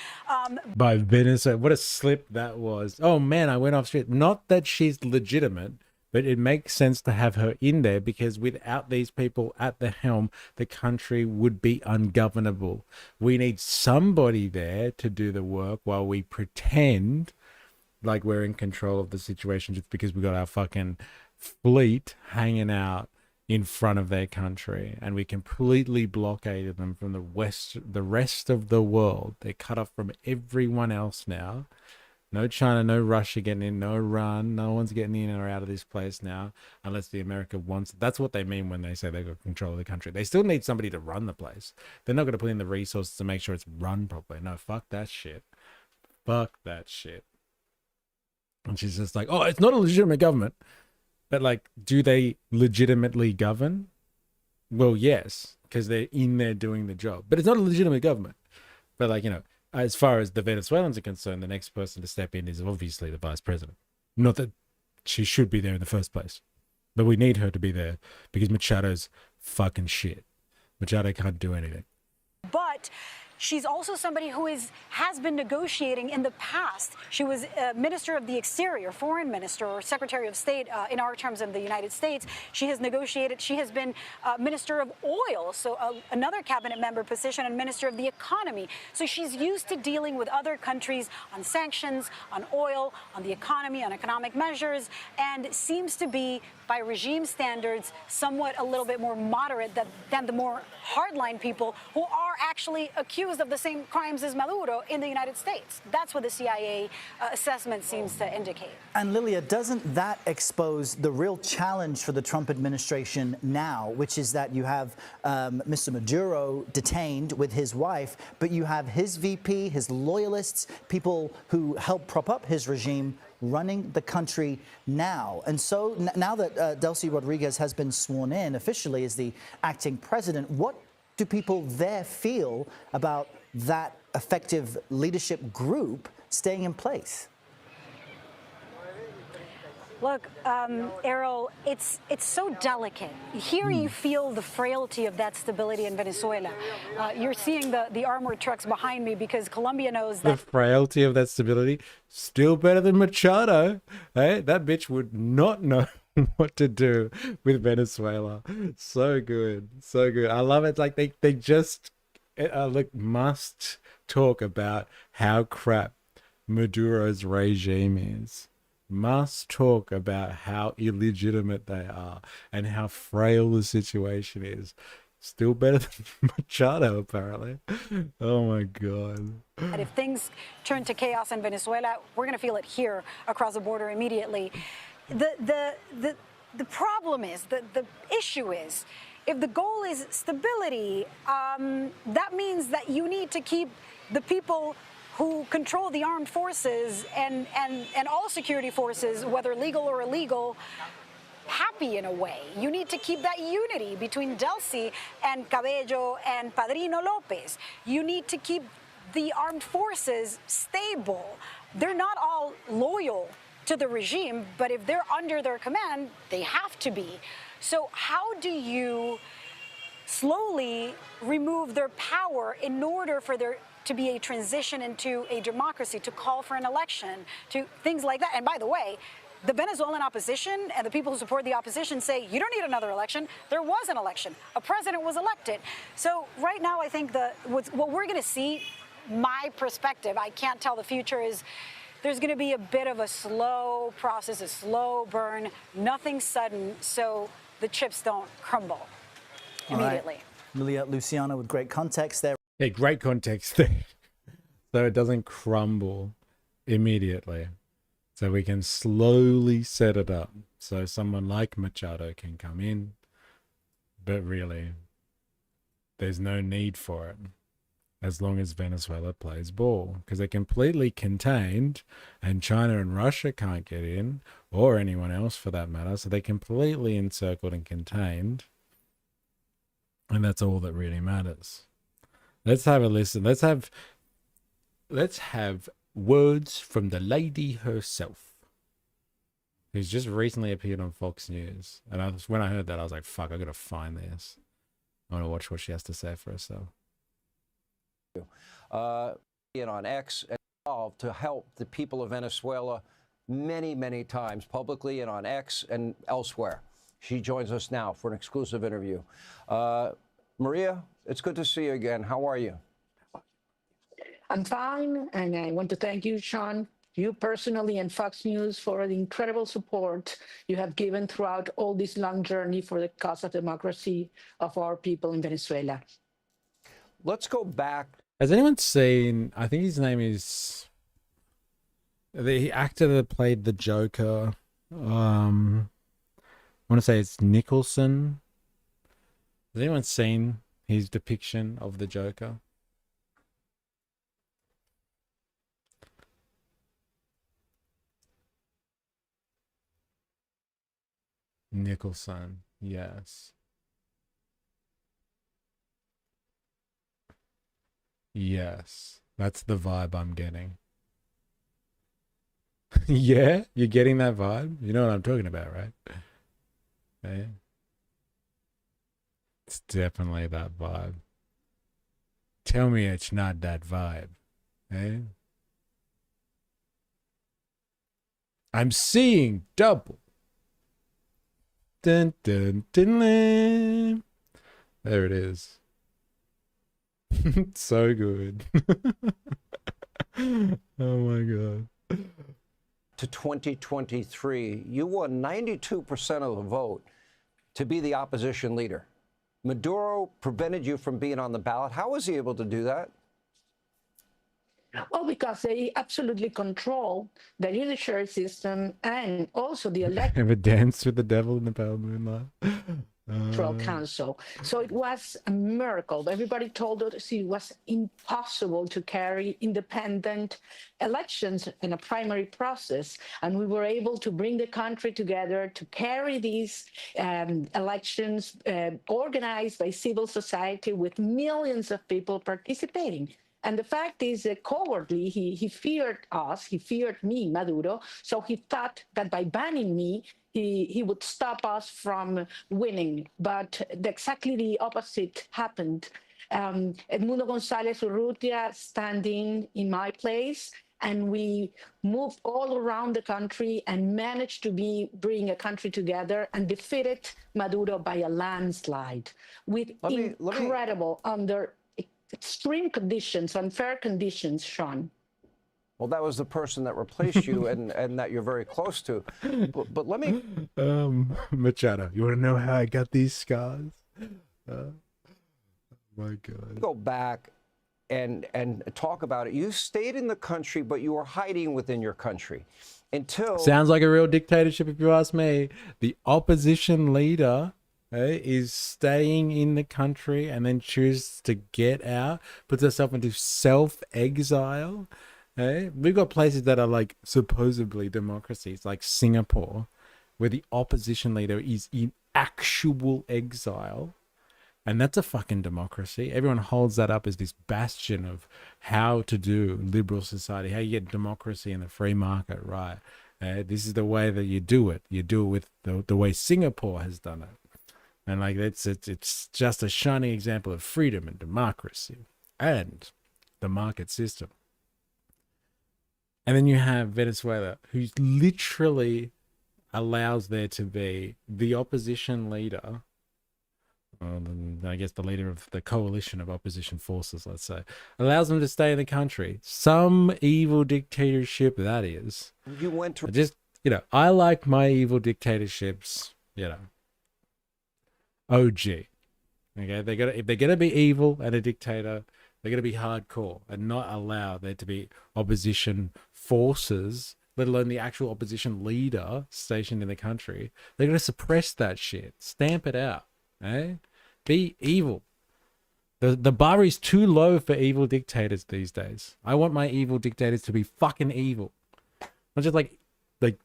By Venezuela, what a slip that was. Oh man, I went off street. Not that she's legitimate, but it makes sense to have her in there, because without these people at the helm, the country would be ungovernable. We need somebody there to do the work while we pretend like we're in control of the situation, just because we got our fucking fleet hanging out in front of their country and we completely blockaded them from the rest of the world. They're cut off from everyone else now. No China, no Russia getting in, no Iran, no one's getting in or out of this place now, unless the America wants. That's what they mean when they say they've got control of the country. They still need somebody to run the place. They're not going to put in the resources to make sure it's run properly. No, fuck that shit. Fuck that shit. And she's just like, oh, it's not a legitimate government. But like, do they legitimately govern? Well, yes, because they're in there doing the job. But it's not a legitimate government. But like, you know, as far as the Venezuelans are concerned, the next person to step in is obviously the vice president. Not that she should be there in the first place, but we need her to be there because Machado's fucking shit. Machado can't do anything. But she's also somebody who has been negotiating in the past. She was Minister of the Exterior, Foreign Minister, or Secretary of State in our terms of the United States. She has negotiated. She has been Minister of Oil, so another cabinet member position, and Minister of the Economy. So she's used to dealing with other countries on sanctions, on oil, on the economy, on economic measures, and seems to be, by regime standards, somewhat a little bit more moderate than the more hardline people who are actually accused of the same crimes as Maduro in the United States. That's what the CIA assessment seems to indicate. And Lilia, doesn't that expose the real challenge for the Trump administration now, which is that you have Mr. Maduro detained with his wife, but you have his VP, his loyalists, people who help prop up his regime running the country now. And so now that Delcy Rodriguez has been sworn in officially as the acting president, what do people there feel about that effective leadership group staying in place? Look, Errol, it's so delicate. Here you feel the frailty of that stability in Venezuela. You're seeing the armored trucks behind me because Colombia knows that. The frailty of that stability, still better than Machado. Hey, that bitch would not know what to do with Venezuela. So good, so good. I love it. Like they just must talk about how crap Maduro's regime is. Must talk about how illegitimate they are and how frail the situation is. Still better than Machado, apparently. Oh my God. And if things turn to chaos in Venezuela, we're going to feel it here across the border immediately. The problem is, the issue is, if the goal is stability, that means that you need to keep the people who control the armed forces and all security forces, whether legal or illegal, happy in a way. You need to keep that unity between Delcy and Cabello and Padrino Lopez. You need to keep the armed forces stable. They're not all loyal to the regime, but if they're under their command, they have to be. So how do you slowly remove their power in order for there to be a transition into a democracy, to call for an election, to things like that? And by the way, the Venezuelan opposition and the people who support the opposition say, you don't need another election. There was an election. A president was elected. So right now, I think what we're going to see, my perspective, I can't tell the future, is there's going to be a bit of a slow process, a slow burn, nothing sudden, so the chips don't crumble immediately. Right. Luciana, with great context there. Yeah, great context there. So it doesn't crumble immediately. So we can slowly set it up. So someone like Machado can come in. But really, there's no need for it as long as Venezuela plays ball. Because they're completely contained and China and Russia can't get in, or anyone else for that matter. So they're completely encircled and contained. And that's all that really matters. Let's have a listen. Let's have words from the lady herself, who's just recently appeared on Fox News. And when I heard that, I was like, fuck, I gotta find this. I want to watch what she has to say for herself. And on X, involved to help the people of Venezuela many, many times, publicly and on X and elsewhere. She joins us now for an exclusive interview. Maria, it's good to see you again. How are you? I'm fine, and I want to thank you, Sean, you personally and Fox News for the incredible support you have given throughout all this long journey for the cause of democracy of our people in Venezuela. Let's go back. Has anyone seen, I think his name is, the actor that played the Joker, I want to say it's Nicholson. Has anyone seen his depiction of the Joker? Nicholson, yes. Yes, that's the vibe I'm getting. Yeah, you're getting that vibe? You know what I'm talking about, right? Yeah. It's definitely that vibe. Tell me it's not that vibe, eh? I'm seeing double. Dun, dun, dun, dun. There it is. So good. Oh my God. To 2023, you won 92% of the vote to be the opposition leader. Maduro prevented you from being on the ballot. How was he able to do that? Well, because they absolutely control the judiciary system and also the Ever danced with the devil in the pale moonlight? Electoral Council. So it was a miracle. Everybody told us it was impossible to carry independent elections in a primary process. And we were able to bring the country together to carry these elections organized by civil society with millions of people participating. And the fact is that cowardly, he feared us, he feared me, Maduro, so he thought that by banning me, he would stop us from winning. But exactly the opposite happened. Edmundo González Urrutia standing in my place, and we moved all around the country and managed to bring a country together and defeated Maduro by a landslide with incredible, under extreme conditions, unfair conditions, Sean. Well, that was the person that replaced you and that you're very close to. But let me... Machado, you want to know how I got these scars? My God. Go back and talk about it. You stayed in the country, but you were hiding within your country until... Sounds like a real dictatorship if you ask me. The opposition leader is staying in the country and then chooses to get out, puts herself into self-exile. We've got places that are like supposedly democracies, like Singapore, where the opposition leader is in actual exile. And that's a fucking democracy. Everyone holds that up as this bastion of how to do liberal society, how you get democracy in the free market, right? This is the way that you do it. You do it with the way Singapore has done it. And like it's just a shining example of freedom and democracy and the market system. And then you have Venezuela, who's literally allows there to be the opposition leader, I guess the leader of the coalition of opposition forces, let's say, allows them to stay in the country. Some evil dictatorship that is. You went to Just, I like my evil dictatorships, OG. Okay, if they're gonna be evil and a dictator, they're gonna be hardcore and not allow there to be opposition forces, let alone the actual opposition leader stationed in the country. They're gonna suppress that shit, stamp it out, eh? Be evil. The bar is too low for evil dictators these days. I want my evil dictators to be fucking evil, not just like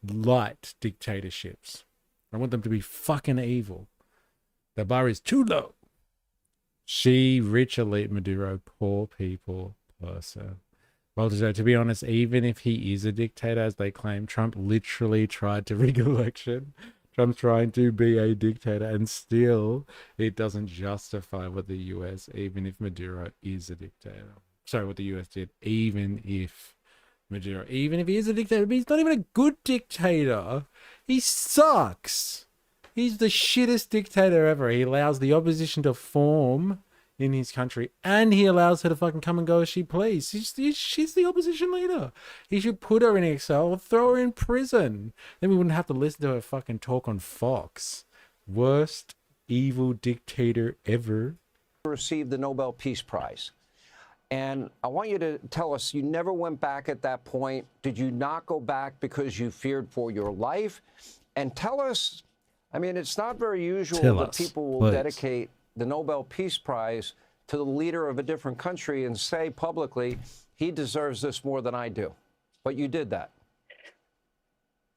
light dictatorships. I want them to be fucking evil. The bar is too low. She, rich elite Maduro, poor people person. Well, to be honest, even if he is a dictator, as they claim, Trump literally tried to rig an election. Trump's trying to be a dictator, and still it doesn't justify what the US, even if Maduro is a dictator. Sorry, what the US did, even if he is a dictator, but he's not even a good dictator. He sucks. He's the shittest dictator ever. He allows the opposition to form in his country, and he allows her to fucking come and go as she please. She's the opposition leader. He should put her in exile or throw her in prison. Then we wouldn't have to listen to her fucking talk on Fox. Worst evil dictator ever. Received the Nobel Peace Prize. And I want you to tell us, you never went back at that point. Did you not go back because you feared for your life? And tell us, I mean, it's not very usual that people will dedicate the Nobel Peace Prize to the leader of a different country and say publicly, he deserves this more than I do. But you did that.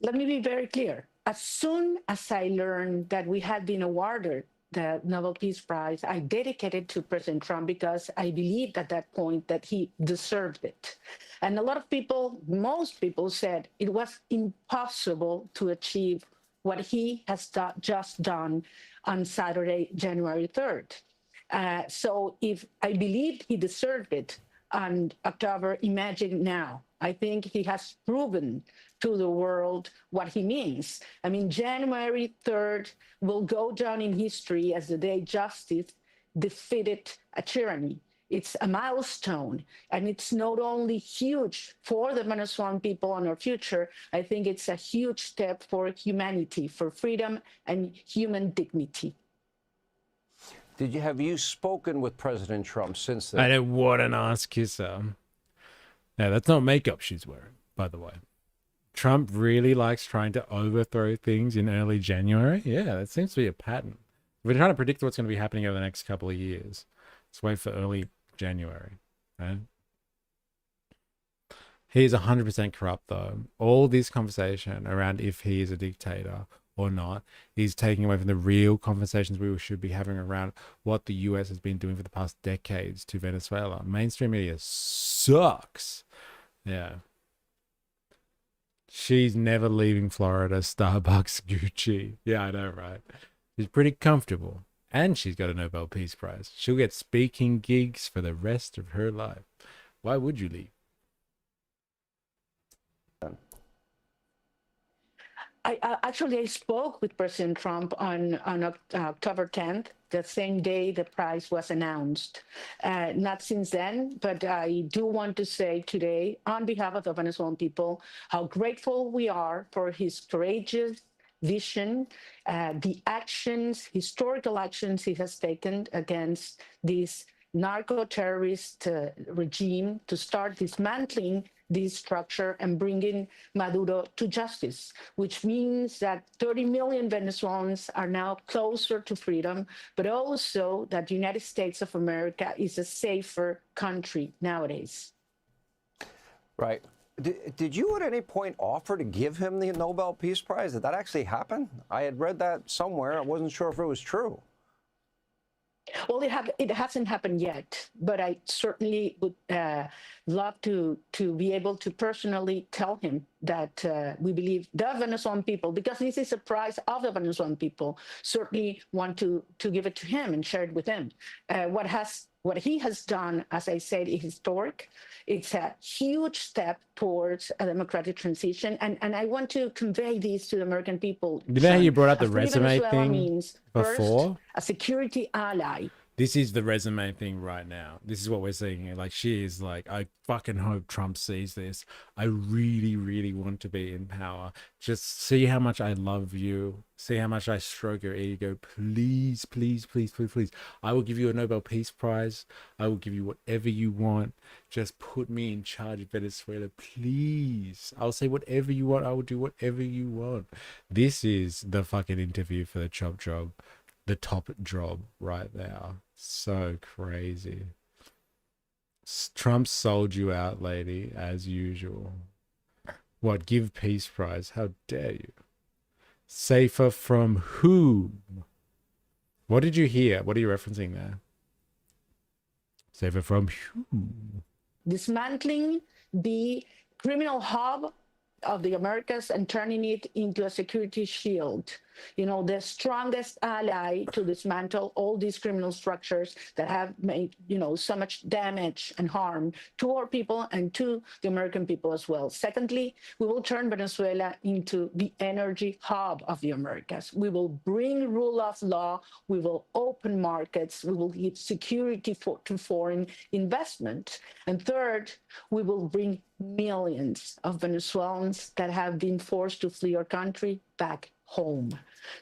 Let me be very clear. As soon as I learned that we had been awarded the Nobel Peace Prize, I dedicated to President Trump because I believed at that point that he deserved it. And a lot of people, most people said it was impossible to achieve what he has just done on Saturday, January 3rd. So if I believed he deserved it on October, imagine now. I think he has proven to the world what he means. I mean, January 3rd will go down in history as the day justice defeated a tyranny. It's a milestone, and it's not only huge for the Venezuelan people and our future, I think it's a huge step for humanity, for freedom and human dignity. Have you spoken with President Trump since then? I don't want to ask you so. No, that's not makeup she's wearing, by the way. Trump really likes trying to overthrow things in early January. Yeah, that seems to be a pattern. We're trying to predict what's going to be happening over the next couple of years. Let's wait for early January. Right? He is 100% corrupt, though. All this conversation around if he is a dictator or not is taking away from the real conversations we should be having around what the US has been doing for the past decades to Venezuela. Mainstream media sucks. Yeah. She's never leaving Florida, Starbucks, Gucci. Yeah, I know, right? She's pretty comfortable. And she's got a Nobel Peace Prize. She'll get speaking gigs for the rest of her life. Why would you leave? I spoke with President Trump on October 10th, the same day the prize was announced. Not since then, but I do want to say today, on behalf of the Venezuelan people, how grateful we are for his courageous vision, the actions, historical actions he has taken against this narco-terrorist regime to start dismantling this structure and bringing Maduro to justice, which means that 30 million Venezuelans are now closer to freedom, but also that the United States of America is a safer country nowadays. Right. Did you at any point offer to give him the Nobel Peace Prize? Did that actually happen? I had read that somewhere. I wasn't sure if it was true. Well, it hasn't happened yet, but I certainly would love to be able to personally tell him that we believe the Venezuelan people, because this is a prize of the Venezuelan people, certainly want to give it to him and share it with him. What has What he has done, as I said, is historic. It's a huge step towards a democratic transition. And I want to convey this to the American people. You know how you brought up the A free resume Venezuela thing means before? first, a security ally. This is the resume thing right now. This is what we're seeing here. Like, she is like, I fucking hope Trump sees this. I really, really want to be in power. Just see how much I love you. See how much I stroke your ego. Please, please, please, please, please. I will give you a Nobel Peace Prize. I will give you whatever you want. Just put me in charge of Venezuela, please. I'll say whatever you want. I will do whatever you want. This is the fucking interview for the Chop Job. The top job right now. So crazy. Trump sold you out, lady, as usual. What, give peace prize? How dare you? Safer from whom? What did you hear? What are you referencing there? Safer from whom? Dismantling the criminal hub of the Americas and turning it into a security shield. You know, the strongest ally to dismantle all these criminal structures that have made, you know, so much damage and harm to our people and to the American people as well. Secondly, we will turn Venezuela into the energy hub of the Americas. We will bring rule of law. We will open markets. We will give security to foreign investment. And third, we will bring millions of Venezuelans that have been forced to flee our country back home,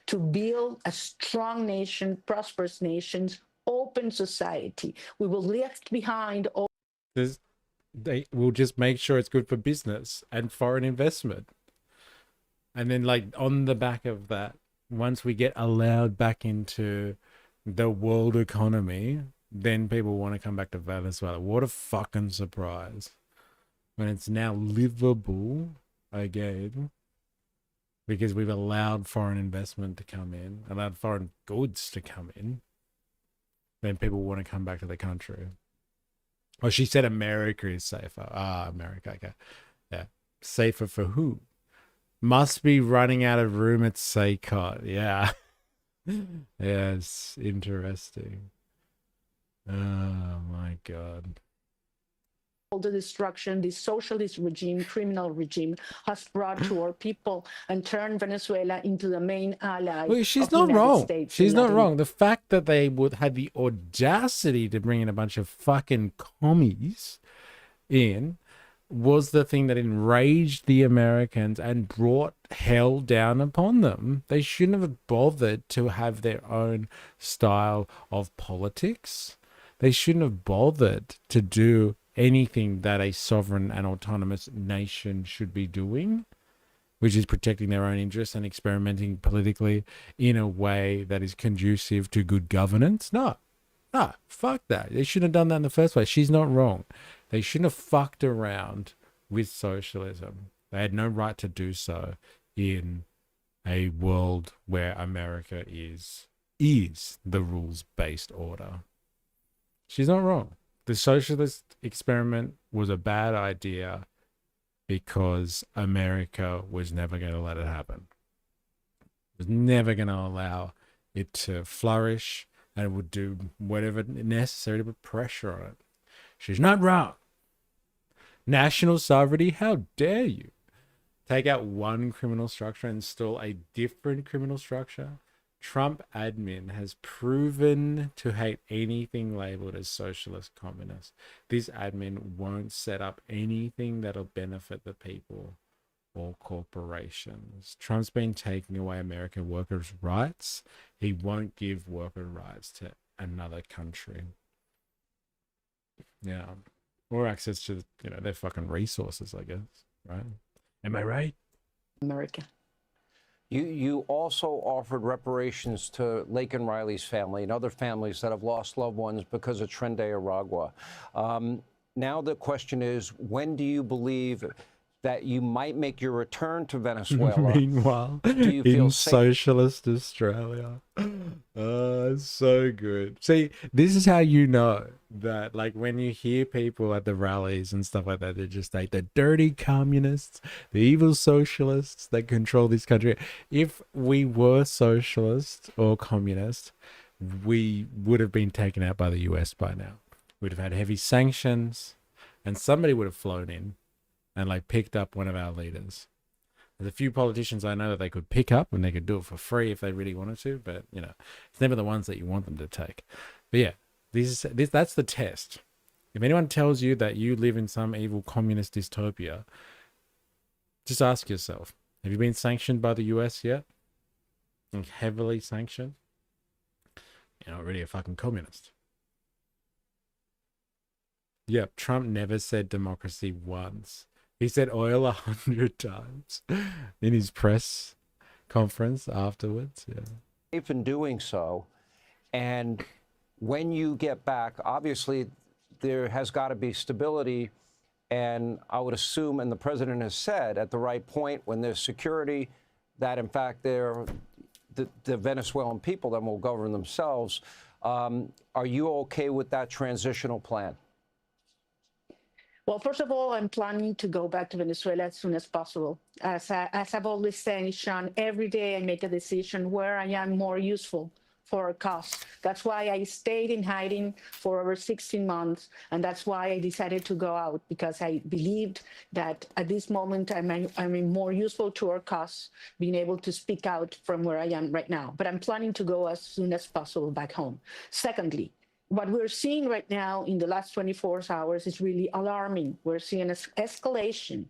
to build a strong nation, prosperous nations, open society. We will leave behind all. They will just make sure it's good for business and foreign investment. And then, like, on the back of that, once we get allowed back into the world economy, then people want to come back to Venezuela. What a fucking surprise. When it's now livable again, because we've allowed foreign investment to come in, allowed foreign goods to come in, then people want to come back to the country. Oh, she said America is safer. Ah, America, okay. Yeah. Safer for who? Must be running out of room at Saycott. Yeah. Yes, interesting. Oh, my God. All the destruction the socialist regime, criminal regime, has brought to our people and turned Venezuela into the main ally. Well, she's of the not United wrong. States She's in not Latin wrong. The fact that they would had the audacity to bring in a bunch of fucking commies in was the thing that enraged the Americans and brought hell down upon them. They shouldn't have bothered to have their own style of politics. They shouldn't have bothered to do anything that a sovereign and autonomous nation should be doing, which is protecting their own interests and experimenting politically in a way that is conducive to good governance. No, fuck that. They shouldn't have done that in the first place. She's not wrong. They shouldn't have fucked around with socialism. They had no right to do so in a world where America is the rules-based order. She's not wrong. The socialist experiment was a bad idea because America was never going to let it happen. It was never going to allow it to flourish, and it would do whatever necessary to put pressure on it. She's not wrong. National sovereignty, how dare you? Take out one criminal structure and install a different criminal structure. Trump admin has proven to hate anything labeled as socialist communist. This admin won't set up anything that'll benefit the people or corporations. Trump's been taking away American workers' rights. He won't give worker rights to another country. Yeah. Or access to, their fucking resources, I guess. Right? Am I right? America. You also offered reparations to Laken Riley's family and other families that have lost loved ones because of Tren de Aragua. Now the question is, when do you believe that you might make your return to Venezuela? Meanwhile, do you feel in safe? socialist Australia. It's so good. See, this is how you know that, like, when you hear people at the rallies and stuff like that, they're just like the dirty communists, the evil socialists that control this country. If we were socialist or communist, we would have been taken out by the US by now. we'd have had heavy sanctions, and somebody would have flown in and like picked up one of our leaders. There's a few politicians I know that they could pick up and they could do it for free if they really wanted to, but you know, it's never the ones that you want them to take. But yeah, that's the test. If anyone tells you that you live in some evil communist dystopia, just ask yourself, have you been sanctioned by the US yet? Like heavily sanctioned? You're not really a fucking communist. Yep, Trump never said democracy once. He said oil 100 times in his press conference afterwards. Yeah. Safe in doing so. And when you get back, obviously there has got to be stability. And I would assume, and the president has said at the right point, when there's security, that in fact the Venezuelan people then will govern themselves. Are you okay with that transitional plan? Well, first of all, I'm planning to go back to Venezuela as soon as possible. As I've always said, Sean, every day I make a decision where I am more useful for a cause. That's why I stayed in hiding for over 16 months, and that's why I decided to go out, because I believed that at this moment I'm more useful to our cause, being able to speak out from where I am right now. But I'm planning to go as soon as possible back home. Secondly, what we're seeing right now in the last 24 hours is really alarming. We're seeing an escalation.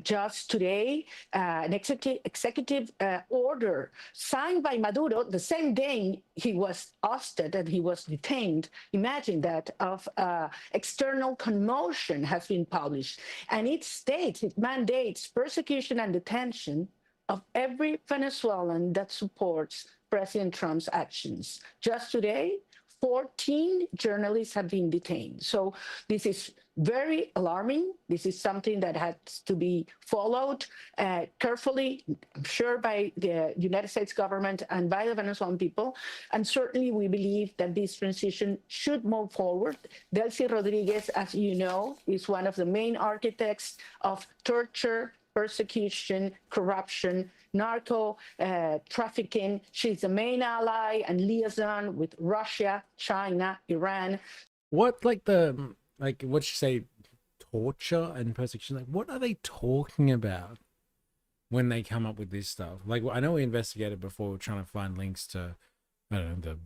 Just today, an executive order signed by Maduro the same day he was ousted and he was detained. Imagine that, of external commotion has been published. And it mandates persecution and detention of every Venezuelan that supports President Trump's actions. Just today, 14 journalists have been detained. So this is very alarming. This is something that has to be followed carefully, I'm sure, by the United States government and by the Venezuelan people. And certainly we believe that this transition should move forward. Delcy Rodriguez, as you know, is one of the main architects of torture, persecution, corruption, narco trafficking. She's the main ally and liaison with Russia, China, Iran. What, what you say, torture and persecution? Like, what are they talking about when they come up with this stuff? Like, I know we investigated before, we're trying to find links to, I don't know,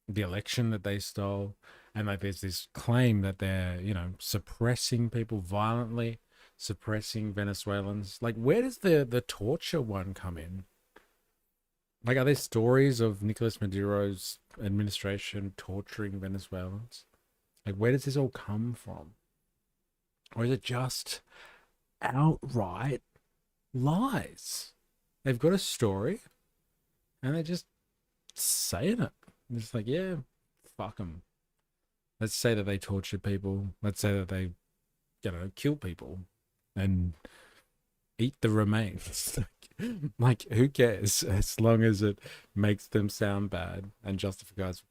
the election that they stole, and like there's this claim that they're, you know, suppressing people violently, suppressing Venezuelans. Like, where does the torture one come in? Like, are there stories of Nicolás Maduro's administration torturing Venezuelans? Like, where does this all come from? Or is it just outright lies? They've got a story and they're just saying it. It's just like, yeah, fuck them. Let's say that they torture people. Let's say that they, you know, kill people and eat the remains. Like, who cares, as long as it makes them sound bad and justifies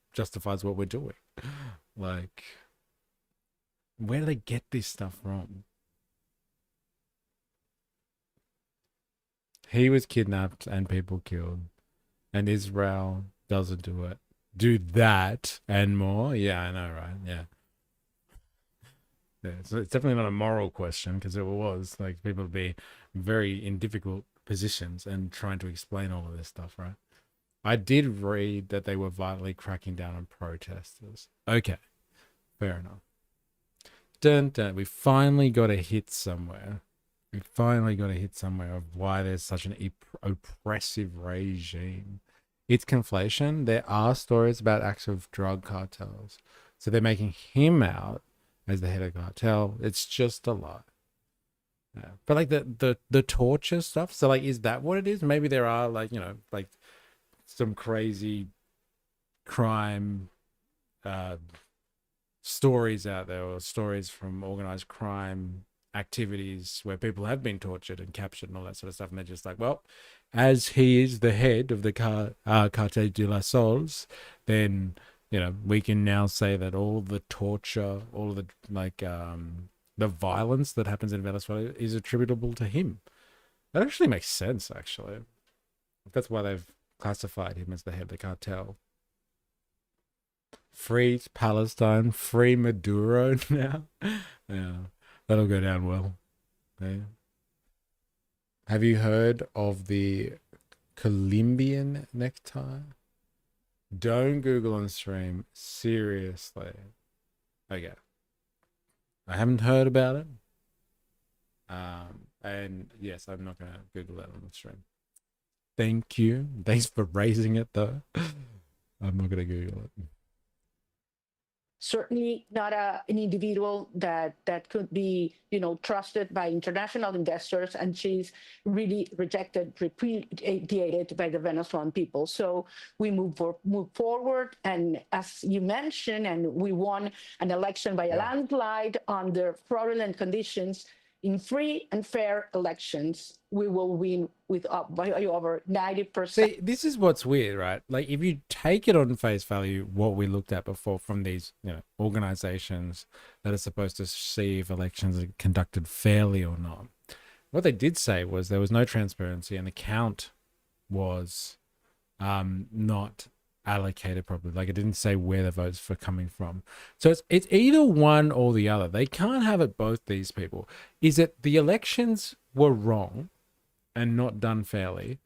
what we're doing. Like, where do they get this stuff from? He was kidnapped and people killed, and Israel doesn't do that and more. Yeah, I know, right? Yeah. Yeah, so it's definitely not a moral question, because if it was, like, people would be very in difficult positions and trying to explain all of this stuff, right? I did read that they were violently cracking down on protesters. Okay, fair enough. Dun, dun. We finally got a hit somewhere. We finally got a hit somewhere of why there's such an oppressive regime. It's conflation. There are stories about active drug cartels. So they're making him out as the head of the cartel. It's just a lie. Yeah. But like the torture stuff, so like, is that what it is? Maybe there are, like, you know, like some crazy crime stories out there, or stories from organized crime activities where people have been tortured and captured and all that sort of stuff, and they're just like, well, as he is the head of the Cartel de las Sols, then, you know, we can now say that all the torture, all of the, like, the violence that happens in Venezuela is attributable to him. That actually makes sense, actually. That's why they've classified him as the head of the cartel. Free Palestine, free Maduro now. Yeah, that'll go down well. Yeah. Have you heard of the Colombian necktie? Don't Google on stream. Seriously. Okay. I haven't heard about it. And yes, I'm not going to Google that on the stream. Thank you. Thanks for raising it, though. I'm not going to Google it. Certainly not an individual that could be, trusted by international investors, and she's really rejected, repudiated by the Venezuelan people. So we move forward, and as you mentioned, and we won an election by a landslide under fraudulent conditions. In free and fair elections, we will win by over 90%. See, this is what's weird, right? Like, if you take it on face value, what we looked at before from these, organizations that are supposed to see if elections are conducted fairly or not, what they did say was there was no transparency and the count was not allocated properly. Like, it didn't say where the votes were coming from. So it's either one or the other. They can't have it both, these people. Is it the elections were wrong and not done fairly,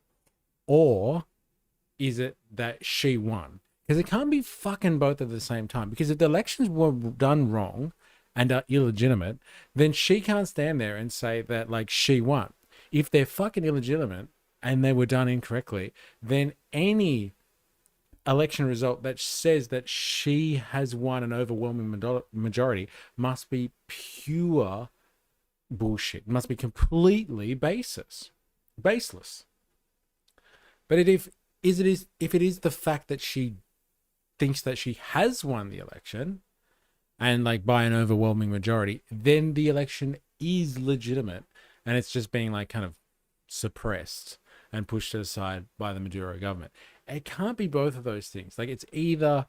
or is it that she won? Because it can't be fucking both at the same time. Because if the elections were done wrong and are illegitimate, then she can't stand there and say that, like, she won. If they're fucking illegitimate and they were done incorrectly, then any election result that says that she has won an overwhelming majority must be pure bullshit. Must be completely baseless. But if it is the fact that she thinks that she has won the election, and like by an overwhelming majority, then the election is legitimate, and it's just being like kind of suppressed and pushed aside by the Maduro government. It can't be both of those things. Like, it's either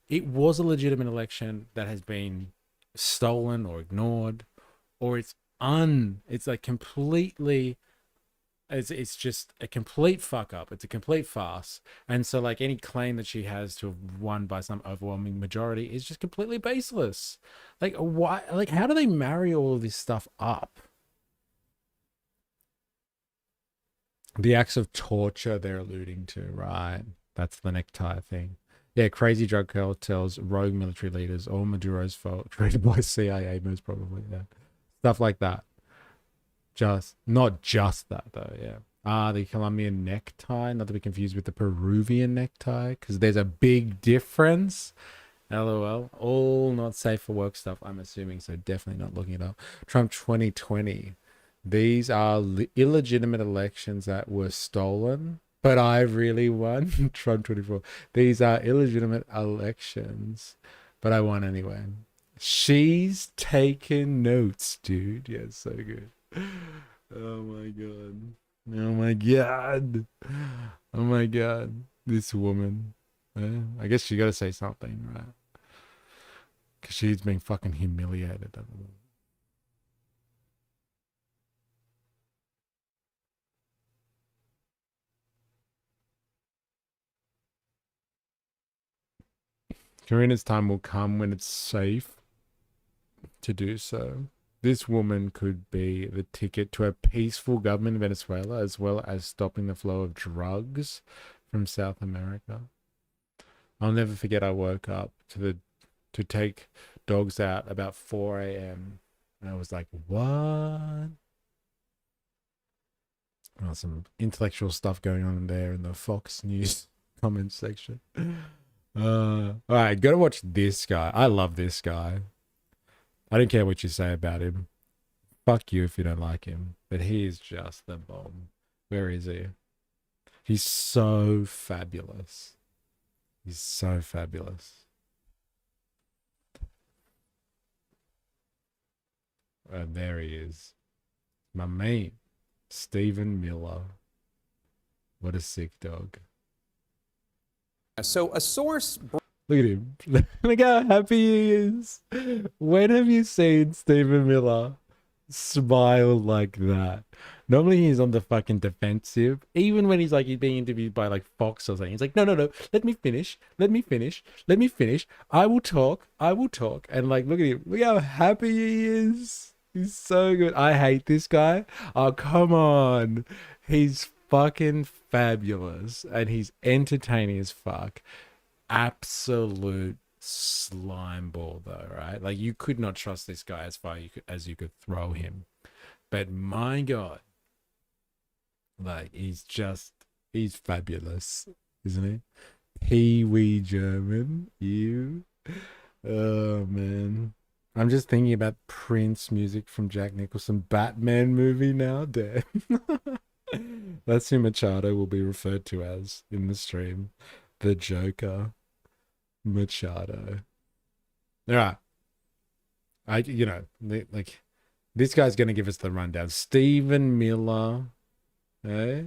it was a legitimate election that has been stolen or ignored, or it's like completely, it's just a complete fuck up. It's a complete farce. And so, like, any claim that she has to have won by some overwhelming majority is just completely baseless. Like, why? Like, how do they marry all of this stuff up? The acts of torture they're alluding to, right? That's the necktie thing. Yeah, crazy drug cartels, rogue military leaders, all Maduro's fault, created by CIA most probably, yeah. Stuff like that. Not just that, though, yeah. The Colombian necktie, not to be confused with the Peruvian necktie, because there's a big difference. LOL. All not safe for work stuff, I'm assuming, so definitely not looking it up. Trump 2020. These are illegitimate elections that were stolen, but I really won. Trump 24. These are illegitimate elections, but I won anyway. She's taking notes, dude. Yeah, it's so good. Oh my god. Oh my god. Oh my god. This woman. I guess she got to say something, right? Because she's being fucking humiliated. Karina's time will come when it's safe to do so. This woman could be the ticket to a peaceful government in Venezuela, as well as stopping the flow of drugs from South America. I'll never forget, I woke up to take dogs out about 4 a.m. and I was like, what? Well, some intellectual stuff going on in there in the Fox News comments section. All right, gotta watch this guy. I love this guy. I don't care what you say about him. Fuck you if you don't like him. But he is just the bomb. Where is he? He's so fabulous. He's so fabulous. There he is. My mate, Stephen Miller. What a sick dog. So a source... Look at him. Look how happy he is. When have you seen Stephen Miller smile like that? Normally he's on the fucking defensive. Even when he's being interviewed by like Fox or something, he's like, no, let me finish. I will talk. And like, look at him. Look how happy he is. He's so good. I hate this guy. Oh, come on. He's fucking fabulous. And he's entertaining as fuck. Absolute slime ball though, right? Like, you could not trust this guy as far as you could throw him. But my God, like, he's fabulous, isn't he? Pee-wee German, you. Oh, man. I'm just thinking about Prince music from Jack Nicholson Batman movie now. Damn. That's who Machado will be referred to as in the stream. The Joker. Machado. All right. This guy's going to give us the rundown. Stephen Miller. Hey?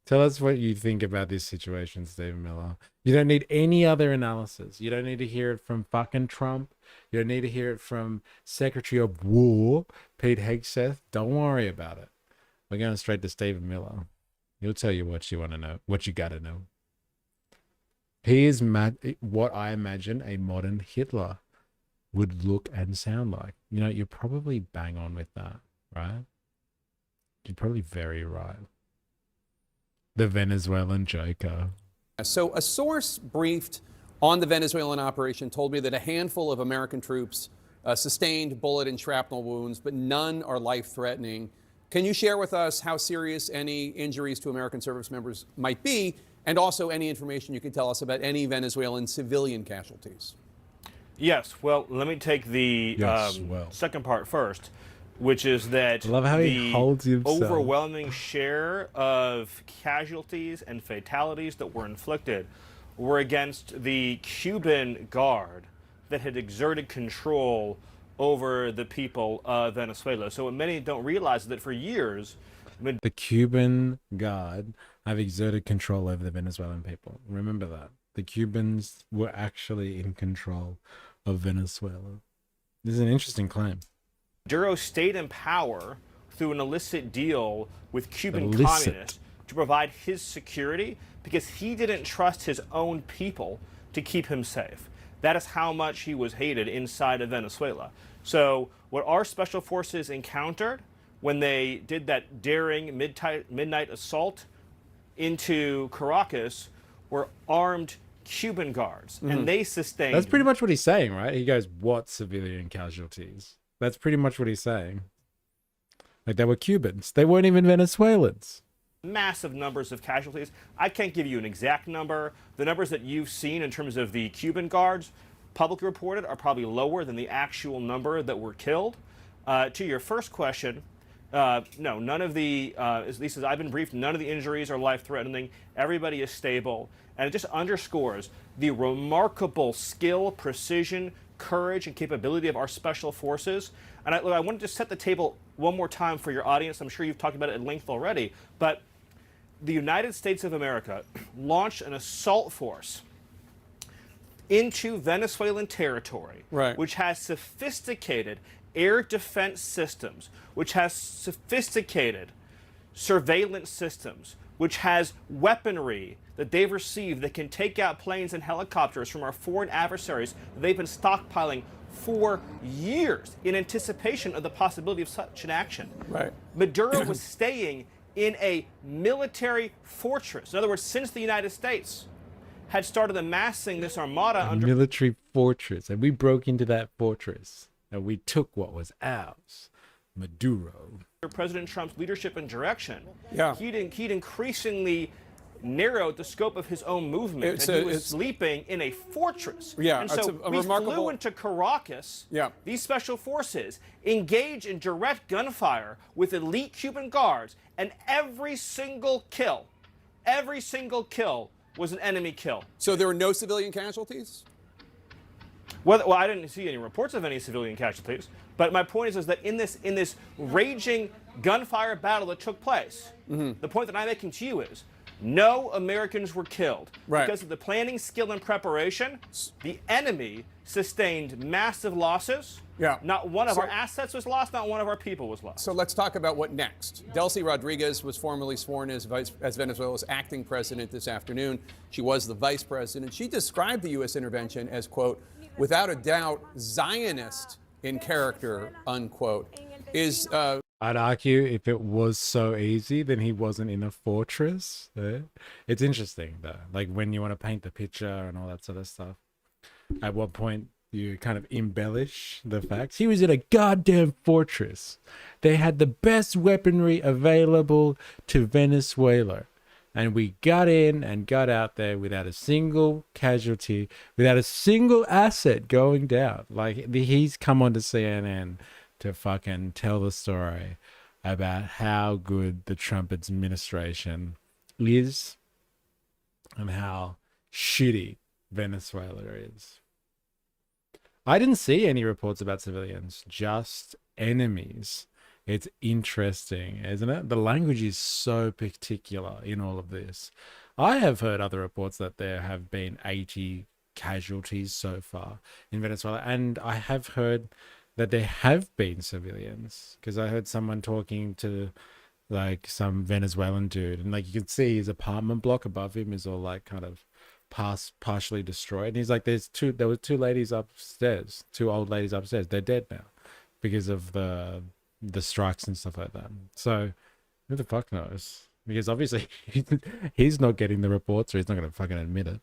Tell us what you think about this situation, Stephen Miller. You don't need any other analysis. You don't need to hear it from fucking Trump. You don't need to hear it from Secretary of War, Pete Hegseth. Don't worry about it. We're going straight to Stephen Miller. He'll tell you what you want to know, what you got to know. He is what I imagine a modern Hitler would look and sound like. You know, you're probably bang on with that, right? You're probably very right. The Venezuelan Joker. So a source briefed on the Venezuelan operation told me that a handful of American troops sustained bullet and shrapnel wounds, but none are life-threatening. Can you share with us how serious any injuries to American service members might be, and also any information you can tell us about any Venezuelan civilian casualties? Yes. Well, let me take the second part first, which is that I love how he holds himself. Overwhelming share of casualties and fatalities that were inflicted were against the Cuban guard that had exerted control over the people of Venezuela. So what many don't realize is that for years, the Cuban guard have exerted control over the Venezuelan people. Remember that. The Cubans were actually in control of Venezuela. This is an interesting claim. Maduro stayed in power through an illicit deal with Cuban communists to provide his security because he didn't trust his own people to keep him safe. That is how much he was hated inside of Venezuela. So what our special forces encountered when they did that daring midnight assault into Caracas were armed Cuban guards, and they sustained... That's pretty much what he's saying, right? He goes, what civilian casualties? That's pretty much what he's saying. Like, they were Cubans. They weren't even Venezuelans. Massive numbers of casualties. I can't give you an exact number. The numbers that you've seen in terms of the Cuban guards publicly reported are probably lower than the actual number that were killed. To your first question, no, none of the, at least as I've been briefed, none of the injuries are life-threatening. Everybody is stable. And it just underscores the remarkable skill, precision, courage, and capability of our special forces. And I wanted to set the table one more time for your audience. I'm sure you've talked about it at length already, but the United States of America launched an assault force into Venezuelan territory, which has sophisticated air defense systems, which has sophisticated surveillance systems, which has weaponry that they've received that can take out planes and helicopters from our foreign adversaries that they've been stockpiling for years in anticipation of the possibility of such an action. Maduro was staying in a military fortress. In other words, since the United States had started amassing this armada under military fortress, and we broke into that fortress and we took what was ours. Maduro. President Trump's leadership and direction, he'd increasingly narrowed the scope of his own movement. He was sleeping in a fortress. And so we flew into Caracas. These special forces engage in direct gunfire with elite Cuban guards, and every single kill was an enemy kill. So there were no civilian casualties? Well, I didn't see any reports of any civilian casualties. But my point is that in this raging gunfire battle that took place, the point that I'm making to you is no Americans were killed. Because of the planning, skill, and preparation, the enemy sustained massive losses, Yeah. Not one of our assets was lost, not one of our people was lost. So let's talk about what next. Delcy Rodriguez was formally sworn as Venezuela's acting president this afternoon. She was the vice president. She described the U.S. intervention as, quote, without a doubt, Zionist in character, unquote. I'd argue if it was so easy, then he wasn't in a fortress. It's interesting, though. Like, when you want to paint the picture and all that sort of stuff, at what point you kind of embellish the facts. He was in a goddamn fortress. They had the best weaponry available to Venezuela. And we got in and got out there without a single casualty, without a single asset going down. Like, he's come on to CNN to fucking tell the story about how good the Trump administration is and how shitty Venezuela is. I didn't see any reports about civilians, just enemies. It's interesting, isn't it? The language is so particular in all of this. I have heard other reports that there have been 80 casualties so far in Venezuela, and I have heard that there have been civilians, because I heard someone talking to like some Venezuelan dude, and like you can see his apartment block above him is all like kind of partially destroyed, and he's like, there were two ladies upstairs, two old ladies upstairs, they're dead now because of the strikes and stuff like that. So who the fuck knows? Because obviously he's not getting the reports, or he's not going to fucking admit it.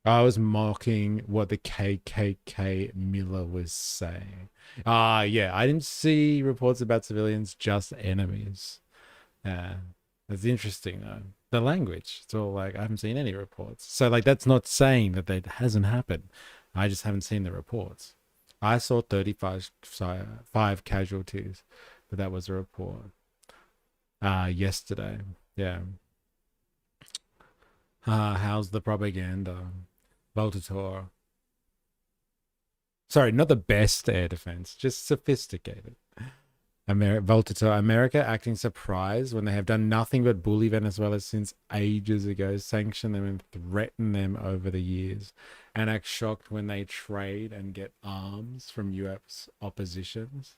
I was mocking what the KKK Miller was saying. Yeah, I didn't see reports about civilians, just enemies. That's interesting though. The language, it's all like, I haven't seen any reports. So like, that's not saying that it hasn't happened. I just haven't seen the reports. I saw 35 casualties, but that was a report yesterday. Yeah. How's the propaganda? Voltator. Sorry, not the best air defense, just sophisticated. Voltator, America acting surprised when they have done nothing but bully Venezuela since ages ago, sanction them and threaten them over the years, and act shocked when they trade and get arms from US oppositions.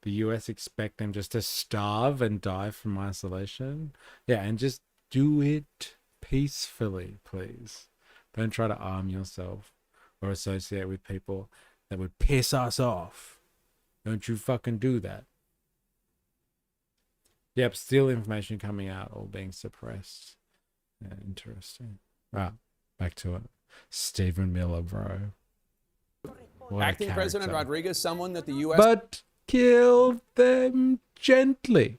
The US expect them just to starve and die from isolation. Yeah, and just do it peacefully, please. Don't try to arm yourself or associate with people that would piss us off. Don't you fucking do that. Yep, still information coming out, all being suppressed. Yeah, interesting. Right, back to it. Stephen Miller, bro. What acting President Rodriguez, someone that the U.S. But kill them gently.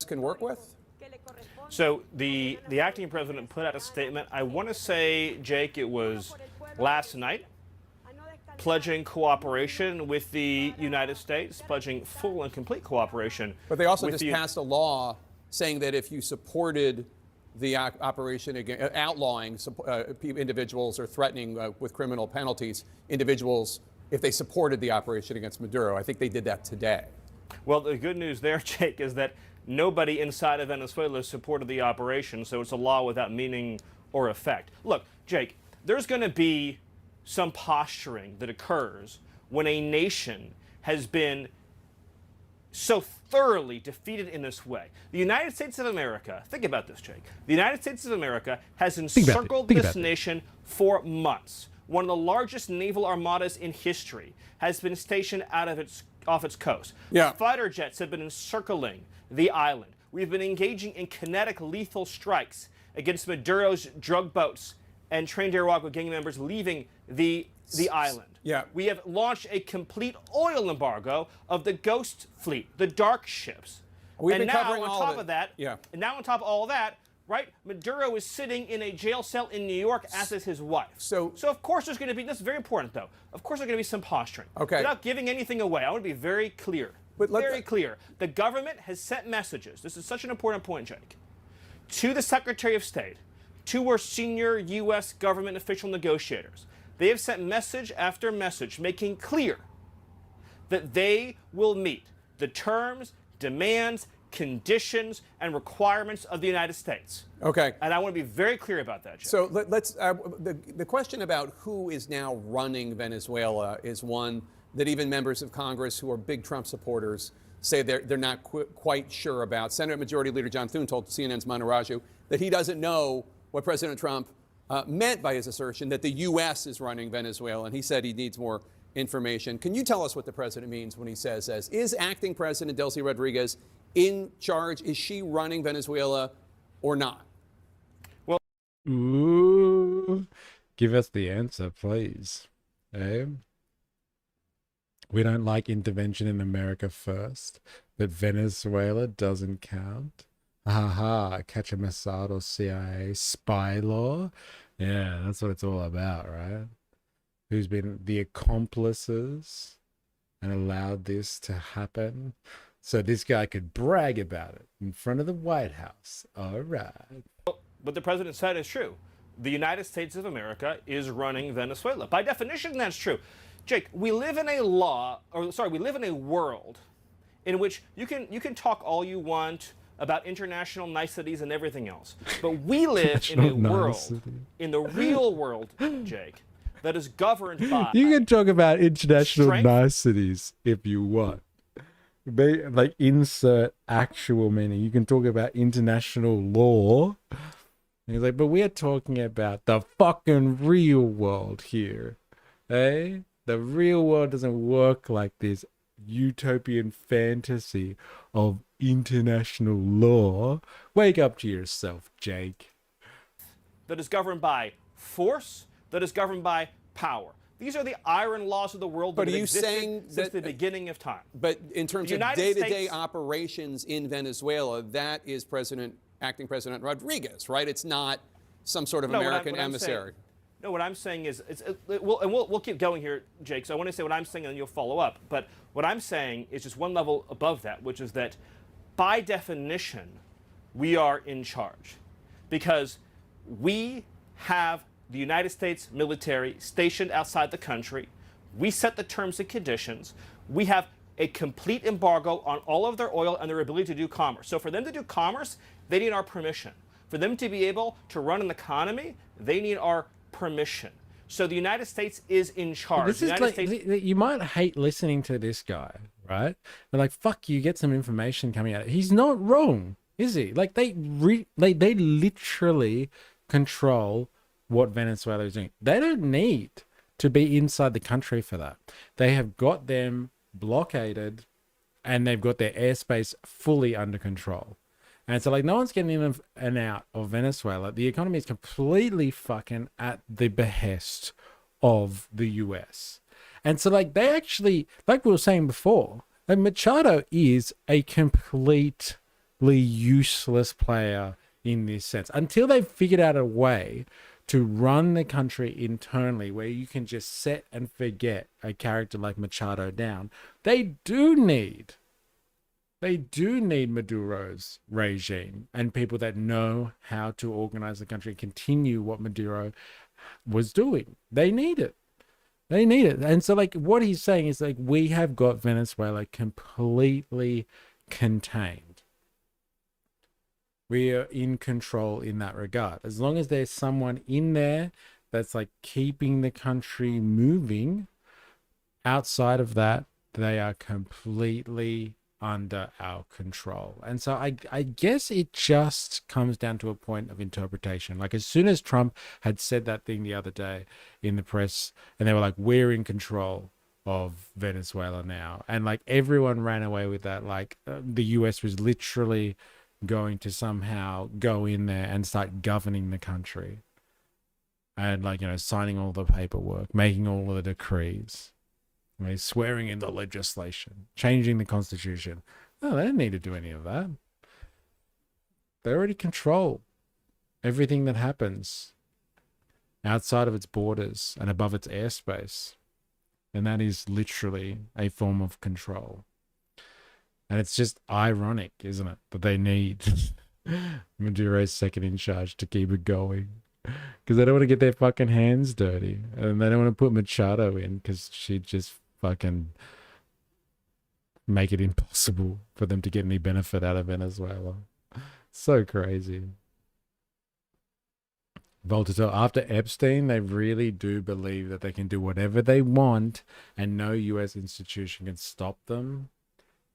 Can work with? So the acting president put out a statement. I want to say, Jake, it was last night, pledging cooperation with the United States, pledging full and complete cooperation. But they also just passed a law saying that if you supported the operation, outlawing individuals or threatening with criminal penalties, individuals, if they supported the operation against Maduro. I think they did that today. Well, the good news there, Jake, is that nobody inside of Venezuela supported the operation, so it's a law without meaning or effect. Look, Jake, there's going to be some posturing that occurs when a nation has been so thoroughly defeated in this way. The United States of America, think about this, Jake. The United States of America has encircled this nation for months. One of the largest naval armadas in history has been stationed off its coast. Yeah. Fighter jets have been encircling the island. We've been engaging in kinetic lethal strikes against Maduro's drug boats and trained Arauco gang members leaving the island. Yeah. We have launched a complete oil embargo of the ghost fleet, the dark ships. We've and been now covering on all top of it. of that, Yeah. and now on top of all that, right, Maduro is sitting in a jail cell in New York, as is his wife. So of course there's going to be, this is very important though, of course there's going to be some posturing. Okay. Without giving anything away, I want to be very clear. Very clear. The government has sent messages, this is such an important point, Jake, to the Secretary of State, to our senior U.S. government official negotiators. They have sent message after message making clear that they will meet the terms, demands, conditions, and requirements of the United States. Okay. And I want to be very clear about that, Jake. So let's, the question about who is now running Venezuela is one that even members of Congress who are big Trump supporters say they're not quite sure about. Senate Majority Leader John Thune told CNN's Manu Raju that he doesn't know what President Trump meant by his assertion that the U.S. is running Venezuela, and he said he needs more information. Can you tell us what the president means when he says, is acting President Delcy Rodriguez in charge? Is she running Venezuela or not? Well, Ooh, give us the answer, please. Eh? We don't like intervention in America first, but Venezuela doesn't count. Ha ha, catch a Mossad or CIA spy law. Yeah, that's what it's all about, right? Who's been the accomplices and allowed this to happen so this guy could brag about it in front of the White House. All right. What the president said is true. The United States of America is running Venezuela. By definition, that's true. Jake, we live in a world in which you can talk all you want about international niceties and everything else. But we live in a world, in the real world, Jake, that is governed by... You can talk about international strength. niceties if you want. Like, insert actual meaning. You can talk about international law. And he's like, but we're talking about the fucking real world here. Eh? The real world doesn't work like this utopian fantasy of international law. Wake up to yourself, Jake. That is governed by force, that is governed by power. These are the iron laws of the world that have existed since the beginning of time. But in terms of day-to-day operations in Venezuela, that is acting President Rodriguez, right? It's not some sort of American emissary. No, what I'm saying is, we'll keep going here, Jake, so I want to say what I'm saying and then you'll follow up. But what I'm saying is just one level above that, which is that by definition, we are in charge. Because we have the United States military stationed outside the country. We set the terms and conditions. We have a complete embargo on all of their oil and their ability to do commerce. So for them to do commerce, they need our permission. For them to be able to run an economy, they need our permission. So the United States is in charge. This is like, you might hate listening to this guy, right? They're like, fuck you, get some information coming out. He's not wrong, is he? Like, they literally control what Venezuela is doing. They don't need to be inside the country for that. They have got them blockaded and they've got their airspace fully under control. And so, like, no one's getting in and out of Venezuela. The economy is completely fucking at the behest of the US. And so, like, they actually, like we were saying before, like, Machado is a completely useless player in this sense. Until they've figured out a way to run the country internally where you can just set and forget a character like Machado down, they do need Maduro's regime and people that know how to organize the country and continue what Maduro was doing. They need it. They need it. And so, like, what he's saying is, like, we have got Venezuela completely contained. We are in control in that regard. As long as there's someone in there that's, like, keeping the country moving, outside of that, they are completely under our control. And so I guess it just comes down to a point of interpretation. Like, as soon as Trump had said that thing the other day in the press, and they were like, we're in control of Venezuela now, and like everyone ran away with that, like the US was literally going to somehow go in there and start governing the country and, like, you know, signing all the paperwork, making all of the decrees, swearing in the legislation, changing the constitution. No, they don't need to do any of that. They already control everything that happens outside of its borders and above its airspace. And that is literally a form of control. And it's just ironic, isn't it, that they need Maduro's second in charge to keep it going. Because they don't want to get their fucking hands dirty. And they don't want to put Machado in because she'd just fucking make it impossible for them to get any benefit out of Venezuela. So crazy. Voltaire, after Epstein, they really do believe that they can do whatever they want and no US institution can stop them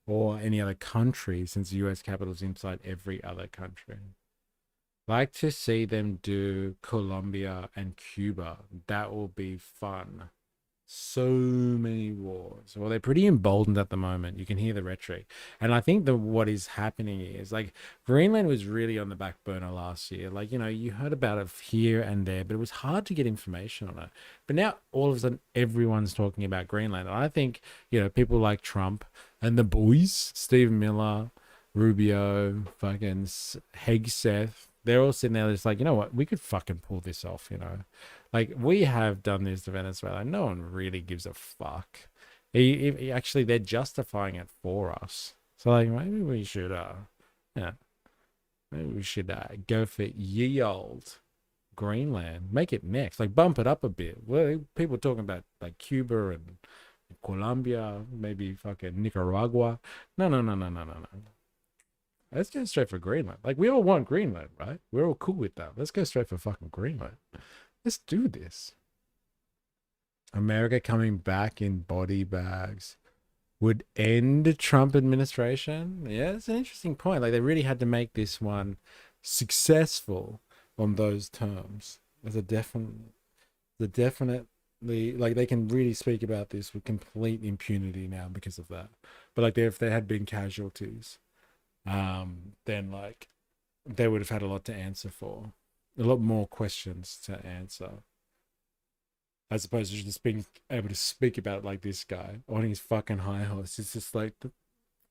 or any other country, since the US capital is inside every other country. Like to see them do Colombia and Cuba. That will be fun. So many wars. Well, they're pretty emboldened at the moment. You can hear the rhetoric. And I think that what is happening is, like, Greenland was really on the back burner last year. Like, you know, you heard about it here and there, but it was hard to get information on it. But now all of a sudden everyone's talking about Greenland. And I think, you know, people like Trump and the boys, Stephen Miller, Rubio, fucking Hegseth, they're all sitting there just like, you know what, we could fucking pull this off, you know. Like, we have done this to Venezuela. No one really gives a fuck. Actually, they're justifying it for us. So, like, maybe we should, go for ye old Greenland. Make it next. Like, bump it up a bit. Well, people are talking about, like, Cuba and Colombia, maybe fucking Nicaragua. No. Let's go straight for Greenland. Like, we all want Greenland, right? We're all cool with that. Let's go straight for fucking Greenland. Let's do this. America coming back in body bags would end Trump administration. Yeah, it's an interesting point. Like, they really had to make this one successful on those terms. There's definitely, like, they can really speak about this with complete impunity now because of that. But, like, if there had been casualties, then, like, they would have had a lot to answer for. A lot more questions to answer, as opposed to just being able to speak about it like this guy on his fucking high horse. It's just like,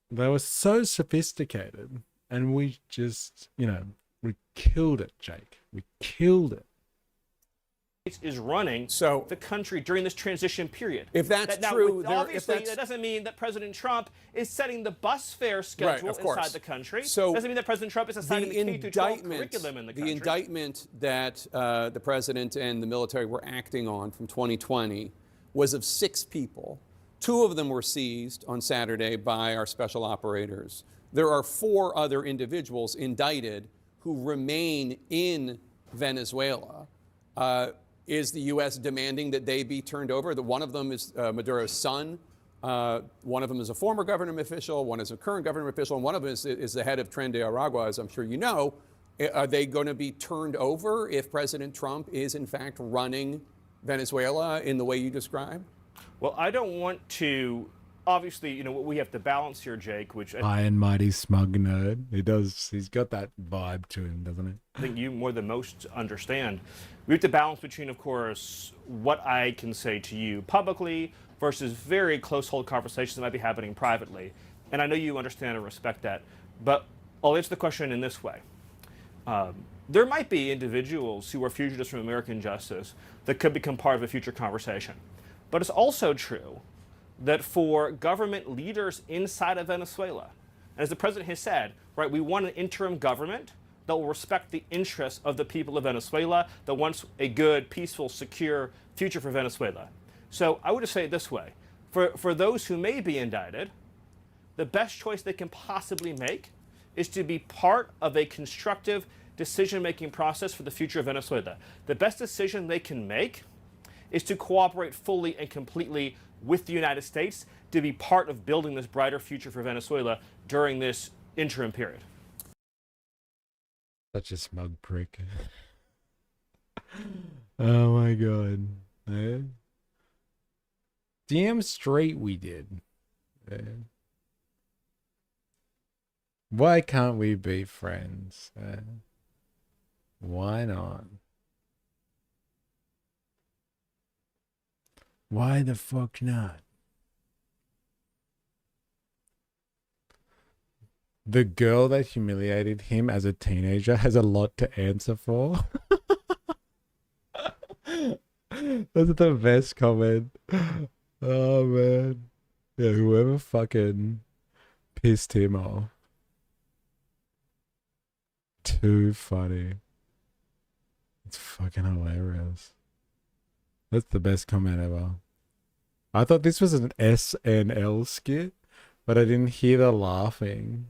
they were so sophisticated, and we just, you know, we killed it, Jake. We killed it. Is running the country during this transition period. If that's true, obviously that doesn't mean that President Trump is setting the bus fare schedule inside the country. So doesn't mean that President Trump is assigning the K-12 curriculum in the country. The indictment that the president and the military were acting on from 2020 was of 6 people. 2 of them were seized on Saturday by our special operators. There are 4 other individuals indicted who remain in Venezuela. Is the U.S. demanding that they be turned over? One of them is Maduro's son. One of them is a former government official. One is a current government official. And one of them is the head of Tren de Aragua, as I'm sure you know. Are they going to be turned over if President Trump is, in fact, running Venezuela in the way you described? Well, I don't want to. Obviously, you know, what we have to balance here, Jake, which High and mighty smug nerd. He's got that vibe to him, doesn't it? I think you more than most understand. We have to balance between, of course, what I can say to you publicly versus very close hold conversations that might be happening privately. And I know you understand and respect that. But I'll answer the question in this way. There might be individuals who are fugitives from American justice that could become part of a future conversation. But it's also true that for government leaders inside of Venezuela, and as the president has said, right, we want an interim government that will respect the interests of the people of Venezuela, that wants a good, peaceful, secure future for Venezuela. So I would just say it this way. For those who may be indicted, the best choice they can possibly make is to be part of a constructive decision-making process for the future of Venezuela. The best decision they can make is to cooperate fully and completely with the United States to be part of building this brighter future for Venezuela during this interim period. Such a smug prick. Oh my god. Damn straight we did. Why can't we be friends? Why not? Why the fuck not? The girl that humiliated him as a teenager has a lot to answer for. That's the best comment. Oh man. Yeah, whoever fucking pissed him off. Too funny. It's fucking hilarious. That's the best comment ever. I thought this was an SNL skit, but I didn't hear the laughing.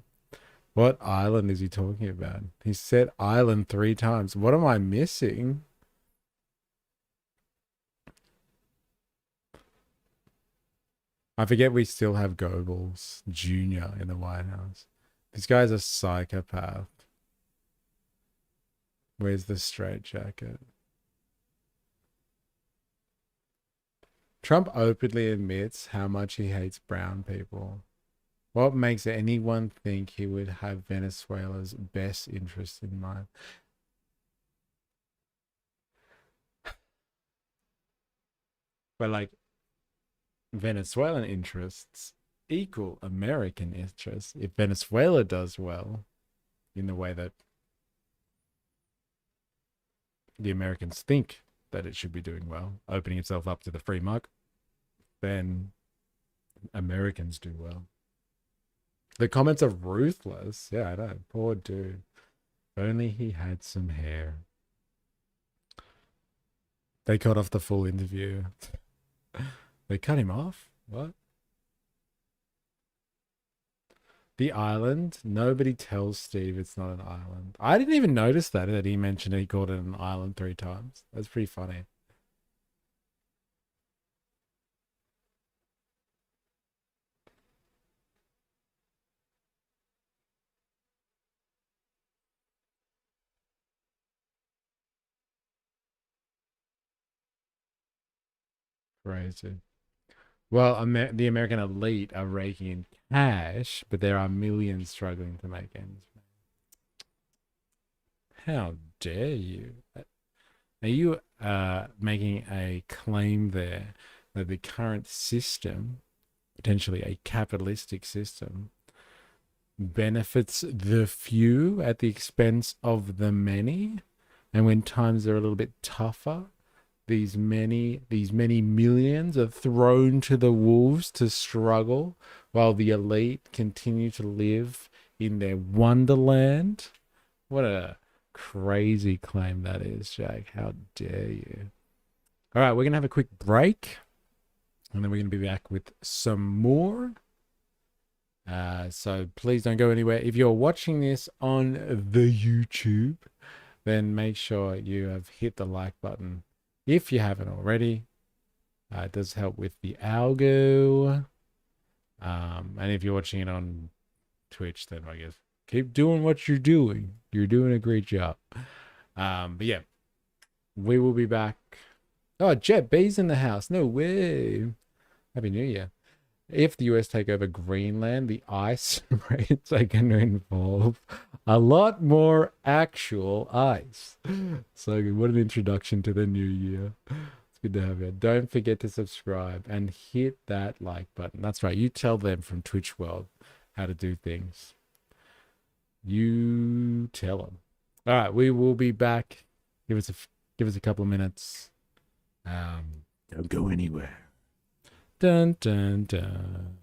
What island is he talking about? He said island 3 times. What am I missing? I forget we still have Goebbels Jr. in the White House. This guy's a psychopath. Where's the straitjacket? Trump openly admits how much he hates brown people. What makes anyone think he would have Venezuela's best interest in mind? But like, Venezuelan interests equal American interests. If Venezuela does well in the way that the Americans think that it should be doing well, opening itself up to the free market, then Americans do well. The comments are ruthless. Yeah, I know. Poor dude. If only he had some hair. They cut off the full interview. They cut him off? What? The island? Nobody tells Steve it's not an island. I didn't even notice that he mentioned he called it an island 3 times. That's pretty funny. Crazy. Well, the American elite are raking in cash, but there are millions struggling to make ends meet. How dare you? Are you making a claim there that the current system, potentially a capitalistic system, benefits the few at the expense of the many? And when times are a little bit tougher, these many millions are thrown to the wolves to struggle while the elite continue to live in their wonderland? What a crazy claim that is, Jack. How dare you? All right, we're going to have a quick break, and then we're going to be back with some more. So please don't go anywhere. If you're watching this on the YouTube, then make sure you have hit the like button. If you haven't already, it does help with the algo. And if you're watching it on Twitch, then I guess keep doing what you're doing. You're doing a great job. But yeah, we will be back. Oh, Jet B's in the house. No way. Happy New Year. If the US take over Greenland, the ice raids are going to involve a lot more actual ice. So what an introduction to the new year. It's good to have you. Don't forget to subscribe and hit that like button. That's right. You tell them from Twitch World how to do things. You tell them. All right, we will be back. Give us a couple of minutes. Don't go anywhere. Dun dun dun.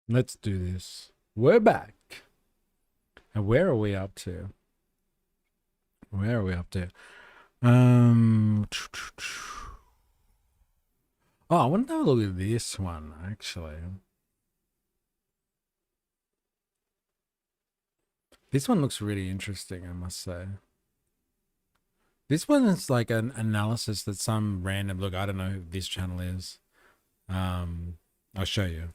Let's do this. We're back. And where are we up to? Where are we up to? Oh, I want to have a look at this one, actually. This one looks really interesting, I must say. This one is like an analysis that some random, look, I don't know who this channel is. I'll show you.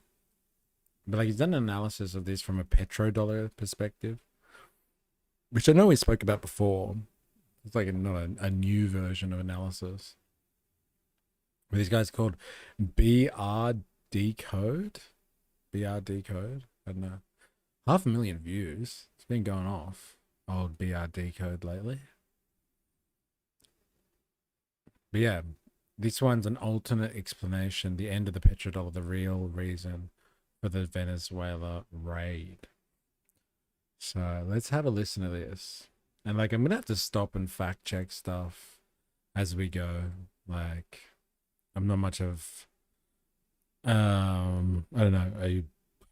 But like he's done an analysis of this from a petrodollar perspective, which I know we spoke about before. It's like not a new version of analysis. But these guys called BRD Code. BRD Code. I don't know. 500,000 views. It's been going off. Old BRD Code lately. But yeah, this one's an alternate explanation. The end of the petrodollar, the real reason for the Venezuela raid. So let's have a listen to this. And like, I'm going to have to stop and fact check stuff as we go. Like, I'm not much of, I don't know, a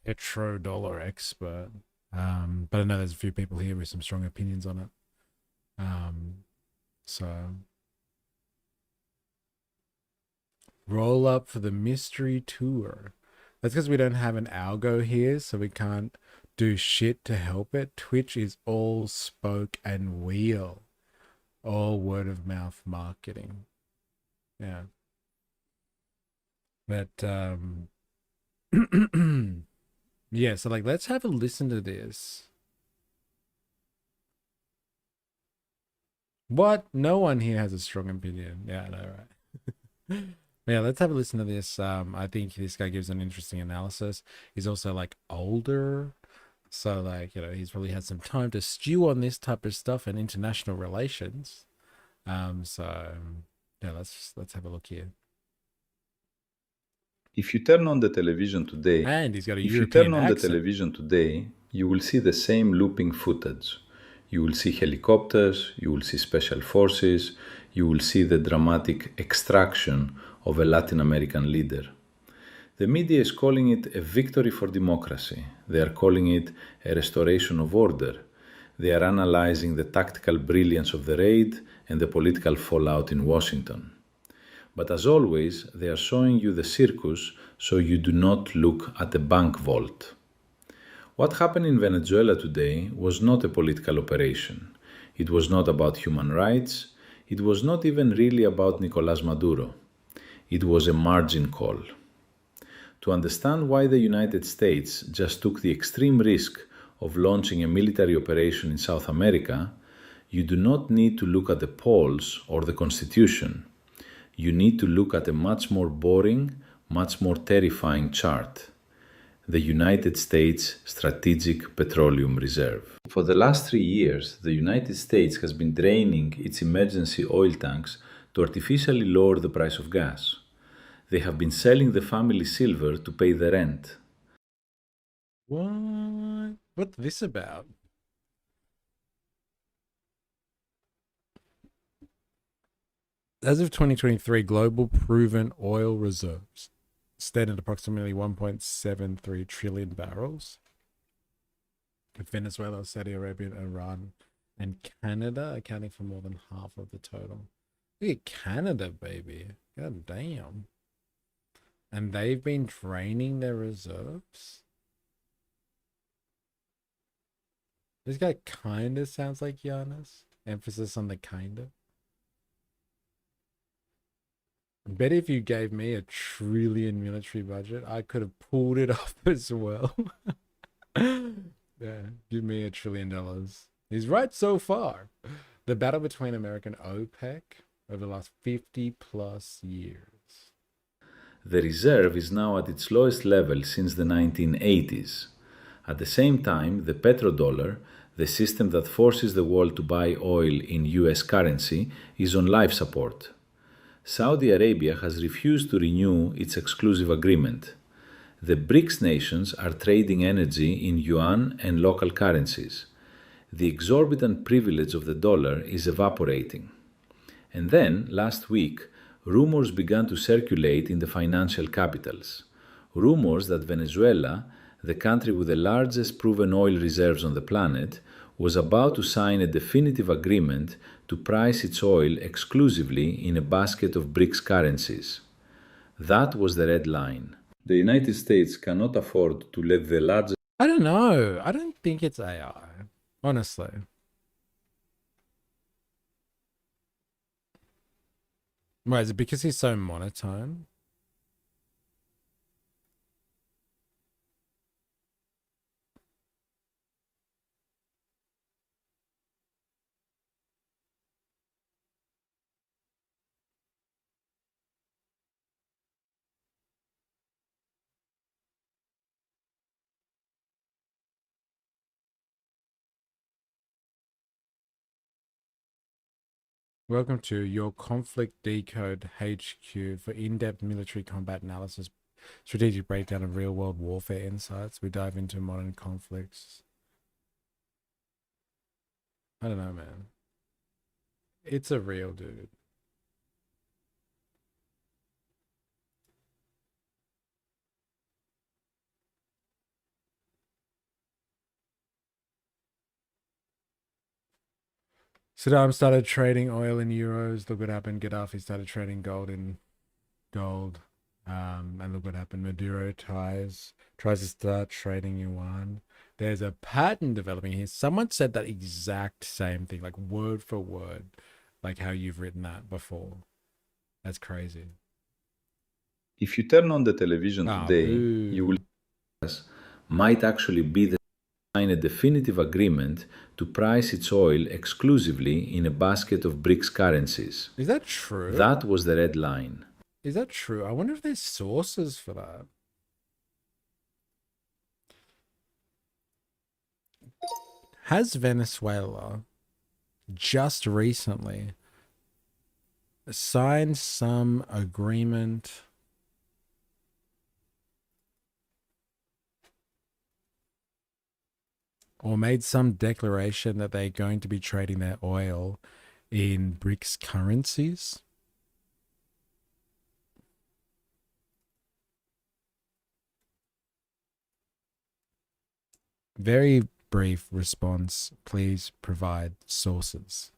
petrodollar expert. But I know there's a few people here with some strong opinions on it. So roll up for the mystery tour. That's because we don't have an algo here, so we can't do shit to help it. Twitch is all spoke and wheel. All word of mouth marketing. Yeah. But yeah, so like let's have a listen to this. What? No one here has a strong opinion. Yeah, I know, right? Yeah, let's have a listen to this. I think this guy gives an interesting analysis. He's also like older. So like, you know, he's probably had some time to stew on this type of stuff and international relations. So yeah, let's have a look here. If you turn on the television today, and he's got a if European you turn on accent. the television today, you will see the same looping footage. You will see helicopters, you will see special forces, you will see the dramatic extraction of a Latin American leader. The media is calling it a victory for democracy. They are calling it a restoration of order. They are analyzing the tactical brilliance of the raid and the political fallout in Washington. But as always, they are showing you the circus so you do not look at the bank vault. What happened in Venezuela today was not a political operation. It was not about human rights. It was not even really about Nicolás Maduro. It was a margin call. To understand why the United States just took the extreme risk of launching a military operation in South America, you do not need to look at the polls or the Constitution. You need to look at a much more boring, much more terrifying chart. The United States Strategic Petroleum Reserve. For the last 3 years, the United States has been draining its emergency oil tanks to artificially lower the price of gas. They have been selling the family silver to pay the rent. What? What's this about? As of 2023, global proven oil reserves stand at approximately 1.73 trillion barrels, with Venezuela, Saudi Arabia, Iran, and Canada accounting for more than half of the total. Look at Canada, baby. God damn. And they've been draining their reserves? This guy kinda sounds like Giannis. Emphasis on the kinda. I bet if you gave me $1 trillion military budget, I could have pulled it off as well. Yeah, give me $1 trillion. He's right so far. The battle between America and OPEC over the last 50 plus years. The reserve is now at its lowest level since the 1980s. At the same time, the petrodollar, the system that forces the world to buy oil in US currency, is on life support. Saudi Arabia has refused to renew its exclusive agreement. The BRICS nations are trading energy in yuan and local currencies. The exorbitant privilege of the dollar is evaporating. And then, last week, rumors began to circulate in the financial capitals. Rumors that Venezuela, the country with the largest proven oil reserves on the planet, was about to sign a definitive agreement to price its oil exclusively in a basket of BRICS currencies. That was the red line. The United States cannot afford to let the largest... I don't know. I don't think it's AI, honestly. Why, is it because he's so monotone? Welcome to your Conflict Decode HQ for in-depth military combat analysis, strategic breakdown of real-world warfare insights. We dive into modern conflicts. I don't know, man. It's a real dude. Saddam started trading oil in euros. Look what happened. Gaddafi started trading gold in gold. And look what happened. Maduro tries to start trading yuan. There's a pattern developing here. Someone said that exact same thing, like word for word, like how you've written that before. That's crazy. If you turn on the television today, you will might actually be the sign a definitive agreement to price its oil exclusively in a basket of BRICS currencies. Is that true? That was the red line. Is that true? I wonder if there's sources for that. Has Venezuela just recently signed some agreement or made some declaration that they're going to be trading their oil in BRICS currencies? Very brief response. Please provide sources.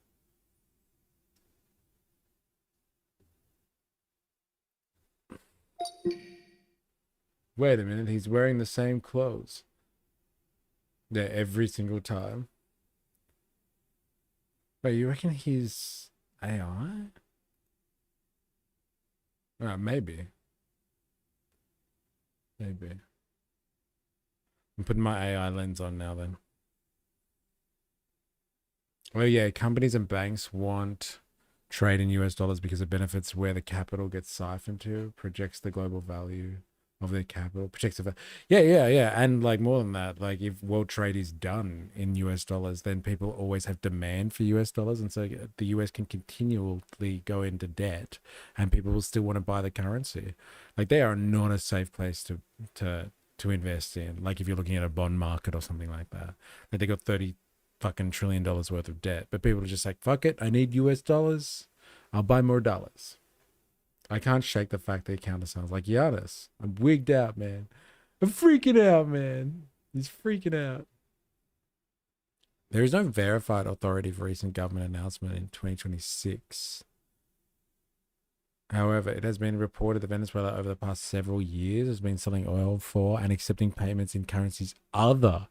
Wait a minute, he's wearing the same clothes. Yeah, every single time. Wait, you reckon he's AI? Maybe. Maybe. I'm putting my AI lens on now then. Well, yeah, companies and banks want trade in US dollars because it benefits where the capital gets siphoned to, projects the global value of their capital, projects the yeah. And like more than that, like if world trade is done in US dollars, then people always have demand for US dollars. And so the US can continually go into debt and people will still want to buy the currency. Like they are not a safe place to invest in. Like if you're looking at a bond market or something like that, like they got $30 fucking trillion worth of debt, but people are just like, fuck it, I need US dollars, I'll buy more dollars. I can't shake the fact that counter sounds like Giannis. I'm wigged out, man. I'm freaking out, man. He's freaking out. There is no verified authority for recent government announcement in 2026. However, it has been reported that Venezuela over the past several years has been selling oil for and accepting payments in currencies other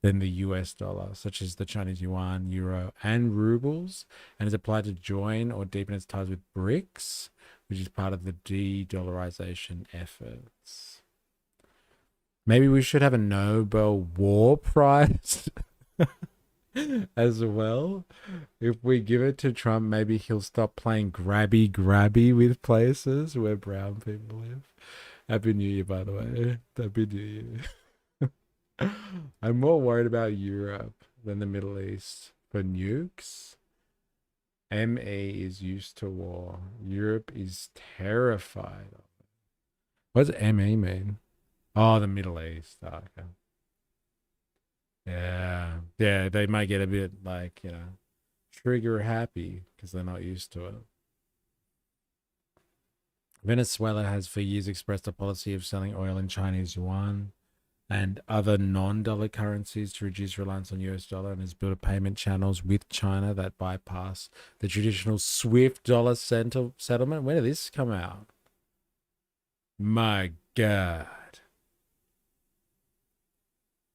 than the US dollar, such as the Chinese yuan, euro, and rubles, and is applied to join or deepen its ties with BRICS, which is part of the de-dollarization efforts. Maybe we should have a Nobel War Prize as well. If we give it to Trump, maybe he'll stop playing grabby with places where brown people live. Happy New Year, by the way. Happy New Year. I'm more worried about Europe than the Middle East for nukes. ME is used to war. Europe is terrified of it. What does ME mean? Oh, the Middle East. Oh, okay. Yeah, they might get a bit like, trigger happy because they're not used to it. Venezuela has for years expressed a policy of selling oil in Chinese yuan. and other non-dollar currencies to reduce reliance on US dollar, and has built payment channels with China that bypass the traditional SWIFT dollar settlement. When did this come out? My God.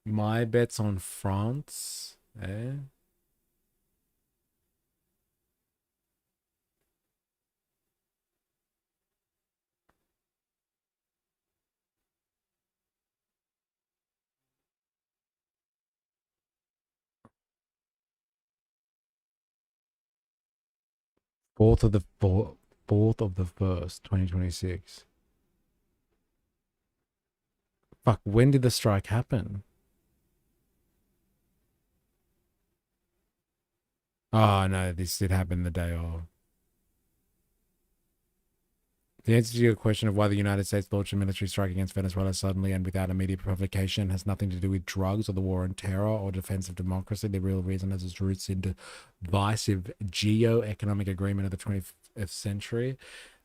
My bet's on France. Eh? Fourth of the 1st, 2026. Fuck, when did the strike happen? Oh no, this did happen the day of. The answer to your question of why the United States launched a military strike against Venezuela suddenly and without immediate provocation has nothing to do with drugs or the war on terror or defense of democracy. The real reason has its roots in divisive geo-economic agreement of the 20th century.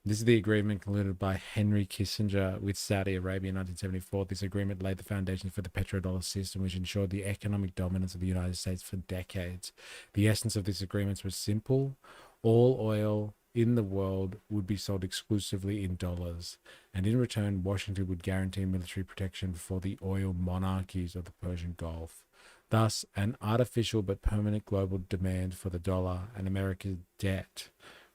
This is the agreement concluded by Henry Kissinger with Saudi Arabia in 1974. This agreement laid the foundation for the petrodollar system, which ensured the economic dominance of the United States for decades. The essence of this agreement was simple. All oil in the world would be sold exclusively in dollars, and in return, Washington would guarantee military protection for the oil monarchies of the Persian Gulf. Thus, an artificial but permanent global demand for the dollar and America's debt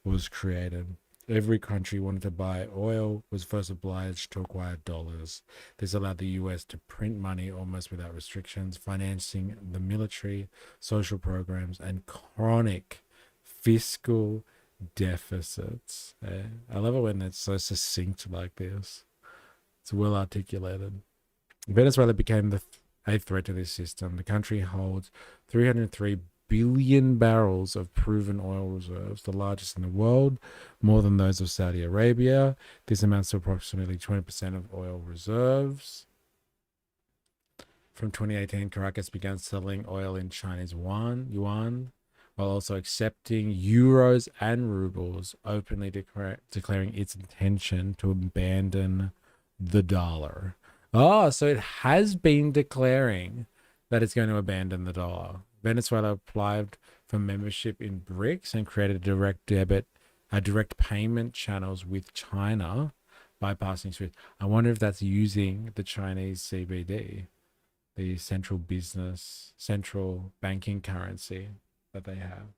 was created. Every country wanted to buy oil was first obliged to acquire dollars. This allowed the US to print money almost without restrictions, financing the military, social programs, and chronic fiscal deficits. I love it when it's so succinct like this. It's well articulated. Venezuela became a threat to this system. The country holds 303 billion barrels of proven oil reserves, the largest in the world, more than those of Saudi Arabia. This amounts to approximately 20% of oil reserves. From 2018, Caracas began selling oil in Chinese yuan, while also accepting euros and rubles, openly declaring its intention to abandon the dollar. Oh, so it has been declaring that it's going to abandon the dollar. Venezuela applied for membership in BRICS and created direct payment channels with China, bypassing SWIFT. I wonder if that's using the Chinese CBD, the central banking currency that they have.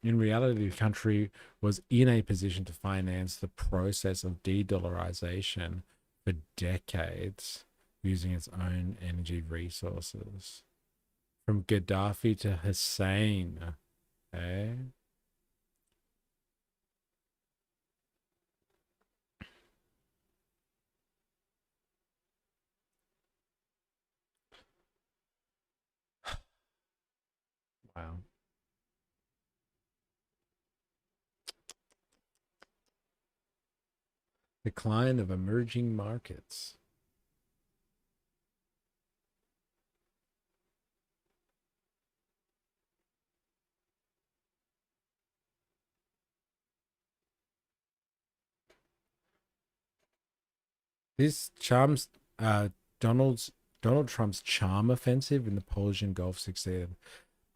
In reality, the country was in a position to finance the process of de-dollarization for decades, using its own energy resources. From Gaddafi to Hussein, eh? Wow. Decline of emerging markets. This charms Donald Trump's charm offensive in the Persian Gulf succeeded.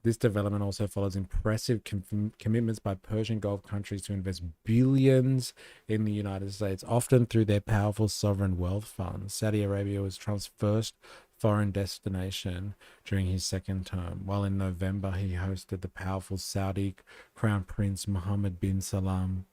This development also follows impressive commitments by Persian Gulf countries to invest billions in the United States, often through their powerful sovereign wealth funds. Saudi Arabia was Trump's first foreign destination during his second term, while in November he hosted the powerful Saudi Crown Prince Mohammed bin Salman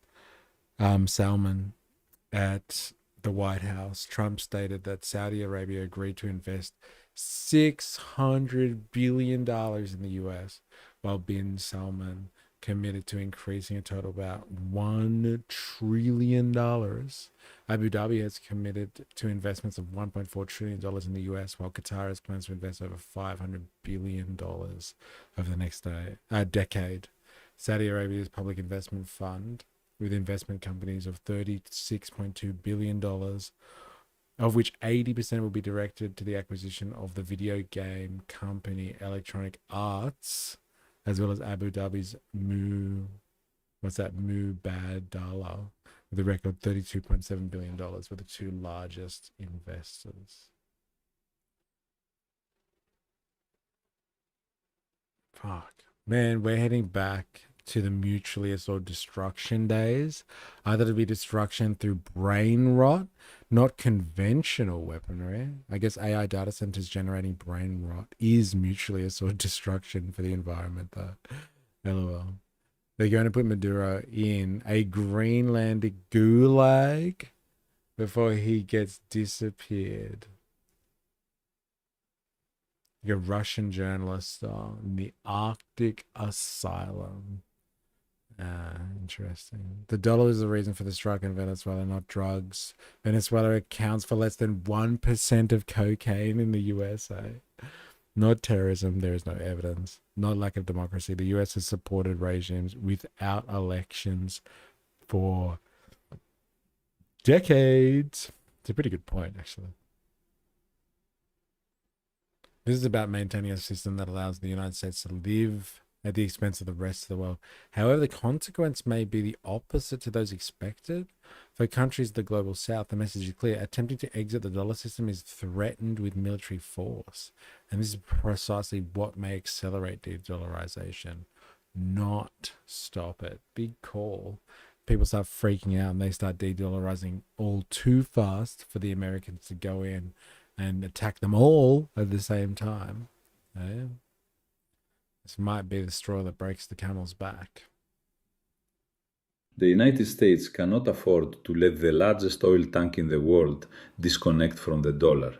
at the White House. Trump stated that Saudi Arabia agreed to invest $600 billion in the US, while bin Salman committed to increasing a total of about $1 trillion. Abu Dhabi has committed to investments of $1.4 trillion in the US, while Qatar has plans to invest over $500 billion over the next decade. Saudi Arabia's public investment fund, with investment companies of $36.2 billion, of which 80% will be directed to the acquisition of the video game company Electronic Arts, as well as Abu Dhabi's Mubadala with a record $32.7 billion, were the two largest investors. Fuck. Man, we're heading back to the mutually assured destruction days. Either to be destruction through brain rot, not conventional weaponry. I guess AI data centers generating brain rot is mutually assured destruction for the environment, though. LOL. They're going to put Maduro in a Greenlandic gulag before he gets disappeared. Like a Russian journalist in the Arctic asylum. Interesting. The dollar is the reason for the strike in Venezuela, not drugs. Venezuela accounts for less than 1% of cocaine in the USA. Not terrorism, there is no evidence. Not lack of democracy. The US has supported regimes without elections for decades. It's a pretty good point, actually. This is about maintaining a system that allows the United States to live at the expense of the rest of the world. However, the consequence may be the opposite to those expected. For countries of the global south, the message is clear. Attempting to exit the dollar system is threatened with military force. And this is precisely what may accelerate de-dollarization, not stop it. Big call. People start freaking out and they start de-dollarizing all too fast for the Americans to go in and attack them all at the same time. Yeah. This might be the straw that breaks the camel's back. The United States cannot afford to let the largest oil tank in the world disconnect from the dollar.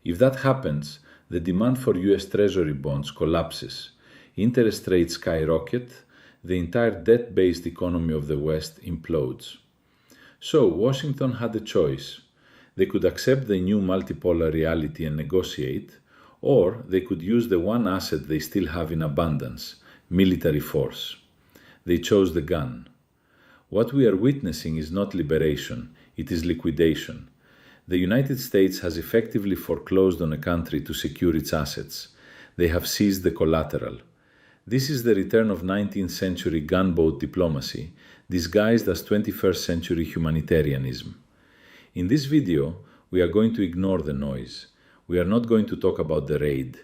If that happens, the demand for US Treasury bonds collapses, interest rates skyrocket, the entire debt-based economy of the West implodes. So Washington had a choice. They could accept the new multipolar reality and negotiate, or they could use the one asset they still have in abundance, military force. They chose the gun. What we are witnessing is not liberation, it is liquidation. The United States has effectively foreclosed on a country to secure its assets. They have seized the collateral. This is the return of 19th century gunboat diplomacy, disguised as 21st century humanitarianism. In this video, we are going to ignore the noise. We are not going to talk about the raid.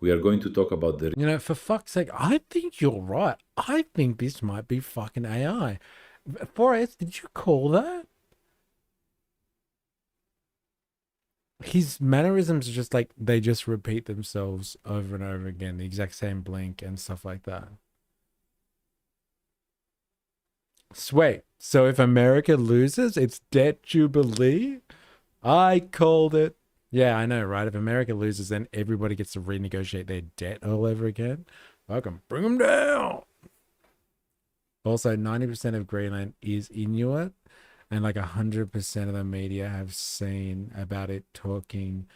We are going to talk about the... You know, for fuck's sake, I think you're right. I think this might be fucking AI. 4S, did you call that? His mannerisms are just like, they just repeat themselves over and over again. The exact same blink and stuff like that. Sweet. So if America loses, it's debt jubilee? I called it. Yeah, I know, right? If America loses, then everybody gets to renegotiate their debt all over again. Welcome. Bring them down. Also, 90% of Greenland is Inuit, and like 100% of the media have seen about it talking.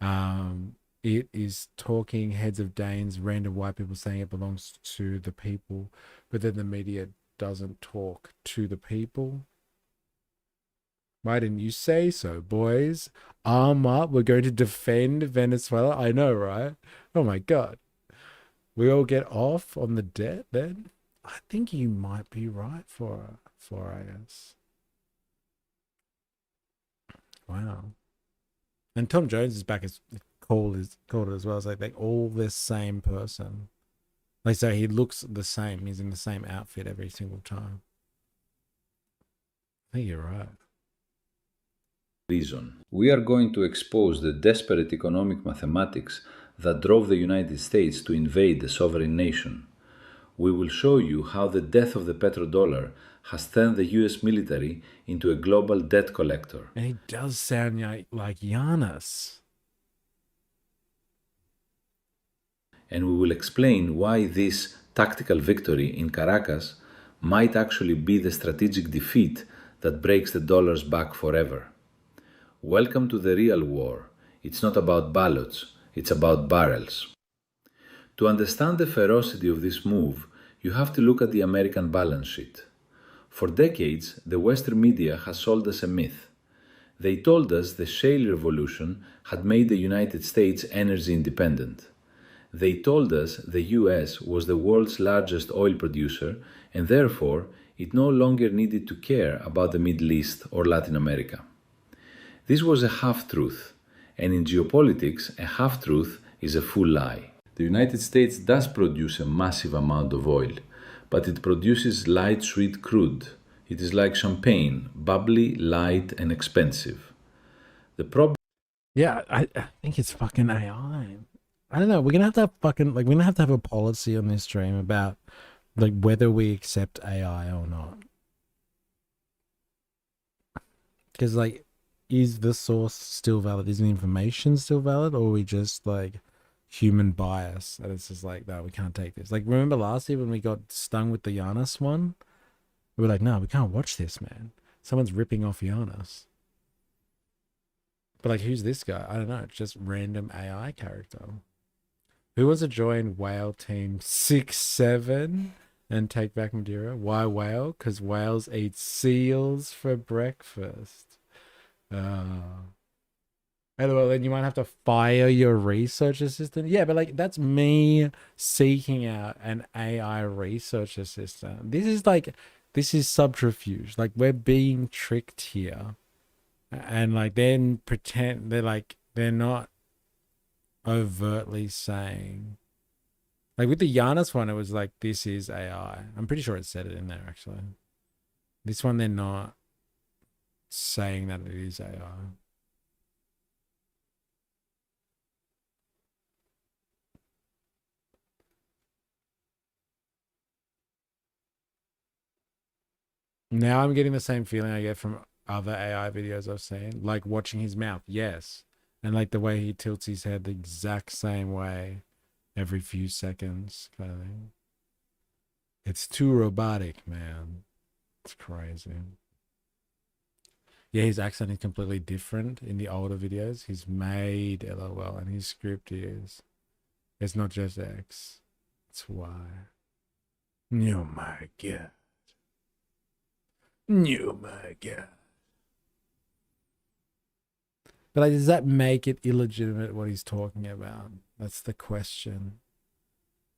It is talking heads of Danes, random white people saying it belongs to the people, but then the media doesn't talk to the people. Why didn't you say so, boys? Arm up. We're going to defend Venezuela. I know, right? Oh my God. We all get off on the debt then? I think you might be right for IS. Wow. And Tom Jones is back as called it as well. It's like they're all the same person. Like, so he looks the same. He's in the same outfit every single time. I think you're right. Reason. We are going to expose the desperate economic mathematics that drove the United States to invade a sovereign nation. We will show you how the death of the petrodollar has turned the US military into a global debt collector. And he does sound like Giannis. And we will explain why this tactical victory in Caracas might actually be the strategic defeat that breaks the dollar's back forever. Welcome to the real war. It's not about ballots, it's about barrels. To understand the ferocity of this move, you have to look at the American balance sheet. For decades, the Western media has sold us a myth. They told us the shale revolution had made the United States energy independent. They told us the US was the world's largest oil producer and therefore it no longer needed to care about the Middle East or Latin America. This was a half-truth, and in geopolitics, a half-truth is a full lie. The United States does produce a massive amount of oil, but it produces light, sweet crude. It is like champagne, bubbly, light, and expensive. The problem... Yeah, I think it's fucking AI. I don't know. We're gonna have to have we're gonna have to have a policy on this stream about like whether we accept AI or not. Because like, is the source still valid? Is the information still valid, or are we just like human bias? And it's just like, no, we can't take this. Like, remember last year when we got stung with the Giannis one? We were like, no, we can't watch this, man. Someone's ripping off Giannis. But like, who's this guy? I don't know. It's just random AI character. Who wants to join Whale Team 6-7 and take back Maduro? Why whale? Because whales eat seals for breakfast. And well, then you might have to fire your research assistant. Yeah, but like, that's me seeking out an AI research assistant. This is subterfuge. Like, we're being tricked here. And like, then pretend they're not overtly saying, like with the Giannis one, it was like, this is AI. I'm pretty sure it said it in there actually. This one, they're not saying that it is AI. Now I'm getting the same feeling I get from other AI videos I've seen, like watching his mouth, yes, and like the way he tilts his head the exact same way every few seconds, kind of thing. It's too robotic, man. It's crazy. Yeah, his accent is completely different in the older videos. He's made LOL, and his script is, it's not just X, it's Y. Oh my god. Oh my god. But like, does that make it illegitimate what he's talking about? That's the question.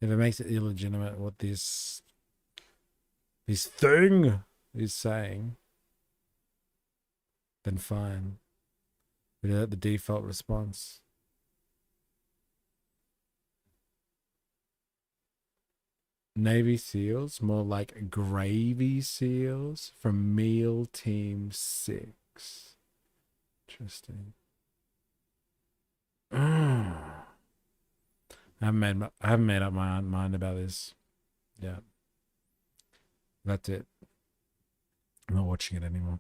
If it makes it illegitimate what this thing is saying, then fine. We let the default response. Navy SEALs, more like gravy seals from Meal Team 6. Interesting. I haven't made up my mind about this. Yeah. That's it. I'm not watching it anymore.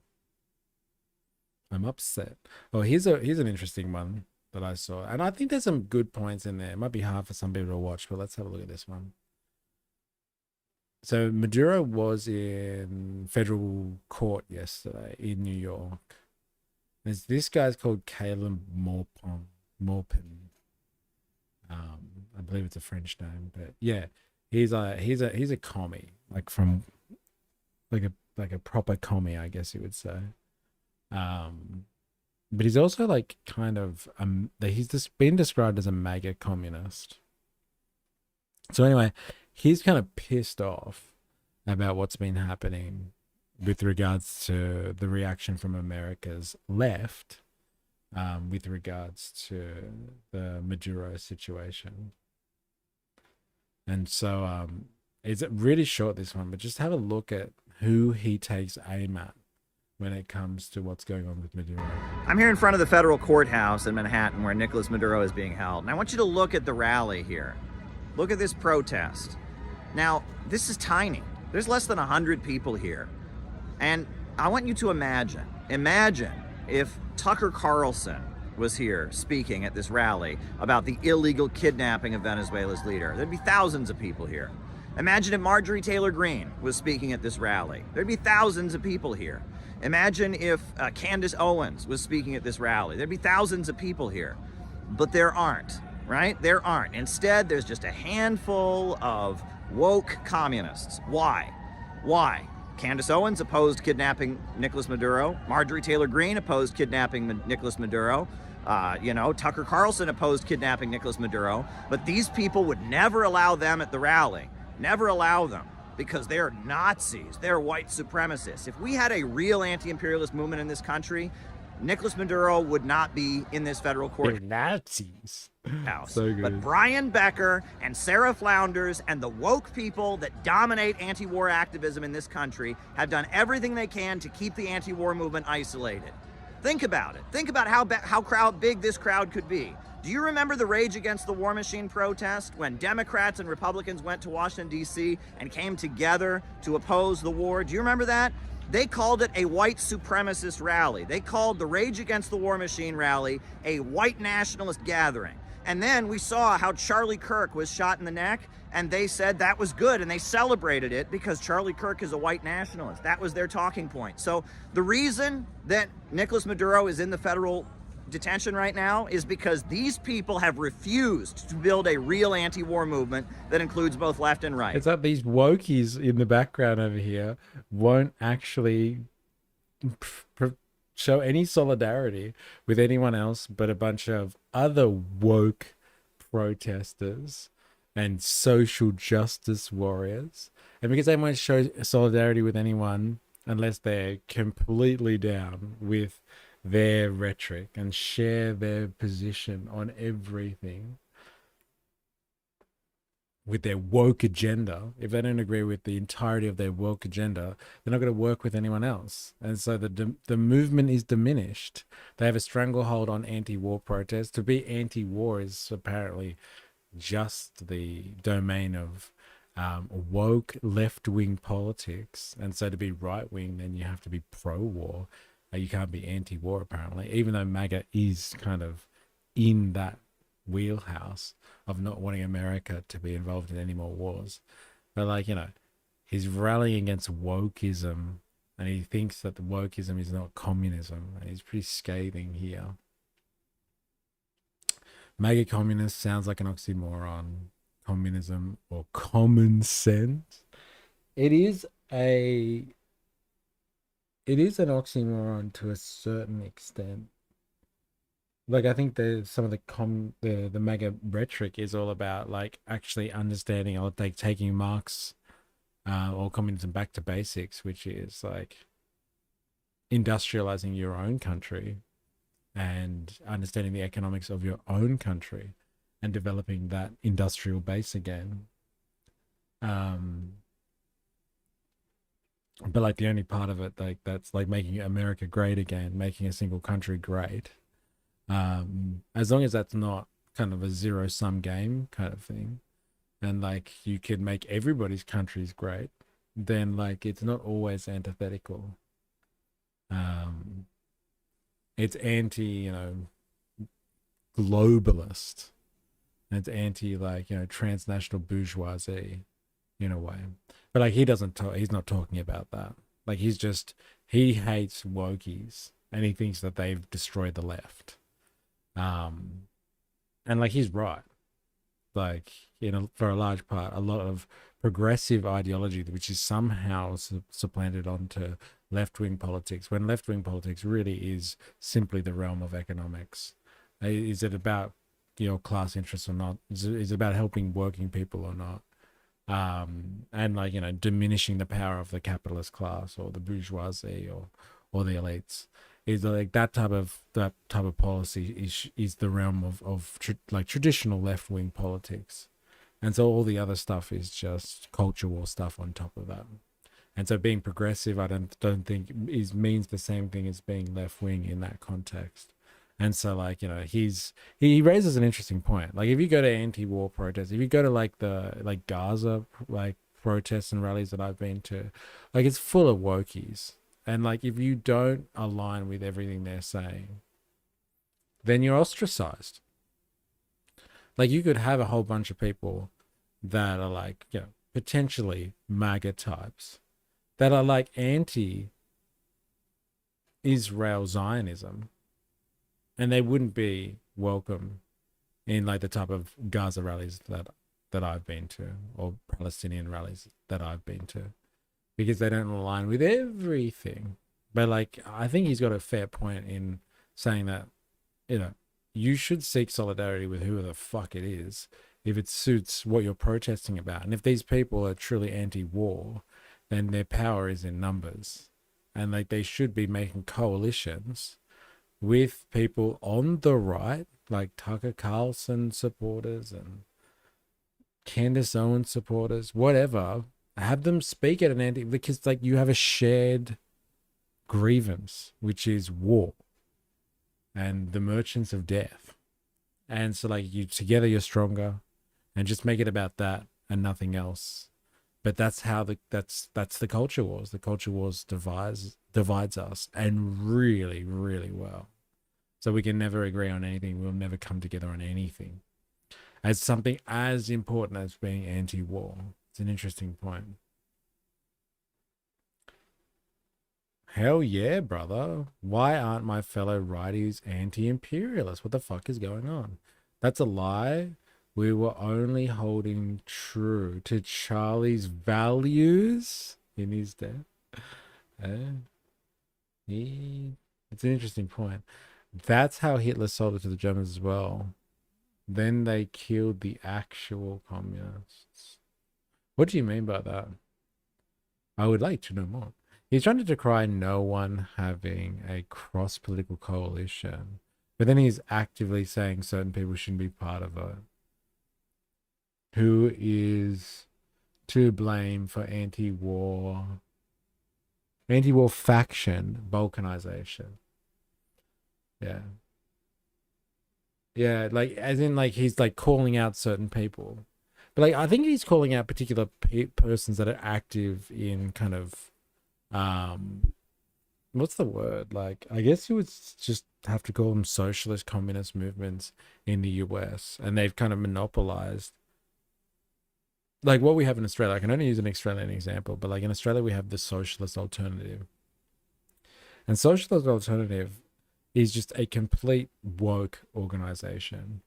I'm upset. Oh, here's an interesting one that I saw. And I think there's some good points in there. It might be hard for some people to watch, but let's have a look at this one. So Maduro was in federal court yesterday in New York. There's this guy's called Caleb Maupin. I believe it's a French name, but yeah, he's a commie, like from like a proper commie, I guess you would say. But he's also like kind of he's just been described as a MAGA communist. So anyway, he's kind of pissed off about what's been happening with regards to the reaction from America's left, with regards to the Maduro situation. And so it's really short, this one, but just have a look at who he takes aim at when it comes to what's going on with Maduro. I'm here in front of the federal courthouse in Manhattan where Nicolás Maduro is being held. And I want you to look at the rally here. Look at this protest. Now, this is tiny. There's less than 100 people here. And I want you to imagine if Tucker Carlson was here speaking at this rally about the illegal kidnapping of Venezuela's leader. There'd be thousands of people here. Imagine if Marjorie Taylor Greene was speaking at this rally. There'd be thousands of people here. Imagine if Candace Owens was speaking at this rally. There'd be thousands of people here. But there aren't, right? There aren't. Instead, there's just a handful of woke communists. Why? Why? Candace Owens opposed kidnapping Nicolás Maduro. Marjorie Taylor Greene opposed kidnapping Nicolás Maduro. Tucker Carlson opposed kidnapping Nicolás Maduro. But these people would never allow them at the rally. Never allow them. because they're Nazis, they're white supremacists. If we had a real anti-imperialist movement in this country, Nicolás Maduro would not be in this federal court. They're Nazis. House. So good. But Brian Becker and Sarah Flounders and the woke people that dominate anti-war activism in this country have done everything they can to keep the anti-war movement isolated. Think about it. Think about how big this crowd could be. Do you remember the Rage Against the War Machine protest when Democrats and Republicans went to Washington, D.C. and came together to oppose the war? Do you remember that? They called it a white supremacist rally. They called the Rage Against the War Machine rally a white nationalist gathering. And then we saw how Charlie Kirk was shot in the neck, and they said that was good, and they celebrated it because Charlie Kirk is a white nationalist. That was their talking point. So the reason that Nicolás Maduro is in the federal detention right now is because these people have refused to build a real anti-war movement that includes both left and right. It's like these wokies in the background over here won't actually show any solidarity with anyone else but a bunch of other woke protesters and social justice warriors. And because they won't show solidarity with anyone unless they're completely down with their rhetoric and share their position on everything with their woke agenda, if they don't agree with the entirety of their woke agenda, they're not going to work with anyone else. And so the movement is diminished. They have a stranglehold on anti-war protests. To be anti-war is apparently just the domain of woke left-wing politics. And so to be right-wing, then you have to be pro-war. You can't be anti-war, apparently, even though MAGA is kind of in that wheelhouse of not wanting America to be involved in any more wars. But like, you know, he's rallying against wokeism, and he thinks that the wokeism is not communism, and he's pretty scathing here. MAGA communist sounds like an oxymoron. Communism or common sense. It is an oxymoron to a certain extent. Like, I think some of the MAGA rhetoric is all about like actually understanding or like taking Marx or communism back to basics, which is like industrializing your own country and understanding the economics of your own country and developing that industrial base again. But like the only part of it like that's like making America great again, making a single country great. As long as that's not kind of a zero-sum game kind of thing, and like you could make everybody's countries great, then like it's not always antithetical. It's anti, you know, globalist. And it's anti, like, you know, transnational bourgeoisie in a way. But like he's not talking about that. Like he hates wokies and he thinks that they've destroyed the left. And like he's right. Like, you know, for a large part, a lot of progressive ideology, which is somehow supplanted onto left-wing politics, when left-wing politics really is simply the realm of economics. Is it about your class interests or not? Is it about helping working people or not? And like, you know, diminishing the power of the capitalist class or the bourgeoisie or the elites. Is like that type of policy is the realm of traditional left-wing politics. And so all the other stuff is just culture war stuff on top of that. And so being progressive, I don't think means the same thing as being left-wing in that context. And so, like, you know, he raises an interesting point. Like, if you go to anti-war protests, if you go to like the Gaza like protests and rallies that I've been to, like it's full of wokies. And like, if you don't align with everything they're saying, then you're ostracized. Like, you could have a whole bunch of people that are like, you know, potentially MAGA types that are like anti-Israel Zionism, and they wouldn't be welcome in like the type of Gaza rallies that I've been to, or Palestinian rallies that I've been to, because they don't align with everything. But like, I think he's got a fair point in saying that, you know, you should seek solidarity with whoever the fuck it is if it suits what you're protesting about. And if these people are truly anti-war, then their power is in numbers. And like they should be making coalitions with people on the right, like Tucker Carlson supporters and Candace Owens supporters, whatever. Have them speak at an anti, because like you have a shared grievance, which is war and the merchants of death. And so like you together you're stronger, and just make it about that and nothing else. But that's how that's the culture wars. The culture wars divides us, and really, really well. So we can never agree on anything. We'll never come together on anything. As something as important as being anti-war. It's an interesting point. Hell yeah, brother. Why aren't my fellow righties anti-imperialists? What the fuck is going on? That's a lie. We were only holding true to Charlie's values in his death. It's an interesting point. That's how Hitler sold it to the Germans as well. Then they killed the actual communists. What do you mean by that? I would like to know more. He's trying to decry no one having a cross-political coalition, but then he's actively saying certain people shouldn't be part of it. Who is to blame for anti-war faction balkanization? Yeah. Yeah, like as in like he's like calling out certain people. But like I think he's calling out particular persons that are active in kind of what's the word? Like I guess you would just have to call them socialist communist movements in the US, and they've kind of monopolized like what we have in Australia. I can only use an Australian example, but like in Australia we have the socialist alternative. And socialist alternative is just a complete woke organization.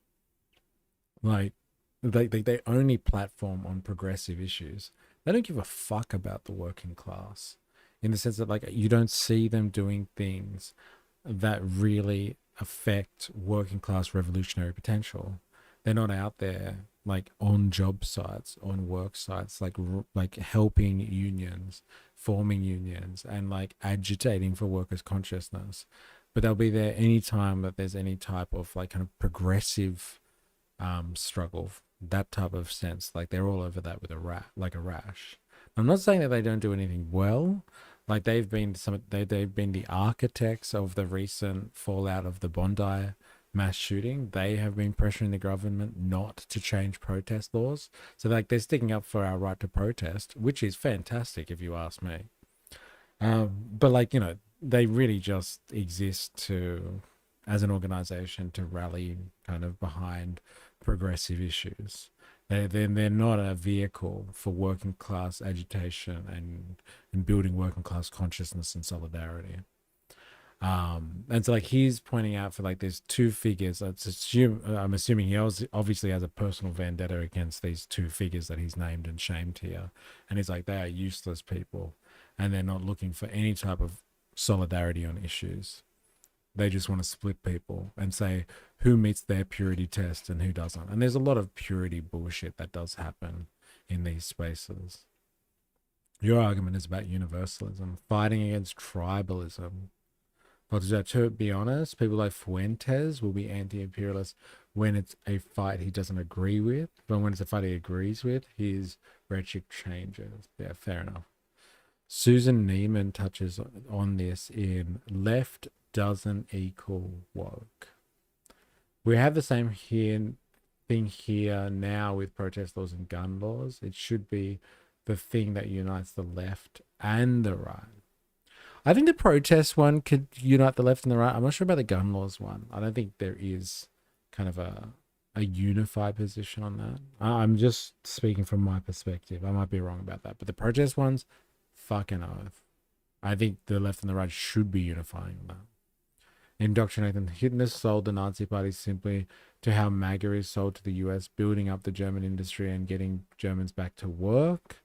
Like they only platform on progressive issues. They don't give a fuck about the working class, in the sense that like you don't see them doing things that really affect working class revolutionary potential. They're not out there like on job sites, on work sites, like helping unions, forming unions, and like agitating for workers' consciousness. But they'll be there anytime that there's any type of like kind of progressive struggle, that type of sense. Like they're all over that with a rash. I'm not saying that they don't do anything well. Like they've been the architects of the recent fallout of the Bondi mass shooting. They have been pressuring the government not to change protest laws. So like they're sticking up for our right to protest, which is fantastic if you ask me. But like, you know, they really just exist as an organization to rally kind of behind progressive issues. They're not a vehicle for working class agitation and building working class consciousness and solidarity. And so like he's pointing out for like there's two figures. I'm assuming he obviously has a personal vendetta against these two figures that he's named and shamed here. And he's like, they are useless people, and they're not looking for any type of solidarity on issues. They just want to split people and say who meets their purity test and who doesn't. And there's a lot of purity bullshit that does happen in these spaces. Your argument is about universalism, fighting against tribalism. But to be honest, people like Fuentes will be anti-imperialist when it's a fight he doesn't agree with, but when it's a fight he agrees with, his rhetoric changes. Yeah, fair enough. Susan Neiman touches on this in Left Doesn't Equal Woke. We have the same thing here now with protest laws and gun laws. It should be the thing that unites the left and the right. I think the protest one could unite the left and the right. I'm not sure about the gun laws one. I don't think there is kind of a unified position on that. I'm just speaking from my perspective. I might be wrong about that. But the protest ones, fucking oath. I think the left and the right should be unifying that. Indoctrinating Hitler sold the Nazi party simply to how MAGA is sold to the US, building up the German industry and getting Germans back to work.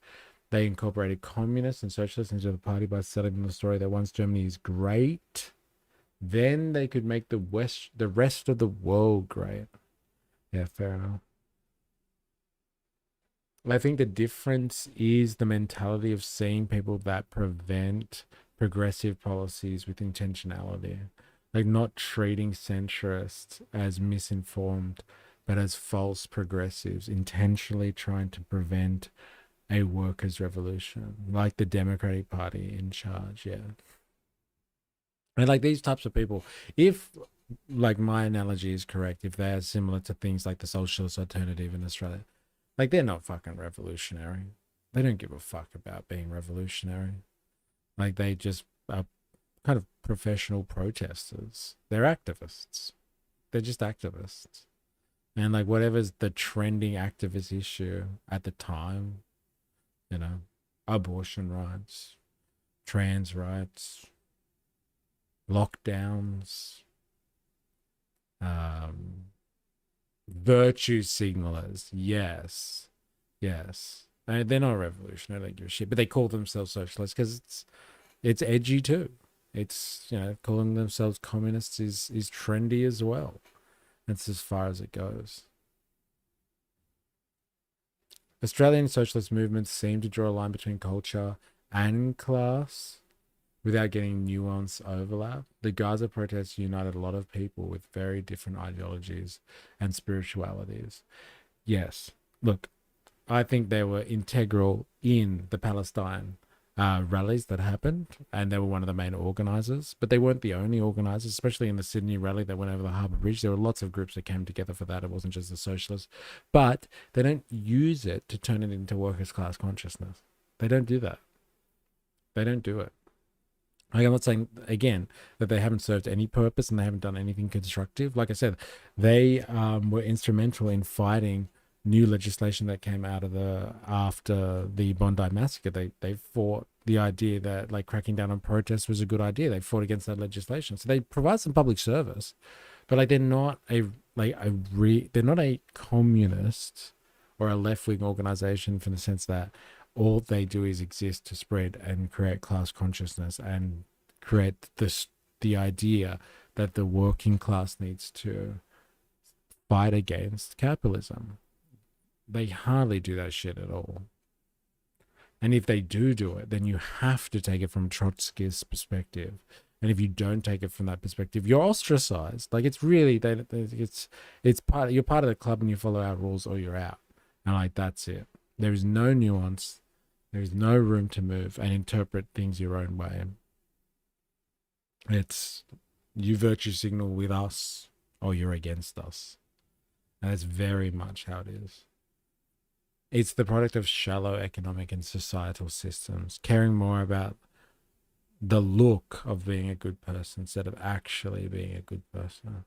They incorporated communists and socialists into the party by selling them the story that once Germany is great, then they could make the rest of the world great. Yeah, fair enough. I think the difference is the mentality of seeing people that prevent progressive policies with intentionality. Like not treating centrists as misinformed, but as false progressives, intentionally trying to prevent a workers' revolution, like the Democratic Party in charge, yeah. And like these types of people, if like my analogy is correct, if they're similar to things like the socialist alternative in Australia, like they're not fucking revolutionary. They don't give a fuck about being revolutionary. Like they just are kind of professional protesters. They're activists. They're just activists. And like whatever's the trending activist issue at the time, you know, abortion rights, trans rights, lockdowns, virtue signalers, yes. They're not revolutionary, they don't give a shit, but they call themselves socialists because it's edgy too. It's, you know, calling themselves communists is trendy as well. That's as far as it goes. Australian socialist movements seem to draw a line between culture and class without getting nuance overlap. The Gaza protests united a lot of people with very different ideologies and spiritualities. Yes, look, I think they were integral in the Palestine rallies that happened, and they were one of the main organizers, but they weren't the only organizers, especially in the Sydney rally that went over the Harbour Bridge. There were lots of groups that came together for that. It wasn't just the socialists, but they don't use it to turn it into workers' class consciousness. They don't do that. They don't do it. Like, I'm not saying, again, that they haven't served any purpose and they haven't done anything constructive. Like I said, they were instrumental in fighting new legislation that came out of after the Bondi massacre. They fought the idea that like cracking down on protests was a good idea. They fought against that legislation. So they provide some public service, but like they're not a communist or a left-wing organization, from the sense that all they do is exist to spread and create class consciousness and create the idea that the working class needs to fight against capitalism. They hardly do that shit at all. And if they do it, then you have to take it from Trotsky's perspective. And if you don't take it from that perspective, you're ostracized. Like, it's really, it's you're part of the club and you follow our rules or you're out. And like, that's it. There is no nuance. There is no room to move and interpret things your own way. It's, you virtue signal with us or you're against us. And that's very much how it is. It's the product of shallow economic and societal systems, caring more about the look of being a good person instead of actually being a good person.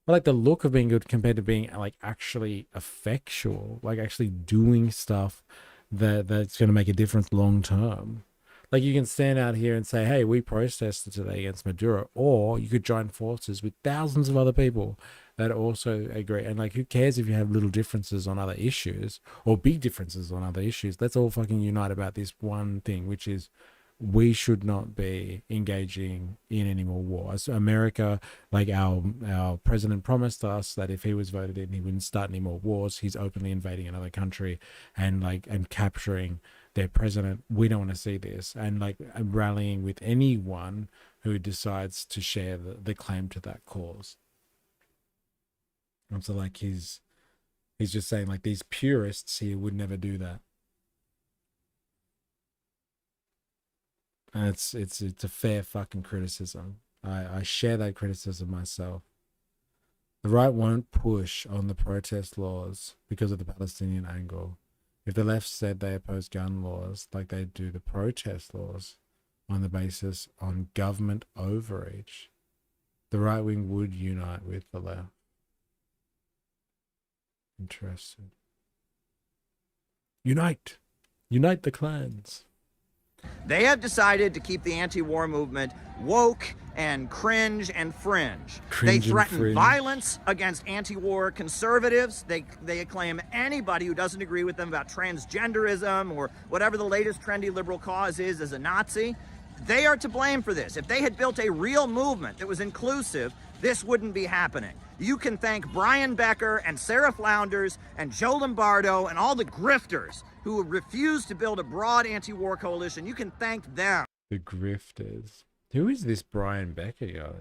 Or like the look of being good compared to being like actually effectual, like actually doing stuff that's going to make a difference long term. Like, you can stand out here and say, hey, we protested today against Maduro, or you could join forces with thousands of other people that also agree. And like, who cares if you have little differences on other issues or big differences on other issues? Let's all fucking unite about this one thing, which is we should not be engaging in any more wars. America, like our president promised us that if he was voted in, he wouldn't start any more wars. He's openly invading another country and capturing their president. We don't want to see this. And like, rallying with anyone who decides to share the claim to that cause. And so like, he's just saying like, these purists here would never do that. And it's a fair fucking criticism. I share that criticism myself. The right won't push on the protest laws because of the Palestinian angle. If the left said they oppose gun laws like they do the protest laws on the basis on government overreach, the right wing would unite with the left. Interesting. Unite the clans. They have decided to keep the anti-war movement woke and cringe and fringe. They threaten violence against anti-war conservatives. They acclaim anybody who doesn't agree with them about transgenderism or whatever the latest trendy liberal cause is as a Nazi. They are to blame for this. If they had built a real movement that was inclusive, this wouldn't be happening. You can thank Brian Becker and Sarah Flounders and Joe Lombardo and all the grifters who refused to build a broad anti-war coalition. You can thank them. The grifters. Who is this Brian Becker guy?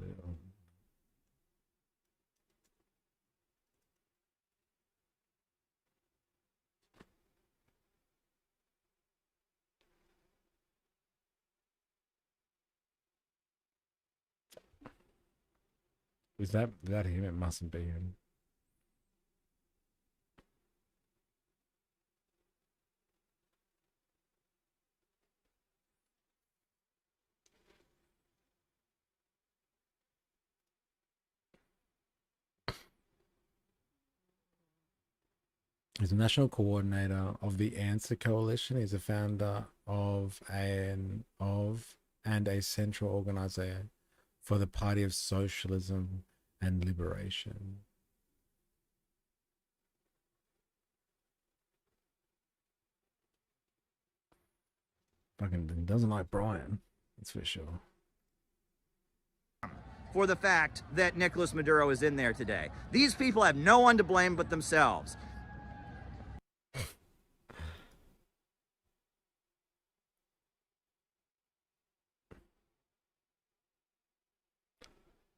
Is that him? It mustn't be him. He's a national coordinator of the Answer Coalition. He's a founder of and a central organizer for the Party of Socialism and Liberation. Fucking doesn't like Brian, that's for sure. For the fact that Nicolás Maduro is in there today. These people have no one to blame but themselves.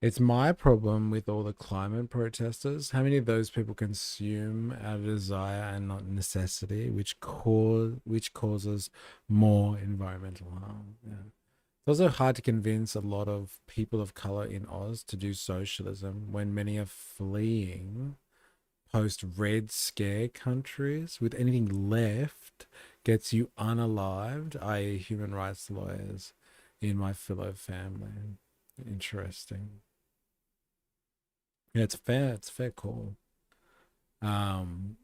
It's my problem with all the climate protesters. How many of those people consume out of desire and not necessity, which causes more environmental harm? Yeah. It's also hard to convince a lot of people of color in Oz to do socialism when many are fleeing post-Red Scare countries. With anything left gets you unalived, i.e. human rights lawyers in my fellow family. Interesting. Yeah, it's a fair call. And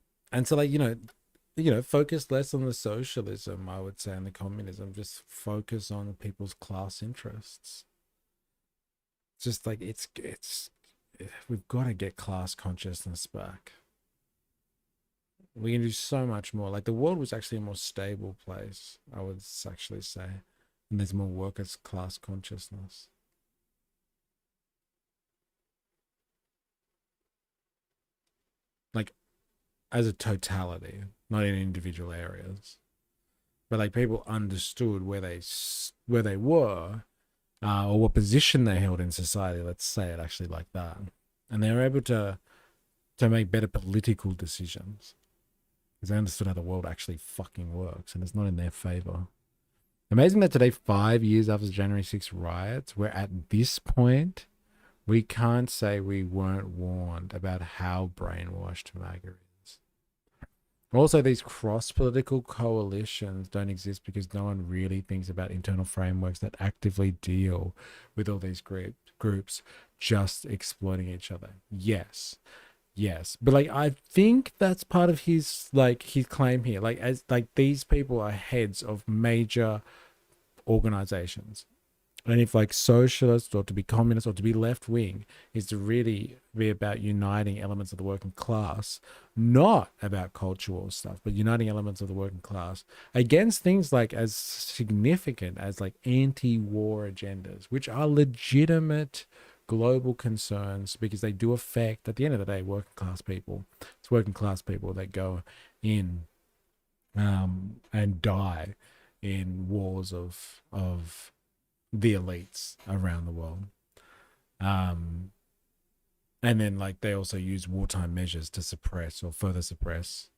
so, like, you know, focus less on the socialism, I would say, and the communism. Just focus on people's class interests. Just like we've got to get class consciousness back. We can do so much more. Like, the world was actually a more stable place, I would actually say, and there's more workers' class consciousness. Like, as a totality, not in individual areas, but like people understood where they were, or what position they held in society. Let's say it actually like that, and they were able to make better political decisions because they understood how the world actually fucking works, and it's not in their favor. Amazing that today, 5 years after the January 6th riots, we're at this point. We can't say we weren't warned about how brainwashed MAGA is. Also, these cross-political coalitions don't exist because no one really thinks about internal frameworks that actively deal with all these groups just exploiting each other. Yes. But like, I think that's part of his claim here. Like, as like these people are heads of major organizations. And if like socialists or to be communist or to be left wing is to really be about uniting elements of the working class, not about cultural stuff, but uniting elements of the working class against things like as significant as like anti-war agendas, which are legitimate global concerns because they do affect, at the end of the day, working class people. It's working class people that go in and die in wars of the elites around the world. And then like they also use wartime measures to suppress or further suppress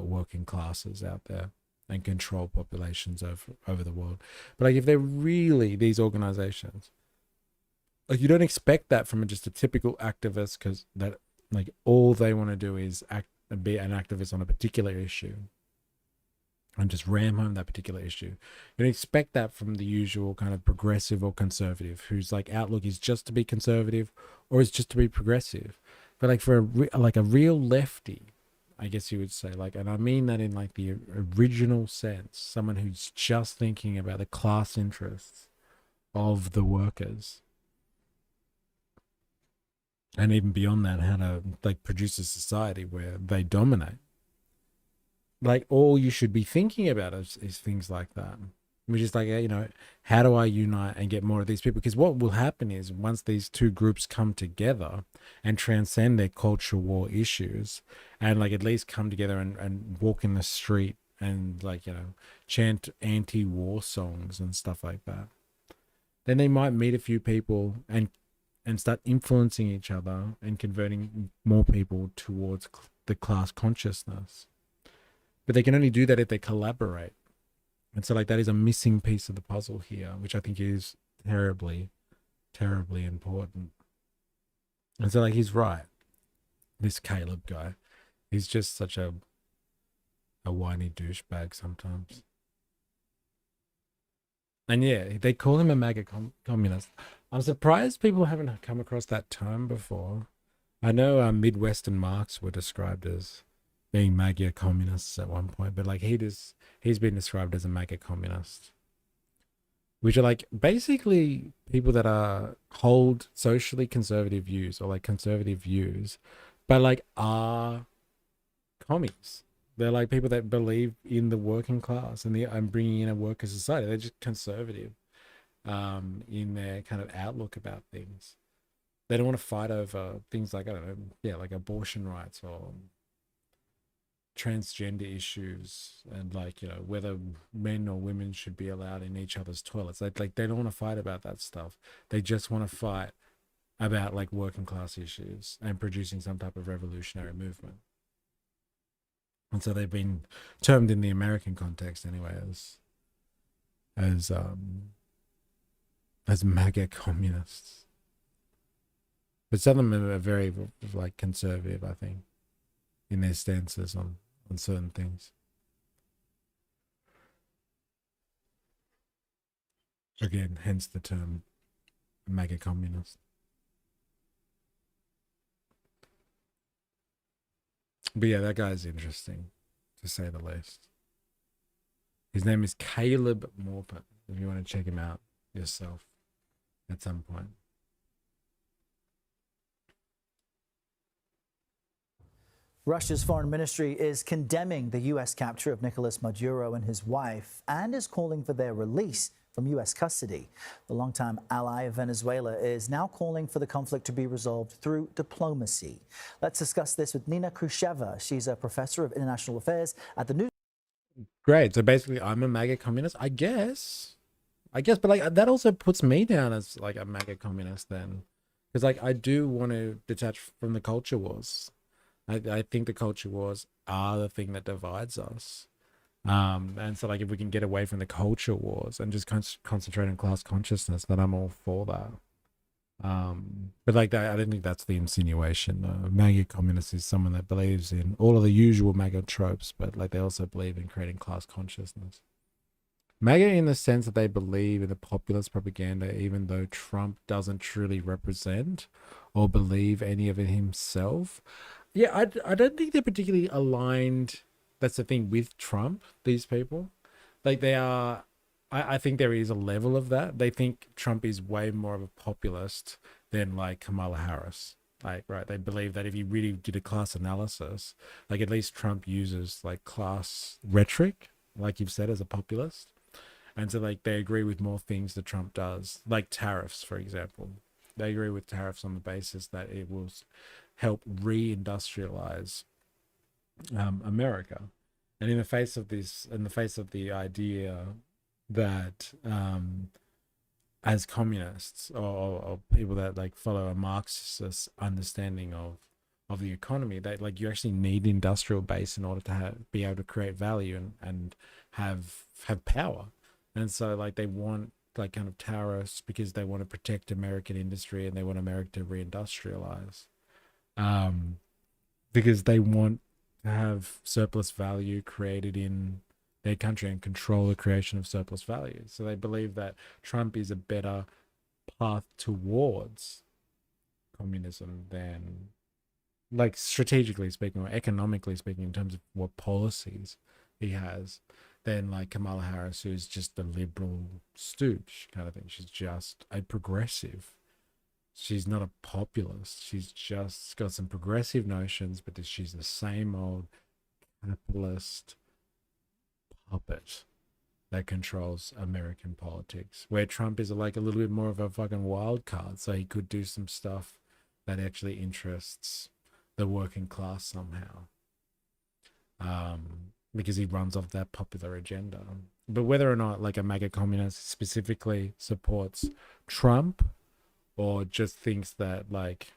working classes out there and control populations over the world. But like, if they're really these organizations, like, you don't expect that from just a typical activist, because that like all they want to do is be an activist on a particular issue and just ram home that particular issue. You don't expect that from the usual kind of progressive or conservative whose like outlook is just to be conservative or is just to be progressive. But like for a real lefty, I guess you would say, like, and I mean that in like the original sense, someone who's just thinking about the class interests of the workers, and even beyond that, how to like produce a society where they dominate. Like, all you should be thinking about is things like that. which is like, you know, how do I unite and get more of these people? Because what will happen is once these two groups come together and transcend their culture war issues and like at least come together and walk in the street and like, you know, chant anti-war songs and stuff like that, then they might meet a few people and start influencing each other and converting more people towards the class consciousness. But they can only do that if they collaborate. And so like that is a missing piece of the puzzle here, which I think is terribly, terribly important. And so like he's right. This Caleb guy, he's just such a whiny douchebag sometimes. And yeah, they call him a MAGA communist. I'm surprised people haven't come across that term before. I know Midwestern Marks were described as being MAGA communists at one point, but like he's been described as a MAGA communist, which are like basically people that hold socially conservative views or like conservative views, but like are commies. They're like people that believe in the working class and bringing in a worker society. They're just conservative in their kind of outlook about things. They don't want to fight over things like, I don't know, yeah, like abortion rights or transgender issues and like, you know, whether men or women should be allowed in each other's toilets. Like they don't want to fight about that stuff. They just want to fight about like working class issues and producing some type of revolutionary movement. And so they've been termed in the American context anyway as MAGA communists. But some of them are very like conservative, I think, in their stances on certain things. Again, hence the term MAGA communist. But yeah, that guy's interesting, to say the least. His name is Caleb Maupin, if you want to check him out yourself at some point. Russia's foreign ministry is condemning the U.S. capture of Nicolás Maduro and his wife and is calling for their release from U.S. custody. The longtime ally of Venezuela is now calling for the conflict to be resolved through diplomacy. Let's discuss this with Nina Khrushcheva. She's a professor of international affairs at the New. Great. So basically, I'm a MAGA communist, I guess, but like that also puts me down as like a MAGA communist then, because like I do want to detach from the culture wars. I think the culture wars are the thing that divides us. And so like if we can get away from the culture wars and just concentrate on class consciousness, then I'm all for that. But like that, I don't think that's the insinuation. MAGA communist is someone that believes in all of the usual MAGA tropes, but like they also believe in creating class consciousness. MAGA in the sense that they believe in the populist propaganda, even though Trump doesn't truly represent or believe any of it himself. Yeah, I don't think they're particularly aligned. That's the thing with Trump, these people. Like they are, I think there is a level of that. They think Trump is way more of a populist than like Kamala Harris. Like, right, they believe that if you really did a class analysis, like at least Trump uses like class rhetoric, like you've said, as a populist. And so like they agree with more things that Trump does, like tariffs, for example. They agree with tariffs on the basis that it will help re-industrialize America. And in the face of this, in the face of the idea that as communists or people that like follow a Marxist understanding of the economy, that like you actually need the industrial base in order to be able to create value and have power. And so like they want like kind of tariffs because they want to protect American industry and they want America to reindustrialize. Because they want to have surplus value created in their country and control the creation of surplus value. So they believe that Trump is a better path towards communism than, like strategically speaking or economically speaking, in terms of what policies he has, than like Kamala Harris, who's just a liberal stooge kind of thing. She's just a progressive. She's not a populist. She's just got some progressive notions, but she's the same old capitalist puppet that controls American politics, where Trump is like a little bit more of a fucking wild card, so he could do some stuff that actually interests the working class somehow, because he runs off that popular agenda. But whether or not like a MAGA communist specifically supports Trump or just thinks that like,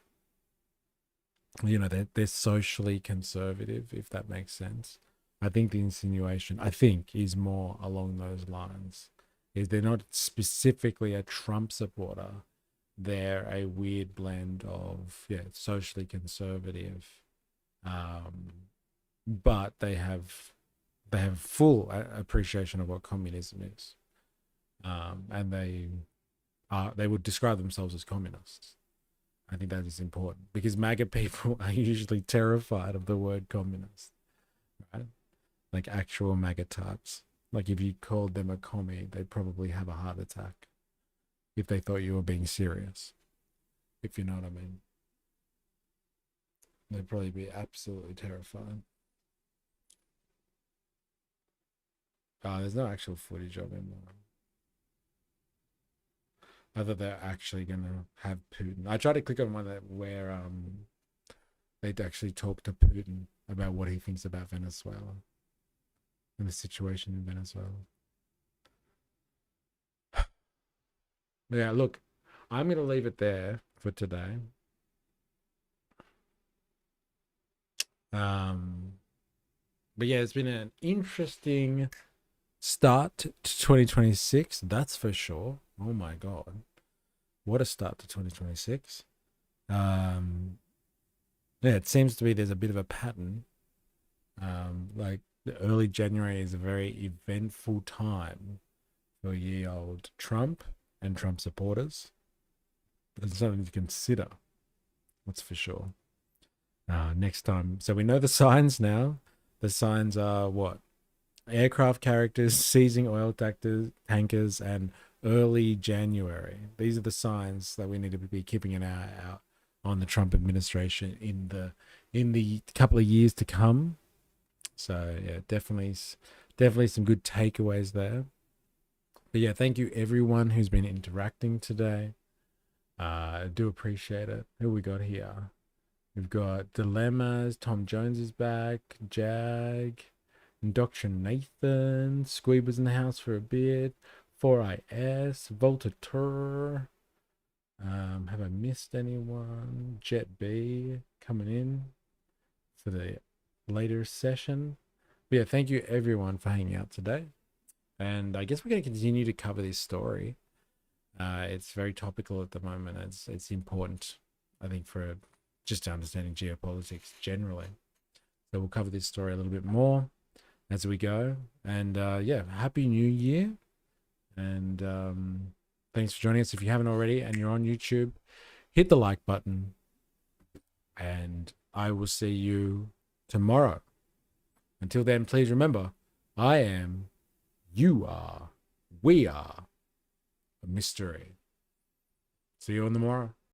you know, they're socially conservative, if that makes sense. I think the insinuation, is more along those lines. Is they're not specifically a Trump supporter. They're a weird blend of, socially conservative, but they have full appreciation of what communism is, and they would describe themselves as communists. I think that is important because MAGA people are usually terrified of the word communist, right? Like actual MAGA types. Like if you called them a commie, they'd probably have a heart attack if they thought you were being serious, if you know what I mean. They'd probably be absolutely terrified. There's no actual footage of him. I thought they're actually going to have Putin. I tried to click on one where they'd actually talk to Putin about what he thinks about Venezuela and the situation in Venezuela. Yeah, look, I'm going to leave it there for today. But yeah, it's been an interesting start to 2026, that's for sure. Oh my god, what a start to 2026. Yeah, it seems to be there's a bit of a pattern. Like the early January is a very eventful time for ye old Trump and Trump supporters. There's something to consider, that's for sure. Next time, so we know the signs now. The signs are what? Aircraft carriers seizing oil tankers and early January. These are the signs that we need to be keeping an eye out on the Trump administration in the couple of years to come. So yeah, definitely some good takeaways there. But yeah, thank you everyone who's been interacting today. I do appreciate it. Who we got here? We've got Dilemmas, Tom Jones is back, Jag, Dr. Nathan, Squeeb was in the house for a bit, 4IS, Voltateur. Have I missed anyone? Jet B coming in for the later session. But yeah, thank you everyone for hanging out today. And I guess we're going to continue to cover this story. It's very topical at the moment. It's important, I think, for just understanding geopolitics generally. So we'll cover this story a little bit more as we go. And yeah, Happy New Year. And thanks for joining us. If you haven't already and you're on YouTube, hit the like button. And I will see you tomorrow. Until then, please remember, I am, you are, we are a mystery. See you on the morrow.